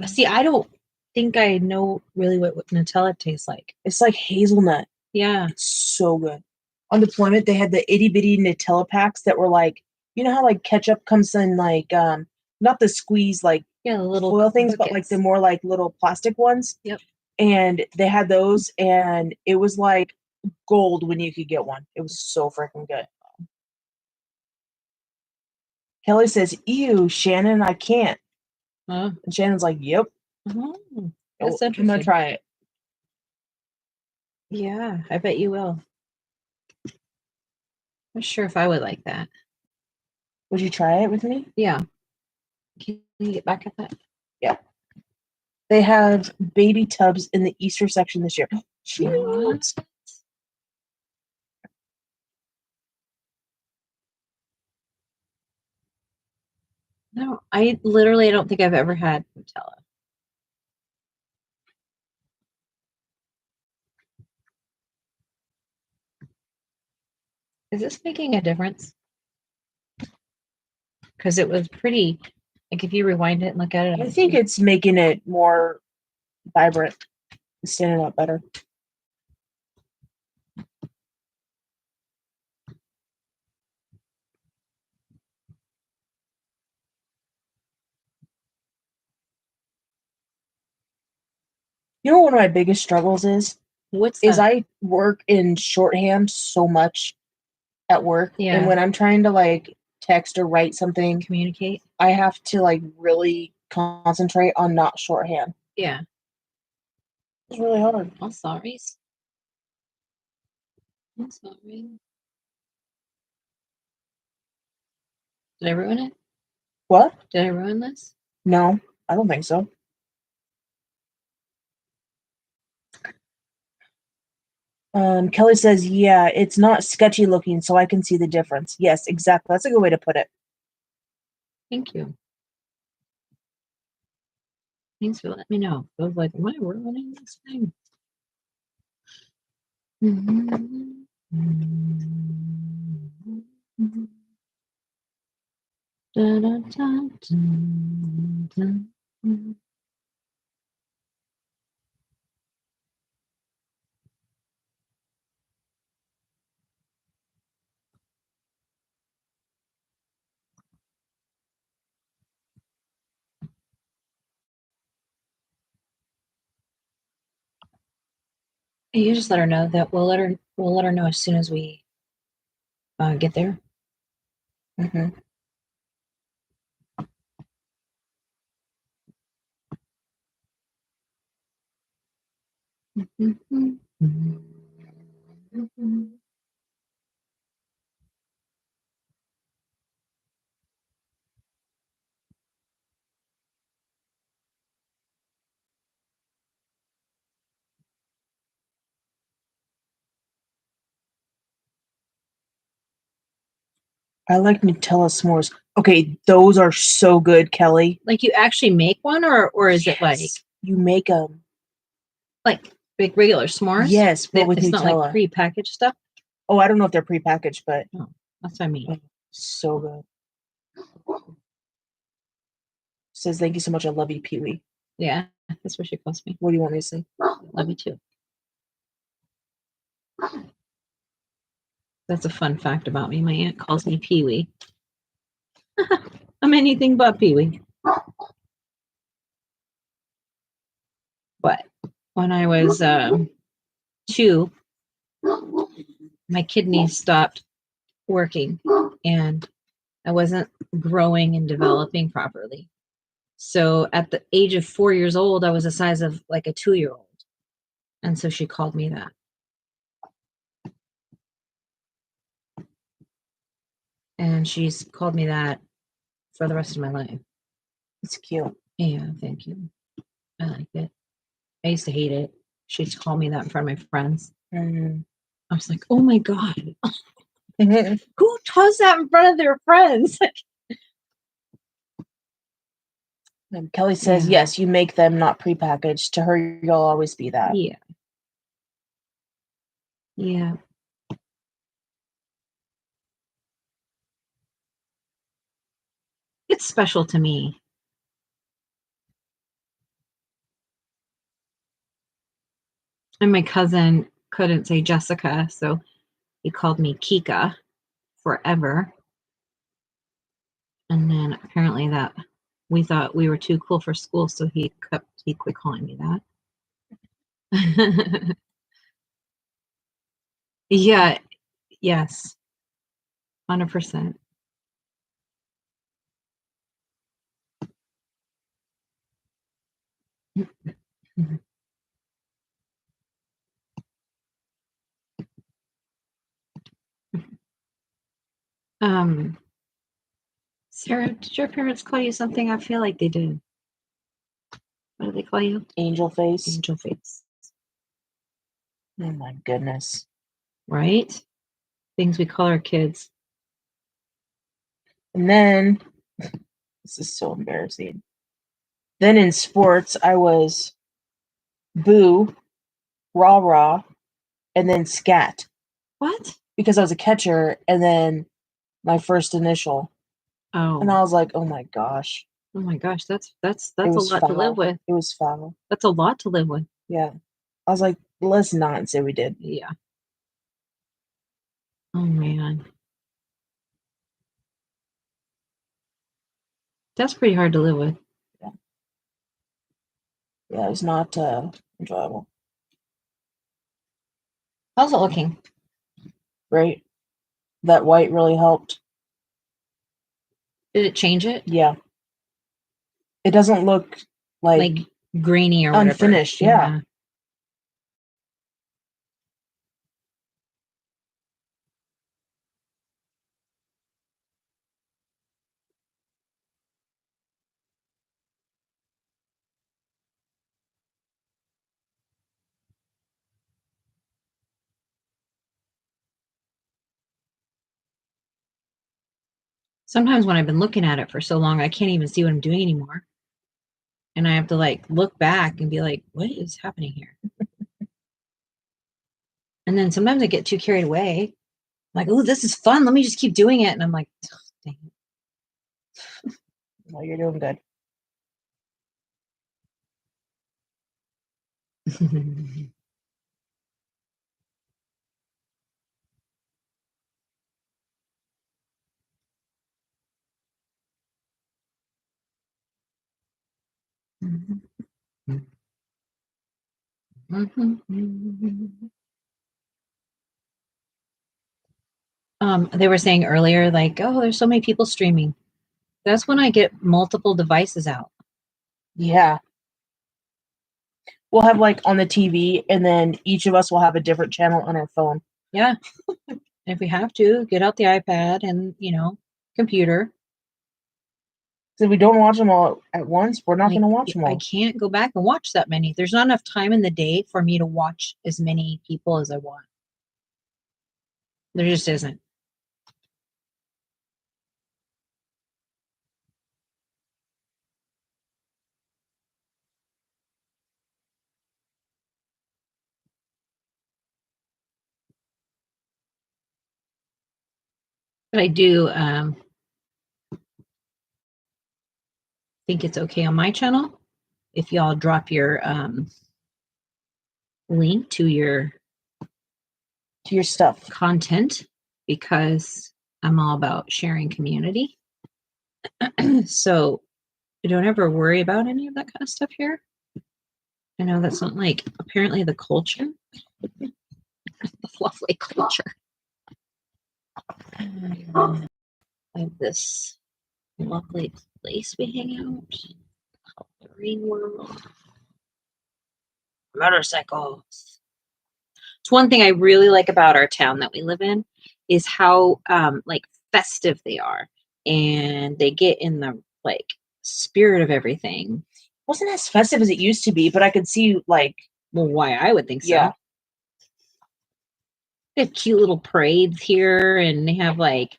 See, I don't think I know really what Nutella tastes like. It's like hazelnut. Yeah. It's so good. On deployment, they had the itty bitty Nutella packs that were like, you know how like ketchup comes in like not the squeeze like the little foil things, but like the more like little plastic ones. Yep. And they had those, and it was like gold when you could get one. It was so freaking good. Kelly says, "Ew, Shannon, I can't." And Shannon's like, "Yep." That's I'm gonna try it. Yeah, I bet you will. I'm not sure if I would like that. Would you try it with me? Yeah. Can you get back at that? Yeah. They have baby tubs in the Easter section this year. What? No, I don't think I've ever had Nutella. Is this making a difference? Because it was pretty, like if you rewind it and look at it. I think it's making it more vibrant, standing out better. You know what one of my biggest struggles is? What's that? I work in shorthand so much at work. Yeah. And when I'm trying to like text or write something, Communicate. I have to like really concentrate on not shorthand. Yeah. It's really hard. I'm sorry. I'm sorry. Did I ruin it? What? Did I ruin this? No, I don't think so. Kelly says, yeah, it's not sketchy looking, so I can see the difference. Yes, exactly. That's a good way to put it. Thank you. Thanks for letting me know. I was like, am I ruining this thing? You just let her know that we'll let her know as soon as we get there. Mm-hmm. I like Nutella s'mores. Okay, those are so good, Kelly. Like you actually make one, or is it like you make them like big regular s'mores? Yes, but with it's Nutella. not like pre-packaged stuff. Oh, I don't know if they're prepackaged, but that's what I mean. So good. Says thank you so much. I love you, Pee Wee. Yeah, that's what she calls me. What do you want me to say? Love you too. That's a fun fact about me. My aunt calls me Pee Wee. I'm anything but Pee Wee. But when I was 2, my kidneys stopped working and I wasn't growing and developing properly. So at the age of 4 years old, I was the size of like a 2-year-old. And so she called me that. And she's called me that for the rest of my life. It's cute. Yeah, thank you. I like it. I used to hate it. She used to call me that in front of my friends. Mm. I was like, oh my God, who does that in front of their friends? And Kelly says, Yeah. yes, you make them, not prepackaged. To her, you'll always be that. Yeah. Yeah. It's special to me. And my cousin couldn't say Jessica, so he called me Kika forever. And then apparently that we thought we were too cool for school, so he quit calling me that. Yeah, yes, 100%. Um, Sarah, did your parents call you something? I feel like they did. What do they call you? Angel face. Angel face. Oh my goodness. Right? Things we call our kids. And then, this is so embarrassing. Then in sports, I was boo, rah rah, and then scat. What? Because I was a catcher, and then my first initial. Oh. And I was like, oh my gosh. Oh my gosh, that's It a was lot to live foul. with. It was foul. That's a lot to live with. Yeah. I was like, let's not say we did. Yeah. Oh man. That's pretty hard to live with. Yeah, it was not enjoyable. How's it looking? Great. That white really helped. Did it change it? Yeah. It doesn't look like grainy or whatever. unfinished. Yeah. Sometimes when I've been looking at it for so long, I can't even see what I'm doing anymore. And I have to like look back and be like, what is happening here? And then sometimes I get too carried away. I'm like, oh, this is fun. Let me just keep doing it. And I'm like, oh, dang it. Well, you're doing good. They were saying earlier, like, oh, there's so many people streaming. That's when I get multiple devices out. Yeah. We'll have like on the TV, and then each of us will have a different channel on our phone. Yeah. If we have to, get out the iPad and, computer. So if we don't watch them all at once, we're not going to watch them all. I can't go back and watch that many. There's not enough time in the day for me to watch as many people as I want. There just isn't. But I do think it's okay on my channel if y'all drop your link to your stuff. content, because I'm all about sharing community. So don't ever worry about any of that kind of stuff here. I know that's not like apparently the culture. The lovely culture. I have this lovely place we hang out. The green world. Motorcycles. It's one thing I really like about our town that we live in is how like festive they are, and they get in the like spirit of everything. Wasn't as festive as it used to be, but I could see like, Well, why I would think so. Yeah. They have cute little parades here, and they have like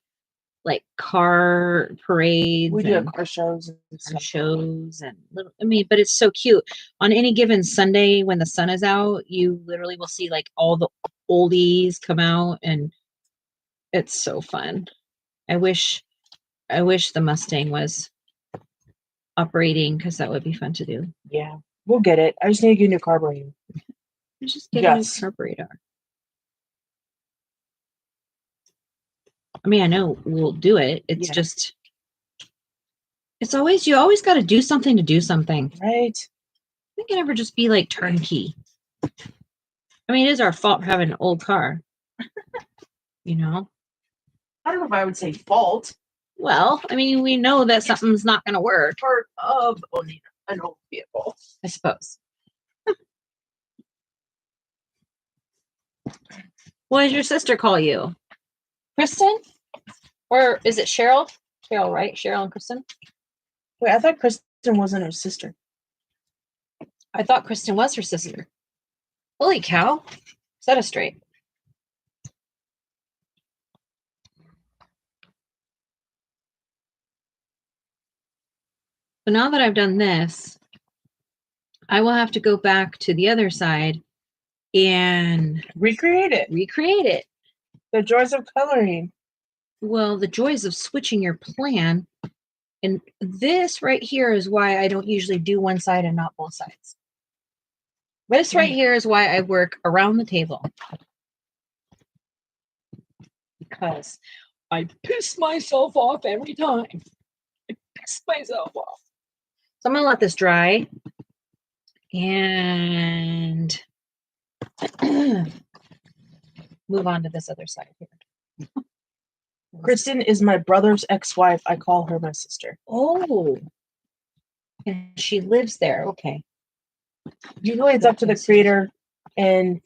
car parades. we do have and car shows and car stuff. shows and little. I mean, but it's so cute. On any given Sunday when the sun is out, you literally will see like all the oldies come out, and it's so fun. I wish the Mustang was operating, because that would be fun to do. Yeah, we'll get it. I just need to get a new carburetor. Just get Yes. a new carburetor. I mean, I know we'll do it. It's Yeah. just, it's always, you always got to do something to do something. Right. We can never just be like turnkey. I mean, it is our fault for having an old car. You know? I don't know if I would say fault. Well, I mean, we know that something's not going to work. Part of owning an old vehicle, I suppose. What does your sister call you? Kristen? Or is it Cheryl? Cheryl, right? Cheryl and Kristen? Wait, I thought Kristen wasn't her sister. I thought Kristen was her sister. Holy cow. Set us straight. So now that I've done this, I will have to go back to the other side and Recreate it. recreate it. The joys of coloring. Well, the joys of switching your plan. And this right here is why I don't usually do one side and not both sides. This right here is why I work around the table. Because I piss myself off every time. I piss myself off. So I'm going to let this dry. And move on to this other side here. Kristen is my brother's ex-wife. I call her my sister. Oh. And she lives there. Okay. Usually it's up to the creator and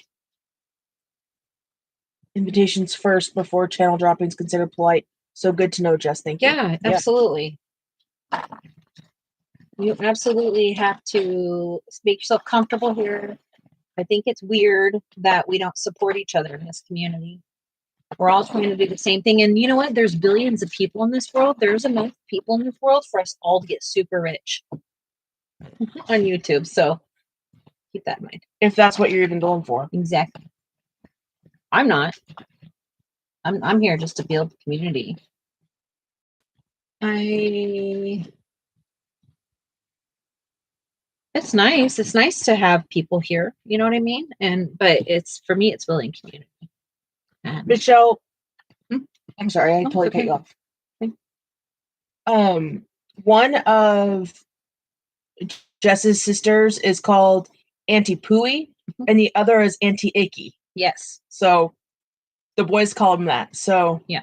invitations first before channel droppings considered polite. So good to know, Jess. Thank you. Yeah, absolutely. You absolutely have to make yourself comfortable here. I think it's weird that we don't support each other in this community. We're all trying to do the same thing. And you know what? There's billions of people in this world. There's enough people in this world for us all to get super rich on YouTube. So keep that in mind. If that's what you're even going for. Exactly. I'm not. I'm here just to build the community. It's nice. It's nice to have people here. You know what I mean? But it's, for me, it's building community. And Michelle, I'm sorry, I totally cut okay. you off. Okay. One of Jess's sisters is called Auntie Pooey, and the other is Auntie Icky. Yes. So the boys call them that. So yeah.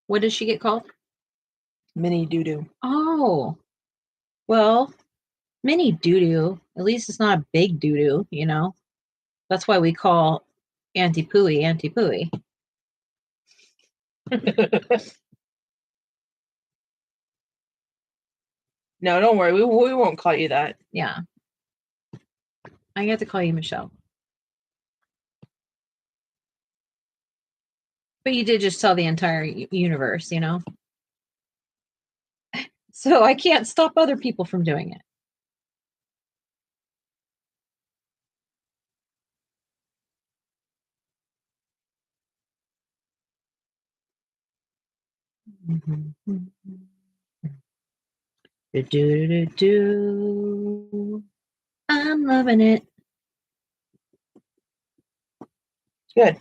What does she get called? Mini Doo-Doo. Oh, well, mini doo-doo. At least it's not a big doo-doo, you know? That's why we call Auntie Pooey Auntie Pooey. No, don't worry. We won't call you that. Yeah. I get to call you Michelle. But you did just tell the entire universe, you know? So I can't stop other people from doing it. I'm loving it. Good.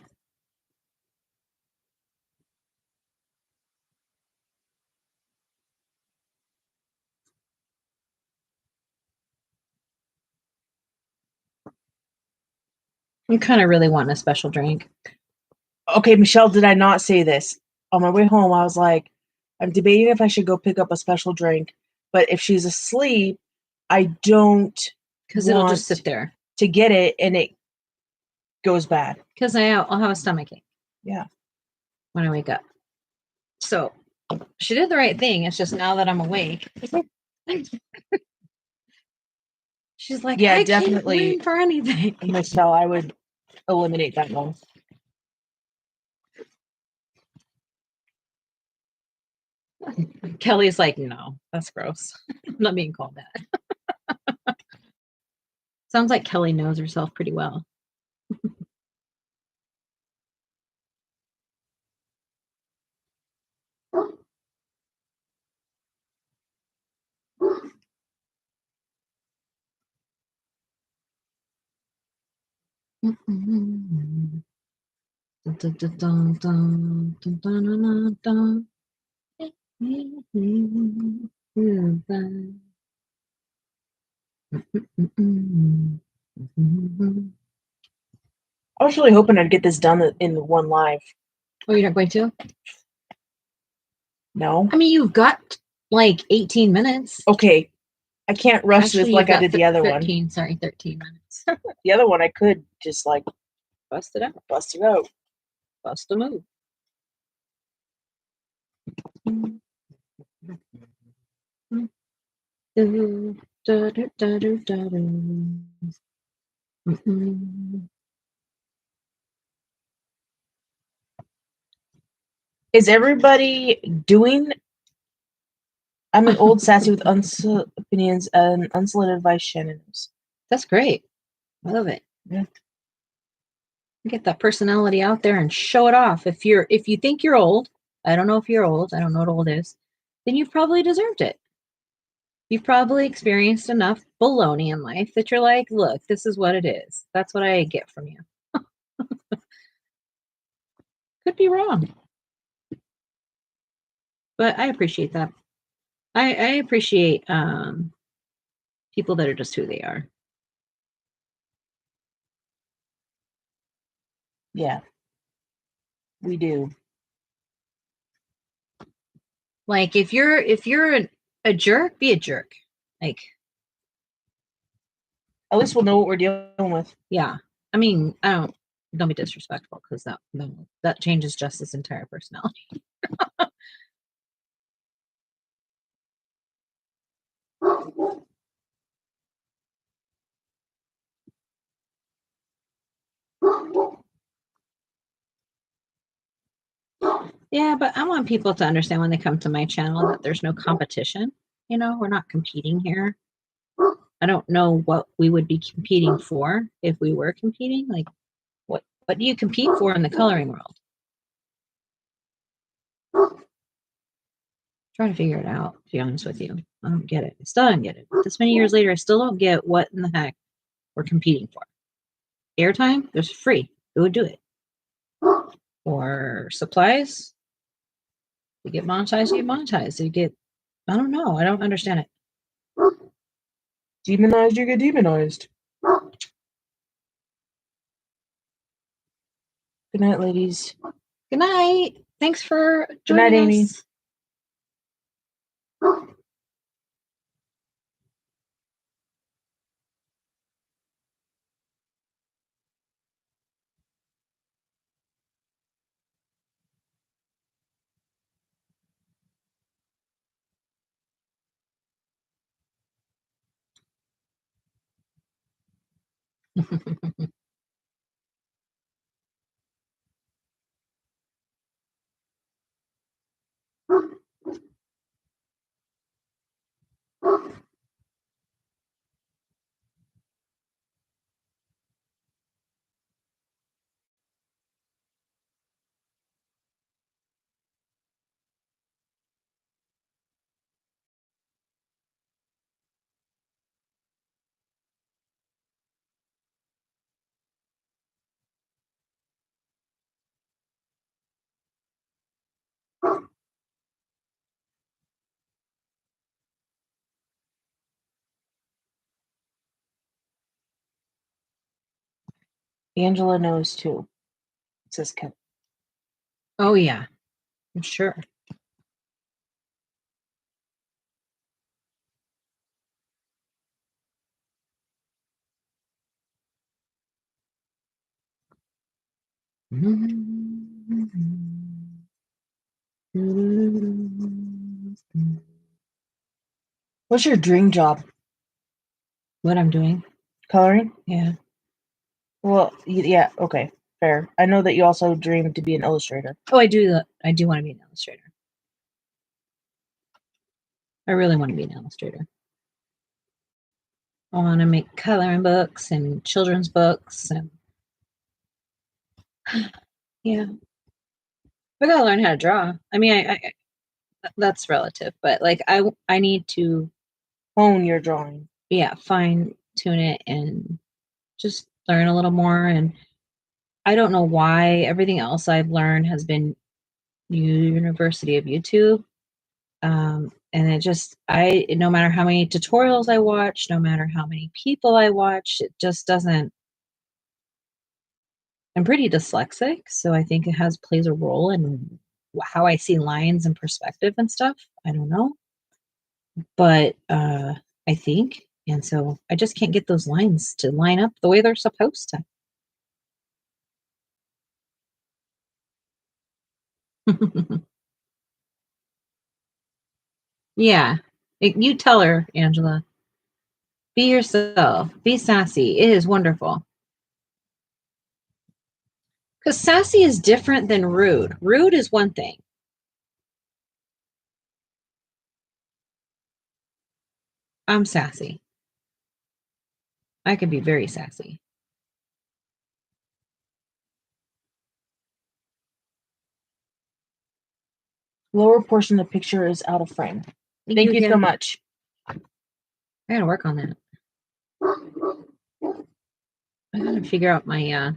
I'm kind of really wanting a special drink. Okay, Michelle, did I not say this? On my way home, I was like, I'm debating if I should go pick up a special drink, but if she's asleep, I don't, because it'll just sit there to get it and it goes bad. Because I'll have a stomachache. Yeah. When I wake up. So she did the right thing. It's just now that I'm awake, She's like, Yeah, I definitely. can't win for anything. Michelle, I would eliminate that one. Kelly's like, no, that's gross. I'm not being called that. Sounds like Kelly knows herself pretty well. I was really hoping I'd get this done in one live. Oh, you're not going to? No? I mean, you've got like 18 minutes. Okay. I can't rush Actually, this like I did the other 13, one. Sorry, 13 minutes. The other one I could just like Bust it out. bust it out. Bust a move. Is everybody doing? I'm an old sassy with opinions and unsolicited advice. Shannon knows. That's great. I love it. Yeah. Get that personality out there and show it off. If you think you're old, I don't know if you're old, I don't know what old is, then you've probably deserved it. You've probably experienced enough baloney in life that you're like, look, this is what it is. That's what I get from you. Could be wrong. But I appreciate that. I appreciate people that are just who they are. Yeah. We do. Like if you're a jerk, be a jerk. Like At least we'll know what we're dealing with. yeah. I mean, don't be disrespectful because that changes Jess's entire personality. Yeah, but I want people to understand when they come to my channel that there's no competition. You know, we're not competing here. I don't know what we would be competing for if we were competing. Like, what do you compete for in the coloring world? Trying to figure it out, to be honest with you. I don't get it. I still don't get it. This many years later, I still don't get what in the heck we're competing for. Airtime, there's free. Who would do it? Or supplies? You get monetized, you get monetized. You get, I don't know. I don't understand it. Demonized, you get demonized. Good night, ladies. Good night. Thanks for Good night, joining Amy. us. Angela knows too. Says Kevin. Oh, yeah, I'm sure. What's your dream job? What I'm doing? Coloring? Yeah. Well, yeah, okay, fair. I know that you also dream to be an illustrator. Oh, I do. I do want to be an illustrator. I really want to be an illustrator. I want to make coloring books and children's books and yeah. I gotta learn how to draw. I mean, I that's relative, but like I need to Hone your drawing. fine tune it and just learn a little more. And I don't know why everything else I've learned has been University of YouTube. And it just no matter how many tutorials I watch, no matter how many people I watch, it just doesn't. I'm pretty dyslexic, so I think it plays a role in how I see lines and perspective and stuff. I don't know, but I think, and so I just can't get those lines to line up the way they're supposed to. Yeah, you tell her, Angela. Be yourself. Be sassy. It is wonderful. Because sassy is different than rude. Rude is one thing. I'm sassy. I can be very sassy. Lower portion of the picture is out of frame. Thank you so much. I gotta work on that. I gotta figure out my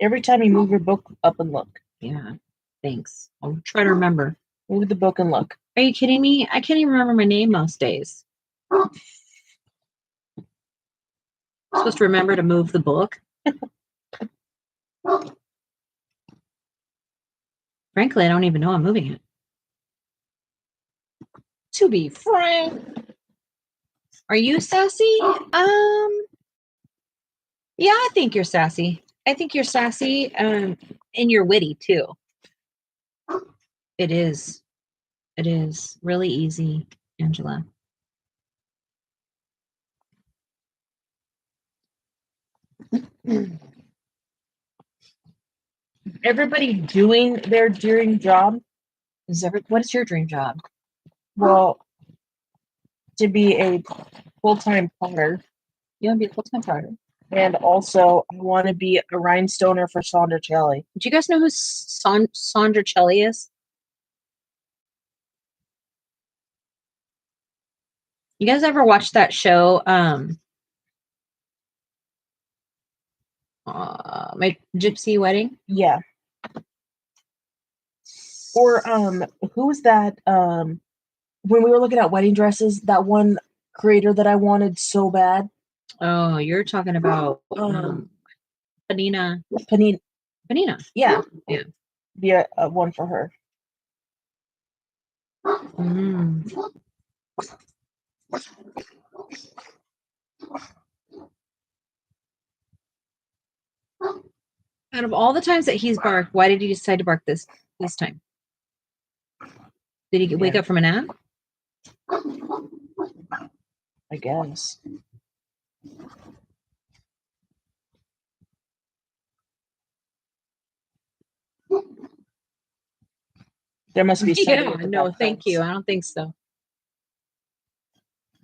Every time you move your book up and look. yeah. Thanks. I'll try to remember. Move the book and look. Are you kidding me? I can't even remember my name most days. I'm supposed to remember to move the book. Frankly, I don't even know I'm moving it. To be frank. Are you sassy? Yeah, I think you're sassy. I think you're sassy, and you're witty too. It is. It is really easy, Angela. Everybody doing their dream job. What is your dream job? Well, to be a full-time potter. You want to be a full-time potter? And also, I want to be a rhinestoner for Sandra Celli. Do you guys know who Sandra Celli is? You guys ever watch that show? My Gypsy Wedding? Yeah. Or who was that? When we were looking at wedding dresses, that one creator that I wanted so bad. Oh, you're talking about Panina. Panina. Yeah. Yeah. Be a one for her. Mm. Out of all the times that he's barked, why did he decide to bark this time? Did he wake up from a nap? I guess. There must be Yeah, no, thank you. I don't think so.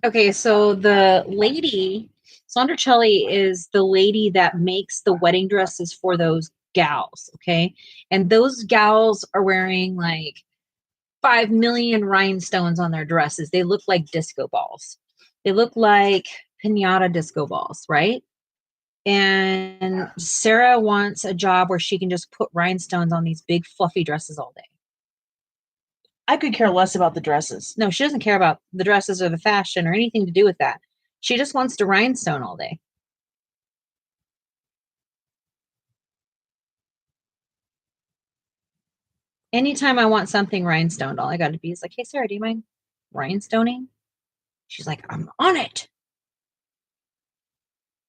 Okay, so the lady, Sandra Celli, is the lady that makes the wedding dresses for those gals, okay? And those gals are wearing like 5 million rhinestones on their dresses. They look like disco balls. They look like piñata disco balls, right? And Sarah wants a job where she can just put rhinestones on these big fluffy dresses all day. I could care less about the dresses. No, she doesn't care about the dresses or the fashion or anything to do with that. She just wants to rhinestone all day. Anytime I want something rhinestoned, all I got to be is like, hey, Sarah, do you mind rhinestoning? She's like, I'm on it.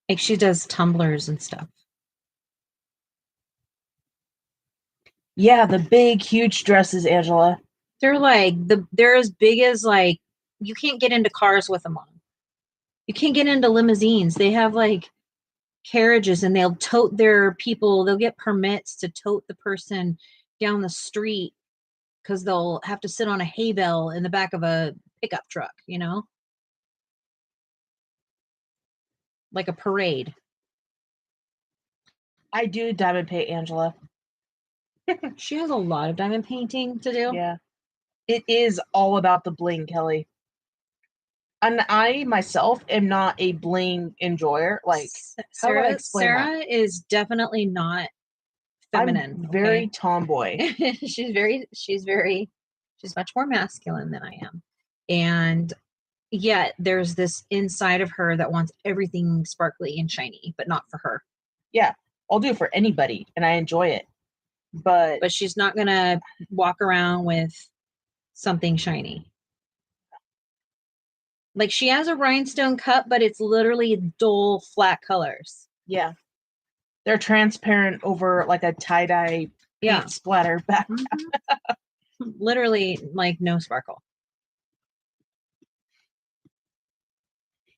Like she does tumblers and stuff. Yeah, the big, huge dresses, Angela. They're like they're as big as like you can't get into cars with them on. You can't get into limousines. They have like carriages and they'll tote their people. They'll get permits to tote the person down the street because they'll have to sit on a hay bale in the back of a pickup truck, you know, like a parade. I do diamond paint, Angela. She has a lot of diamond painting to do. Yeah. It is all about the bling, Kelly. And I myself am not a bling enjoyer. Like, how do I explain Sarah that? is definitely not feminine. I'm very tomboy. she's much more masculine than I am. And yet there's this inside of her that wants everything sparkly and shiny, but not for her. Yeah, I'll do it for anybody and I enjoy it. But she's not gonna walk around with something shiny. Like she has a rhinestone cup, but it's literally dull, flat colors. Yeah. They're transparent over like a tie-dye paint splatter back. Mm-hmm. Literally like no sparkle.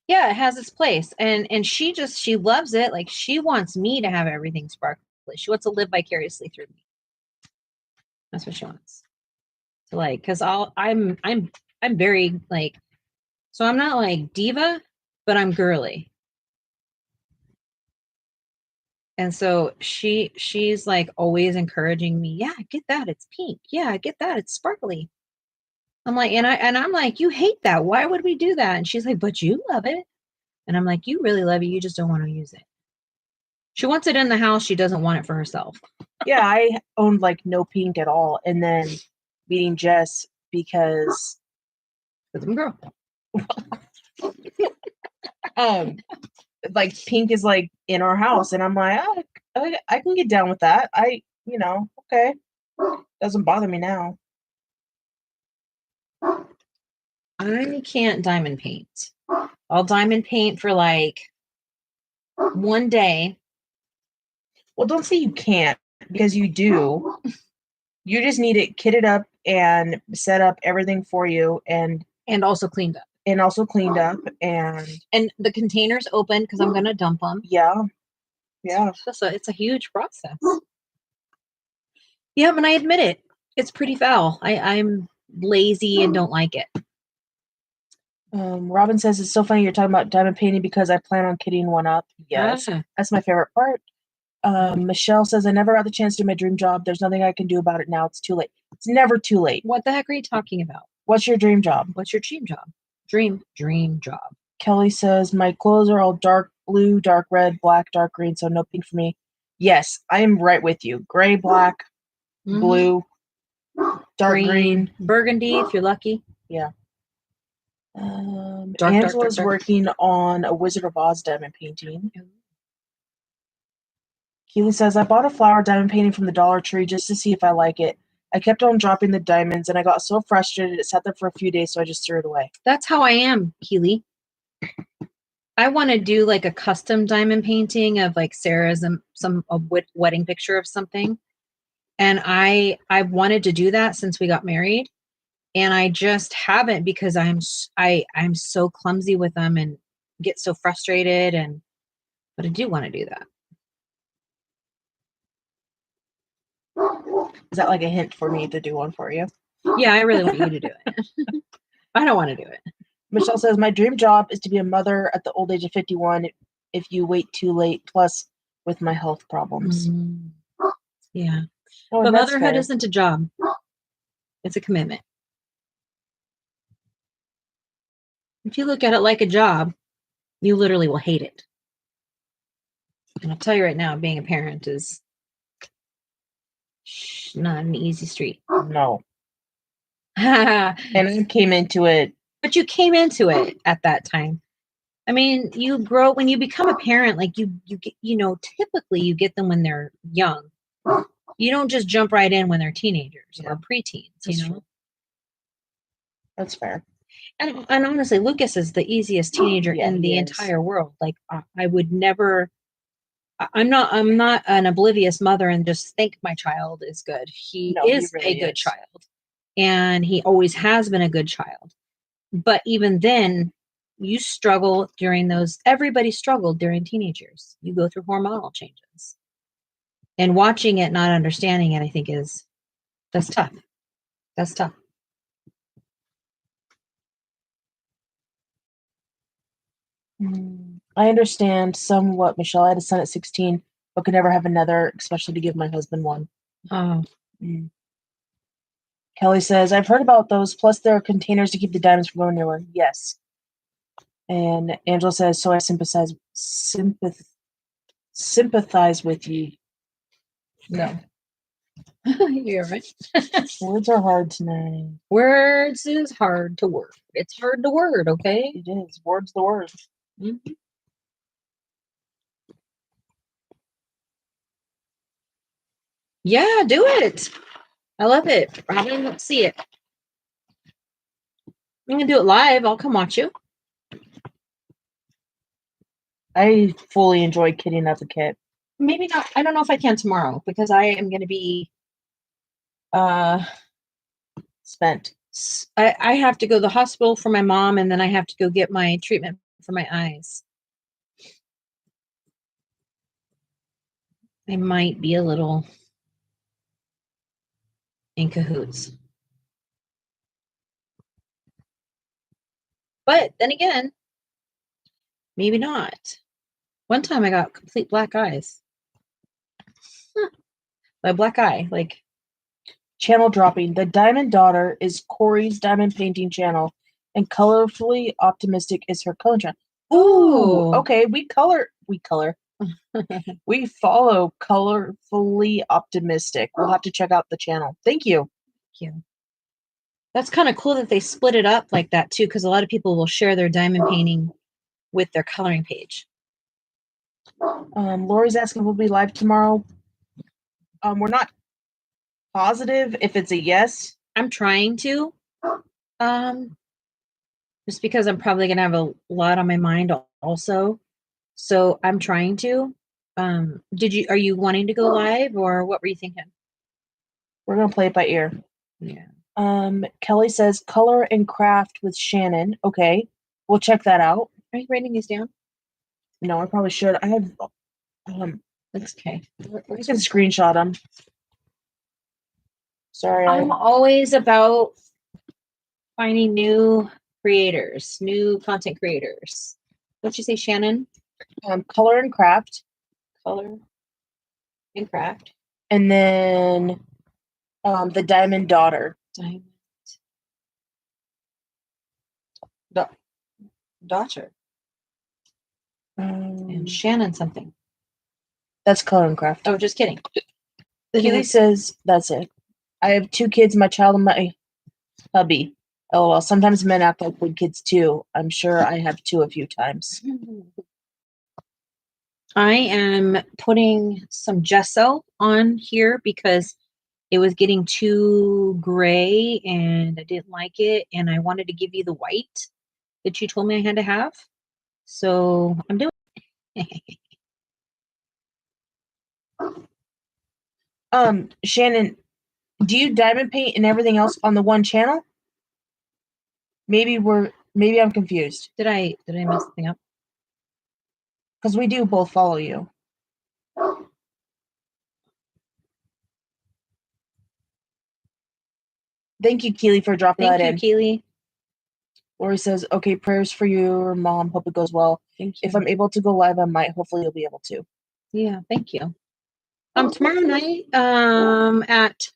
Yeah, it has its place. And she loves it. Like she wants me to have everything sparkly. She wants to live vicariously through me. That's what she wants. So like, cause I'm very like, so I'm not like diva, but I'm girly. And so she's like always encouraging me. Yeah, get that. It's pink. Yeah, get that. It's sparkly. I'm like, and I'm like, you hate that. Why would we do that? And she's like, but you love it. And I'm like, you really love it. You just don't want to use it. She wants it in the house. She doesn't want it for herself. Yeah, I owned like no pink at all. And then meeting Jess because I'm a girl. Like pink is like in our house. And I'm like, oh, I can get down with that. Okay. Doesn't bother me now. I can't diamond paint. I'll diamond paint for like one day. Well, don't say you can't because you do. You just need it kitted up and set up everything for you and also cleaned up. And the containers open because I'm gonna dump them. Yeah. It's a huge process. Yeah, and I admit it. It's pretty foul. I'm lazy and don't like it. Robin says it's so funny you're talking about diamond painting because I plan on kitting one up. Yes, that's my favorite part. Michelle says I never got the chance to do my dream job. There's nothing I can do about it now. It's too late. It's never too late. What the heck are you talking about? What's your dream job? What's your dream job? Dream job. Kelly says my clothes are all dark blue, dark red, black, dark green, so no pink for me. Yes, I am right with you. Gray, black, blue, dark green, burgundy if you're lucky. Yeah. Angela's working on a Wizard of Oz diamond painting. Keely says, I bought a flower diamond painting from the Dollar Tree just to see if I like it. I kept on dropping the diamonds and I got so frustrated it sat there for a few days, so I just threw it away. That's how I am, Keely. I want to do like a custom diamond painting of like Sarah's a wedding picture of something. And I wanted to do that since we got married. And I just haven't because I'm so clumsy with them and get so frustrated but I do want to do that. Is that like a hint for me to do one for you? Yeah, I really want you to do it. I don't want to do it. Michelle says, my dream job is to be a mother at the old age of 51 if you wait too late, plus with my health problems. Yeah. But motherhood isn't a job. It's a commitment. If you look at it like a job, you literally will hate it. And I'll tell you right now, being a parent is not an easy street. No. And I came into it. But you came into it at that time. I mean, you grow when you become a parent, like you get, typically you get them when they're young. You don't just jump right in when they're teenagers or preteens, True. That's fair. And honestly, Lucas is the easiest teenager in the entire world. Like I would never, I'm not an oblivious mother and just think my child is good. He is a good child and he always has been a good child. But even then, you struggle during those. Everybody struggled during teenage years. You go through hormonal changes. And watching it, not understanding it, I think that's tough. That's tough. I understand somewhat, Michelle. I had a son at 16, but could never have another, especially to give my husband one. Oh, Kelly says, I've heard about those, plus there are containers to keep the diamonds from going nowhere. Yes. And Angela says, so I sympathize with you. No. you're right. Words are hard tonight. Words is hard to word. It's hard to word, okay? It is. Word's the word. Mm-hmm. Yeah, do it. I love it. Robin, let's see it. I'm gonna do it live. I'll come watch you. I fully enjoy kidding as a kid. Maybe not. I don't know if I can tomorrow because I am gonna be Spent. I have to go to the hospital for my mom, and then I have to go get my treatment for my eyes. I might be a little in cahoots. But then again, maybe not. One time I got complete black eyes. My black eye, like Channel dropping. The Diamond Daughter is Corey's diamond painting channel, and Colorfully Optimistic is her color channel. Ooh, okay. We follow Colorfully Optimistic. We'll have to check out the channel. Thank you. Thank you. That's kind of cool that they split it up like that too, because a lot of people will share their diamond painting with their coloring page. Lori's asking if we'll be live tomorrow. We're not positive if it's a yes. I'm trying to. Just because I'm probably gonna have a lot on my mind also. So I'm trying to. Are you wanting to go live or what were you thinking? We're gonna play it by ear. Yeah. Kelly says color and craft with Shannon. Okay. We'll check that out. Are you writing these down? No, I probably should. I have That's okay. We can screenshot them. Sorry. I'm always about finding new creators, new content creators. What'd you say, Shannon? Color and craft. Color and craft. And then the Diamond Daughter. Diamond. Daughter. And Shannon something. That's color and craft. Oh, just kidding. Keely says that's it. I have 2 kids, my child and my hubby. LOL. Sometimes men act like big kids too. I'm sure I have too a few times. I am putting some gesso on here because it was getting too gray and I didn't like it. And I wanted to give you the white that you told me I had to have. So I'm doing Shannon, do you diamond paint and everything else on the one channel? Maybe I'm confused. Did I mess something up? Because we do both follow you. Thank you, Keely, for dropping that in. Thank you, Keely. Lori says, okay, prayers for your mom. Hope it goes well. Thank you. If I'm able to go live, I might. Hopefully you'll be able to. Yeah, thank you. Tomorrow night, at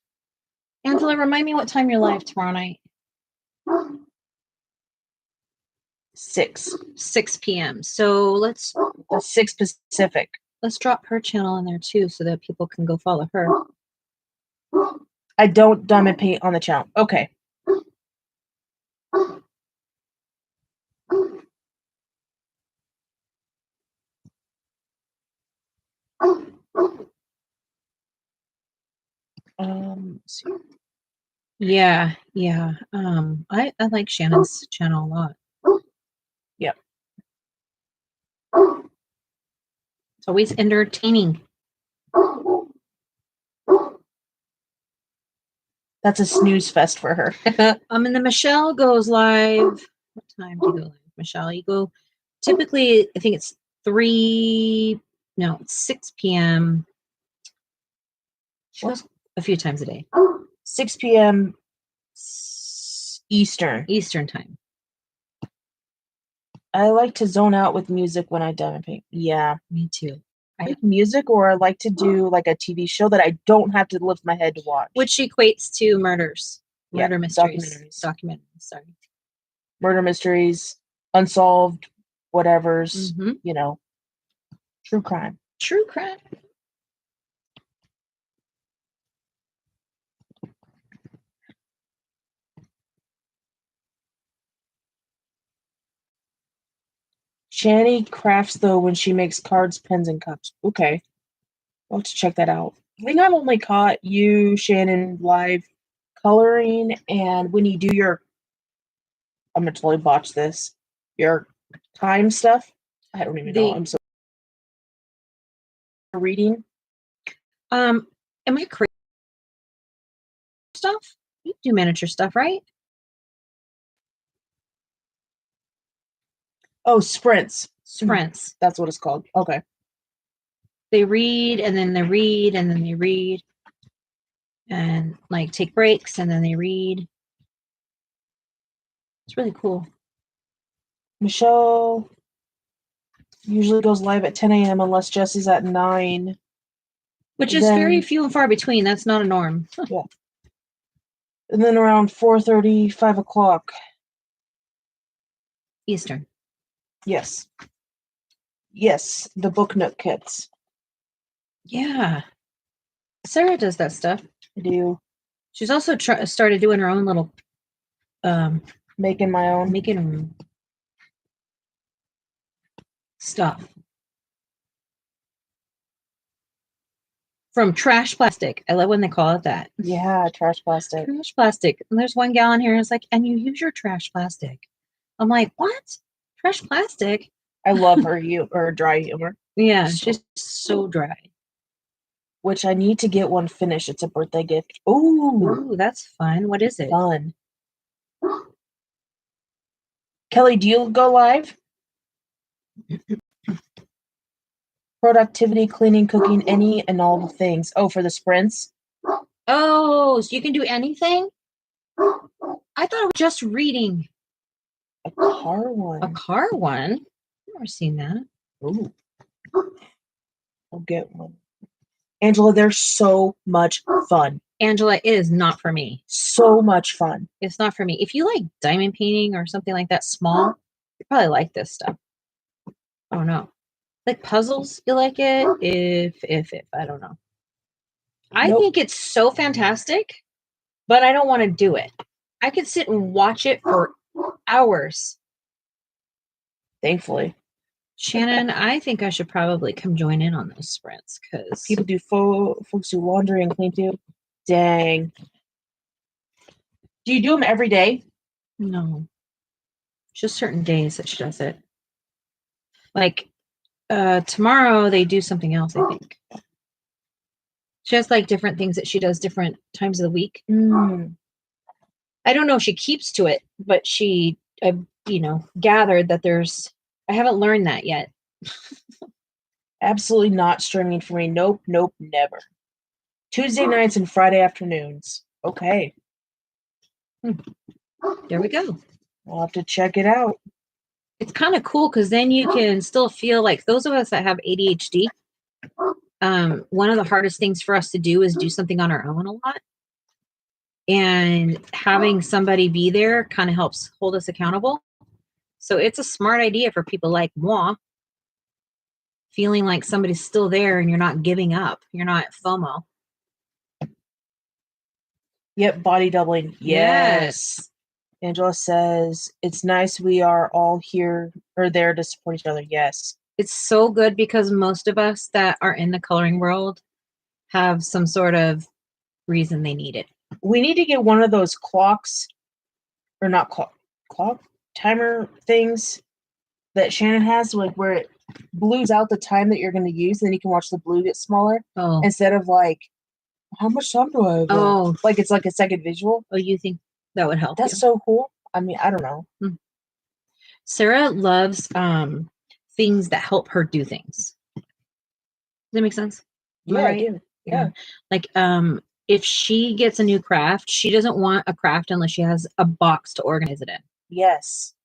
Angela, remind me what time you're live tomorrow night. 6 p.m. So let's 6 Pacific. Let's drop her channel in there too so that people can go follow her. I don't diamond paint on the channel. Okay. Yeah. I like Shannon's channel a lot. Yeah. It's always entertaining. That's a snooze fest for her. And then Michelle goes live time to go live, Michelle? You go typically, I think it's 6 p.m. She goes a few times a day. 6 p.m. Eastern time. I like to zone out with music when I diamond paint. Yeah, me too. I like music, or I like to do like a TV show that I don't have to lift my head to watch. Which equates to murder mysteries. Documentaries, sorry. Murder mysteries, unsolved, whatever's, true crime. True crime. Shani crafts, though, when she makes cards, pens, and cups. Okay. I'll have to check that out. I think I've only caught you, Shannon, live coloring, and when you do your, I'm going to totally botch this, your time stuff. I don't even know. I'm so reading. Am I crazy? Stuff? You do miniature stuff, right? Oh, sprints. Sprints. That's what it's called. Okay. They read, and then they read, and then they read. And like take breaks, and then they read. It's really cool. Michelle usually goes live at 10 a.m. unless Jesse's at 9. Which is very few and far between. That's not a norm. Yeah. And then around 4:30, 5 o'clock. Eastern. Yes. Yes, the Book Nook kits. Yeah. Sarah does that stuff. I do. She's also started doing her own little making my own stuff from trash plastic. I love when they call it that. Yeah, trash plastic. Trash plastic. And there's one gal in here who's like, and you use your trash plastic. I'm like, what? Trash plastic? I love her dry humor. Yeah, she's so dry. Which I need to get one finished. It's a birthday gift. Ooh, that's fun. What is it? Fun. Kelly, do you go live? Productivity, cleaning, cooking, any and all the things. Oh, for the sprints? Oh, so you can do anything? I thought it was just reading. A car one. A car one? I've never seen that. Ooh. I'll get one. Angela, they're so much fun. Angela, it is not for me. So much fun. It's not for me. If you like diamond painting or something like that small, you probably like this stuff. I don't know. Like puzzles, you like it? If I don't know. I think it's so fantastic, but I don't want to do it. I could sit and watch it for hours. Thankfully. Shannon, I think I should probably come join in on those sprints because people do folks do laundry and clean too. Dang. Do you do them every day? No. Just certain days that she does it. Like tomorrow they do something else, I think. She has like different things that she does different times of the week. I don't know if she keeps to it, but I've gathered that I haven't learned that yet. Absolutely not streaming for me. Nope, never. Tuesday nights and Friday afternoons. Okay. There we go. I'll have to check it out. It's kind of cool because then you can still feel like those of us that have ADHD, one of the hardest things for us to do is do something on our own a lot. And having somebody be there kind of helps hold us accountable. So it's a smart idea for people like moi, feeling like somebody's still there and you're not giving up. You're not FOMO. Yep, body doubling. Yes. Angela says, it's nice we are all here or there to support each other. Yes. It's so good because most of us that are in the coloring world have some sort of reason they need it. We need to get one of those clocks, or not clock timer things that Shannon has, like where it blues out the time that you're going to use, and then you can watch the blue get smaller instead of like, how much time do I have? Like it's like a second visual. Oh, you think that would help? That's so cool. I mean, I don't know. Sarah loves things that help her do things. Does that make sense? Am I Yeah, I right? do. Yeah. Like if she gets a new craft, she doesn't want a craft unless she has a box to organize it in. Yes.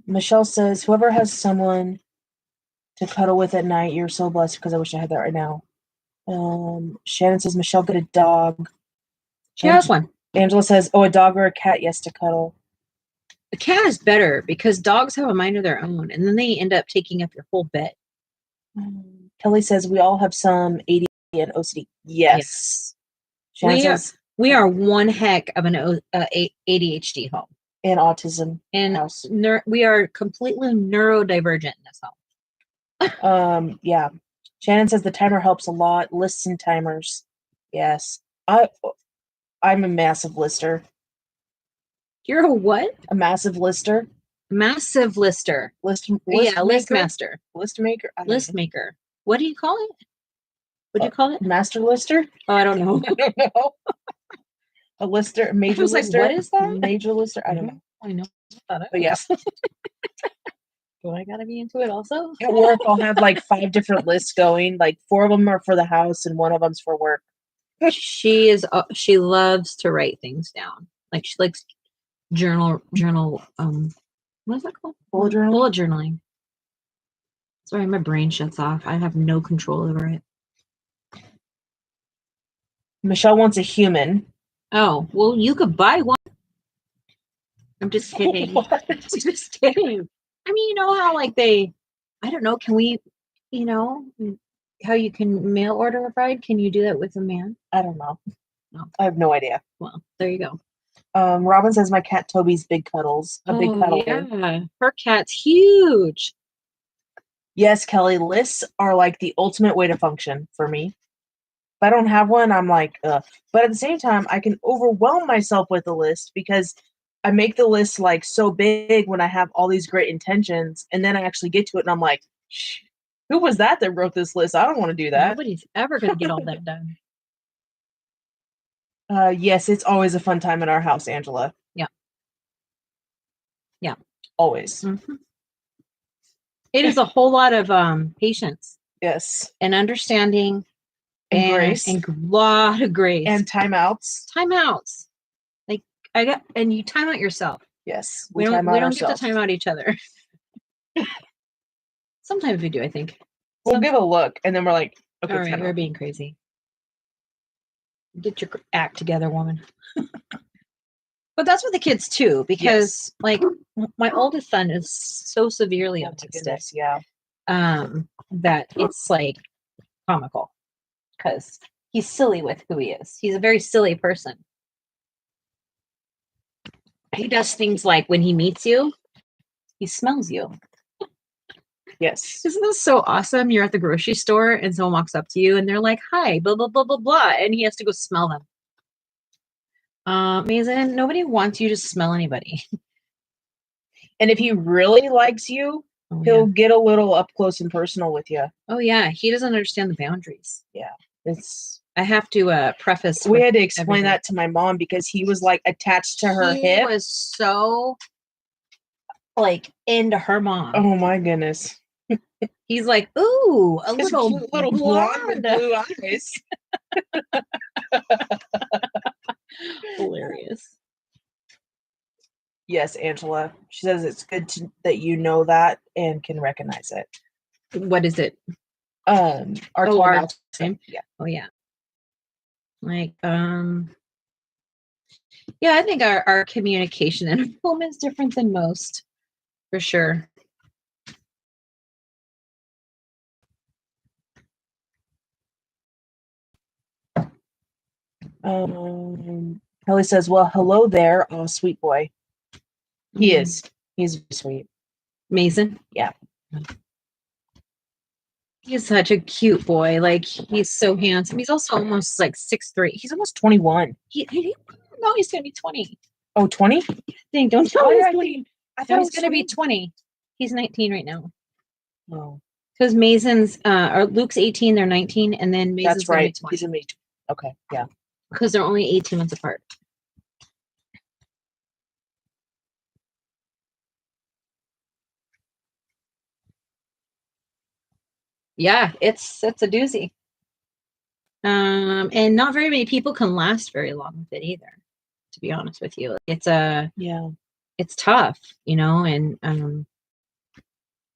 Michelle says, whoever has someone to cuddle with at night, you're so blessed because I wish I had that right now. Shannon says, Michelle, get a dog. She has one. Angela says, oh, a dog or a cat, yes, to cuddle. A cat is better because dogs have a mind of their own, and then they end up taking up your whole bed. Kelly says, we all have some ADD and OCD. Yes. Shannon says, we are one heck of an ADHD home. And autism. And we are completely neurodivergent in this home. Yeah. Shannon says the timer helps a lot. Lists and timers. Yes. I'm a massive lister. You're a what? A massive lister. Massive lister. List master. List maker. List maker. What do you call it? What do you call it? Master lister? Oh, I don't know. I don't know. A lister, major lister. Like, what is that? Major lister. I don't know. I know. But yes. Do I gotta be into it also? At work, I'll have like 5 different lists going. Like 4 of them are for the house, and 1 of them's for work. She loves to write things down. Like she likes journal. What is that called? Bullet journaling. Bullet journaling. Sorry, my brain shuts off. I have no control over it. Michelle wants a human. Oh, well, you could buy one. I'm just kidding. Just kidding. I mean, you know how like I don't know, can we, how you can mail order a bride? Can you do that with a man? I don't know. No. I have no idea. Well, there you go. Robin says my cat Toby's big cuddles. Big cuddle. Yeah. Her cat's huge. Yes, Kelly, lists are like the ultimate way to function for me. If I don't have one, I'm like, ugh. But at the same time, I can overwhelm myself with a list because I make the list like so big when I have all these great intentions, and then I actually get to it and I'm like, who was that wrote this list? I don't want to do that. Nobody's ever going to get all that done. Yes, it's always a fun time in our house, Angela. Yeah. Yeah. Always. Mm-hmm. It is a whole lot of patience. Yes. And understanding. And grace. And a lot of grace. And timeouts. Timeouts. Like and you time out yourself. Yes. We don't get to time out each other. Sometimes we do, I think. We'll give a look and then we're like, okay, all right, you're being crazy. Get your act together, woman. But that's with the kids too, because like my oldest son is so severely autistic. Yeah. That it's like comical because he's silly with who he is. He's a very silly person. He does things like when he meets you, he smells you. Yes. Isn't this so awesome? You're at the grocery store and someone walks up to you and they're like, hi, blah, blah, blah, blah, blah. And he has to go smell them. Mason, nobody wants you to smell anybody. And if he really likes you, he'll get a little up close and personal with you. Oh, yeah. He doesn't understand the boundaries. Yeah. I have to preface. We had to explain that to my mom because he was like attached to her hip. He was so like into her mom. Oh, my goodness. He's like, ooh, a little blonde with blue eyes. Hilarious. Yes, Angela. She says it's good that you know that and can recognize it. What is it? Our time. Yeah. Oh yeah. Like yeah, I think our communication in home is different than most, for sure. Kelly says, well, hello there. Oh, sweet boy. He is. He's sweet. Mason? Yeah. He's such a cute boy. Like, he's so handsome. He's also almost like 6'3". He's almost 21. No, he's going to be 20. Oh, 20? Dang, don't tell me he's 20. I thought he's going to be 20. He's 19 right now. Oh. Because Mason's, or Luke's 18, they're 19, and then Mason's That's right. 20. He's going to be 20. Okay, yeah. Because they're only 18 months apart. Yeah, it's a doozy. And not very many people can last very long with it either, to be honest with you. Yeah. It's tough, and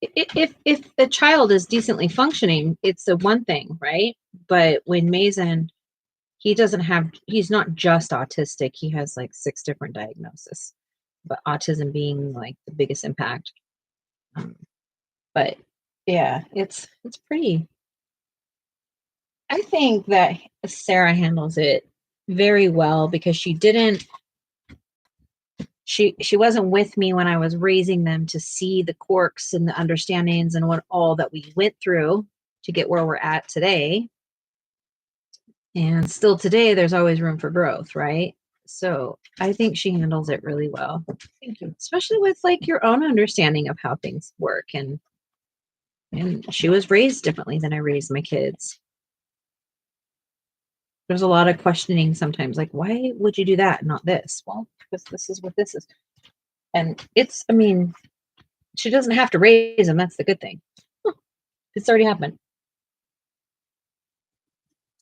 if the child is decently functioning, it's a one thing, right? But when Mason, he's not just autistic, he has like 6 different diagnoses, but autism being like the biggest impact. But yeah, it's pretty. I think that Sarah handles it very well because she wasn't with me when I was raising them to see the quirks and the understandings and what all that we went through to get where we're at today. And still today, there's always room for growth, right? So I think she handles it really well. Thank you. Especially with like your own understanding of how things work. And she was raised differently than I raised my kids. There's a lot of questioning sometimes, like, why would you do that and not this? Well, because this is what this is. And I mean, she doesn't have to raise them. That's the good thing. It's already happened.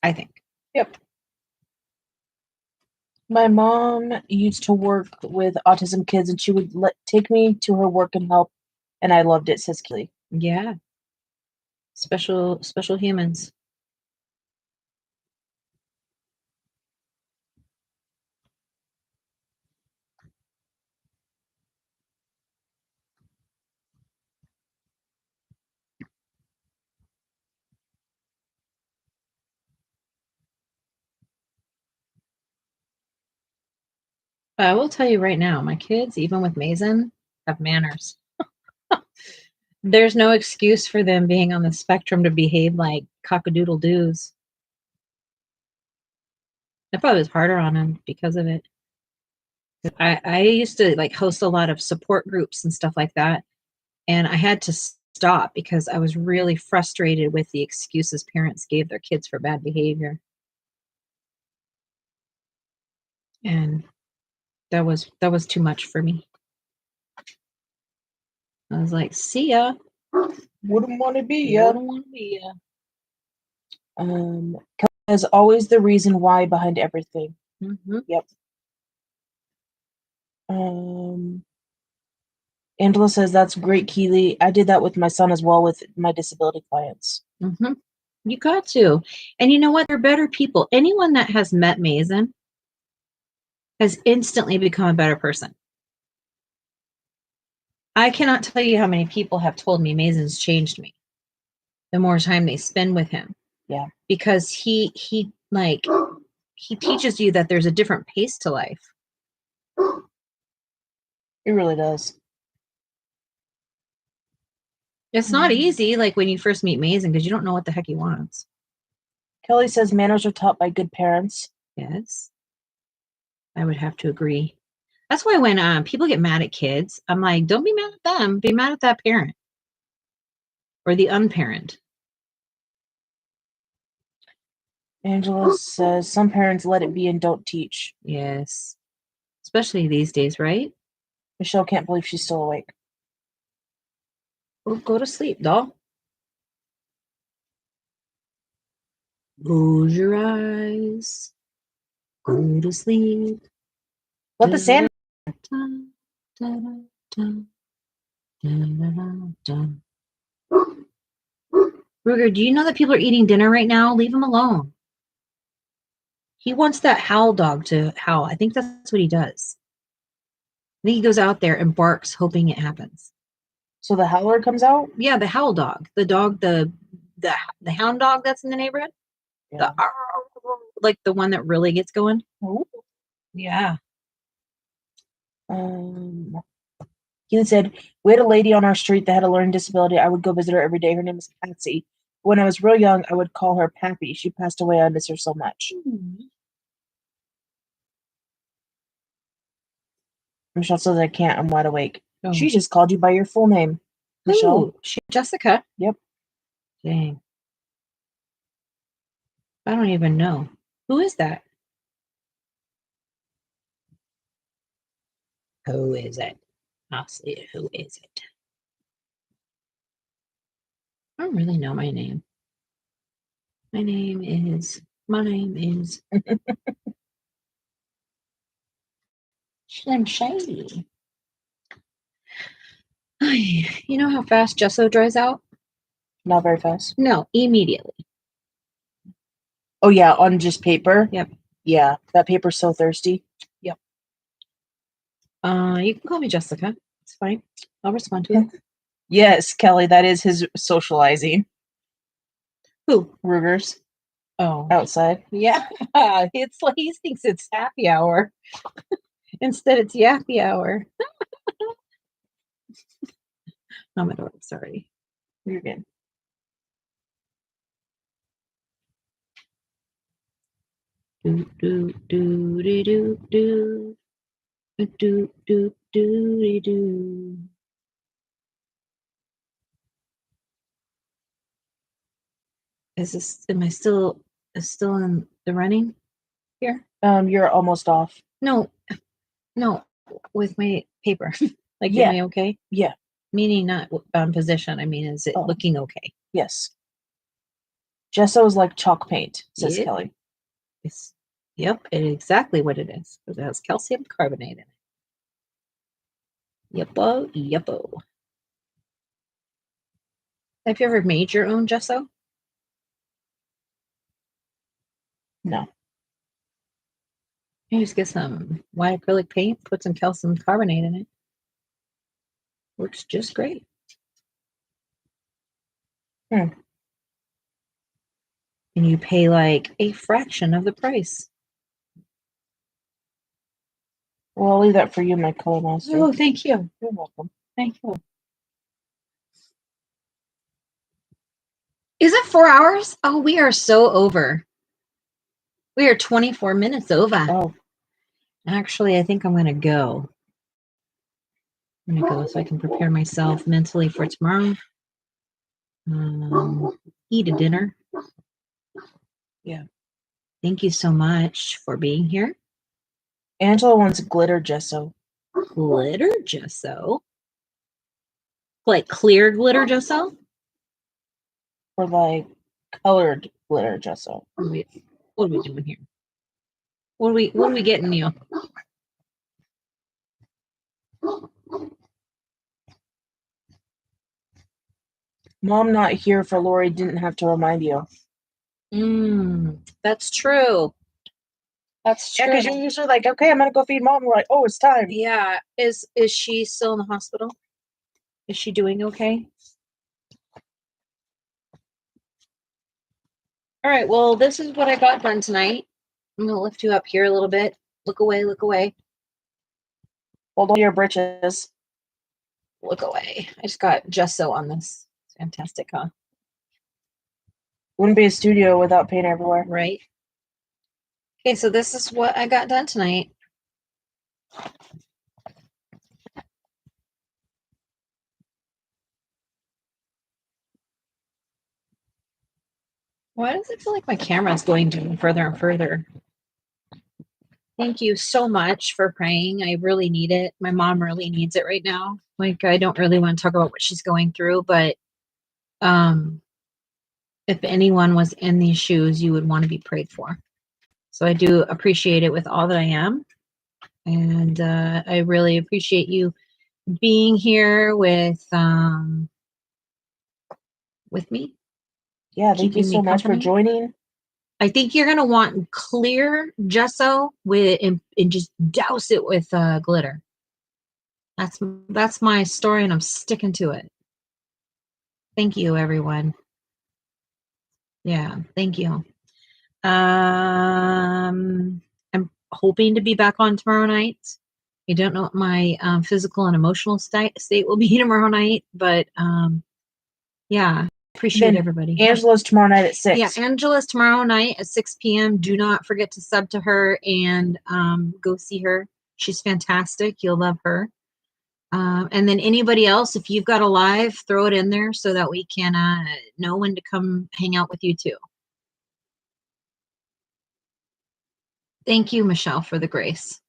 I think. Yep. My mom used to work with autism kids, and she would take me to her work and help, and I loved it, says Kelly. Yeah. Special humans. I will tell you right now, my kids, even with Mason, have manners. There's no excuse for them being on the spectrum to behave like cockadoodle doos. I probably was harder on them because of it. I used to like host a lot of support groups and stuff like that. And I had to stop because I was really frustrated with the excuses parents gave their kids for bad behavior. And that was too much for me. I was like, see ya. Wouldn't want to be ya. Wouldn't want to be ya. Kelly is always the reason why behind everything. Mm-hmm. Yep. Angela says that's great, Keely. I did that with my son as well with my disability clients. Mm-hmm. You got to. And you know what? They're better people. Anyone that has met Mason has instantly become a better person. I cannot tell you how many people have told me Mason's changed me the more time they spend with him. Yeah. Because he teaches you that there's a different pace to life. It really does. It's not easy, like when you first meet Mason, because you don't know what the heck he wants. Kelly says manners are taught by good parents. Yes. I would have to agree. That's why when people get mad at kids, I'm like, don't be mad at them. Be mad at that parent or the unparent. Angela says some parents let it be and don't teach. Yes. Especially these days, right? Michelle can't believe she's still awake. Well, go to sleep, doll. Close your eyes. Go to sleep. Let the sand. Ruger, do you know that people are eating dinner right now? Leave him alone. He wants that howl dog to howl. I think that's what he does. I think he goes out there and barks, hoping it happens. So the howler comes out? Yeah, the howl dog. The dog, the hound dog that's in the neighborhood. Yeah. Like the one that really gets going. Ooh. Yeah. He said, we had a lady on our street that had a learning disability. I would go visit her every day. Her name is Patsy. When I was real young, I would call her Pappy. She passed away. I miss her so much. Michelle says, I can't. I'm wide awake. Oh. She just called you by your full name. Michelle. Jessica. Yep. Dang. I don't even know. Who is that? Who is it? I'll see. Who is it? I don't really know my name. My name is Slim Shady. You know how fast gesso dries out? Not very fast. No, immediately. Oh yeah, on just paper. Yep. Yeah, that paper's so thirsty. Yep. You can call me Jessica. It's fine. I'll respond to it. Yes, Kelly, that is his socializing. Who? Rugers Oh, outside. yeah. It's like he thinks it's happy hour. Instead, it's yappy hour. Oh my God, sorry. You're good. Do do do do do do do do do do. Is this? Am I still in the running here? You're almost off. No, no. With my paper, like, Yeah. am I okay? Yeah. Meaning not position. I mean, is it Oh. looking okay? Yes. Gesso is like chalk paint, says Yeah. Kelly. It's, yep, it's exactly what it is. It has calcium carbonate in it. Yuppo, yuppo. Have you ever made your own gesso? No. You just get some white acrylic paint, put some calcium carbonate in it. Works just great. Hmm. And you pay like a fraction of the price. Well, I'll leave that for you, my color master. Oh, thank you. You're welcome. Thank you. Is it 4 hours? Oh, we are so over. We are 24 minutes over. Oh. Actually, I think I'm going to go. I'm going to go so I can prepare myself mentally for tomorrow. Eat a dinner. Yeah. Thank you so much for being here. Angela wants glitter gesso. Glitter gesso? Like clear glitter gesso? Or like colored glitter gesso. What are we doing here? What are we getting you? Mom not here for Lori didn't have to remind you. That's true. That's true. Yeah, because you're usually like, okay, I'm gonna go feed mom. We're like, oh, it's time. Yeah. Is she still in the hospital? Is she doing okay? All right. Well, this is what I got done tonight. I'm gonna lift you up here a little bit. Look away. Look away. Hold on your britches. Look away. I just got gesso on this. It's fantastic, huh? Wouldn't be a studio without paint everywhere. Right. Okay, so this is what I got done tonight. Why does it feel like my camera is going down further and further? Thank you so much for praying. I really need it. My mom really needs it right now. Like, I don't really want to talk about what she's going through, but if anyone was in these shoes, you would want to be prayed for. So I do appreciate it with all that I am. And I really appreciate you being here with me. Yeah, thank you so much for joining. I think you're gonna want clear gesso with and just douse it with glitter. That's my story, and I'm sticking to it. Thank you, everyone. Yeah, thank you. I'm hoping to be back on tomorrow night. I don't know what my physical and emotional state will be tomorrow night, but yeah, appreciate everybody. Angela's tomorrow night at 6. Yeah, Angela's tomorrow night at 6 p.m. Do not forget to sub to her and go see her. She's fantastic. You'll love her. And then anybody else, if you've got a live, throw it in there so that we can know when to come hang out with you too. Thank you, Michelle, for the grace.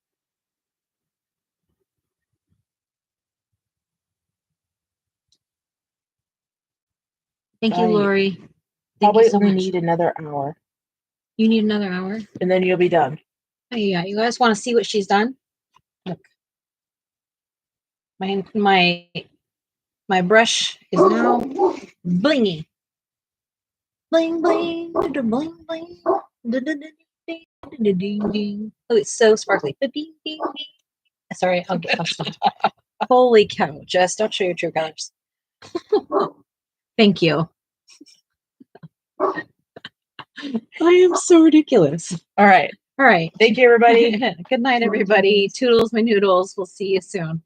Thank you, Lori. Thank Probably you so only much. need another hour, You need another hour? and then you'll be done. Oh, yeah. You guys want to see what she's done? Look. My brush is now blingy. Bling bling, bling bling. Oh, it's so sparkly. Bing, bing, bing. Sorry, I'll stop. Holy cow, Jess, don't show your true colors. Thank you. I am so ridiculous. All right. All right. Thank you, everybody. Good night, everybody. Toodles, my noodles. We'll see you soon.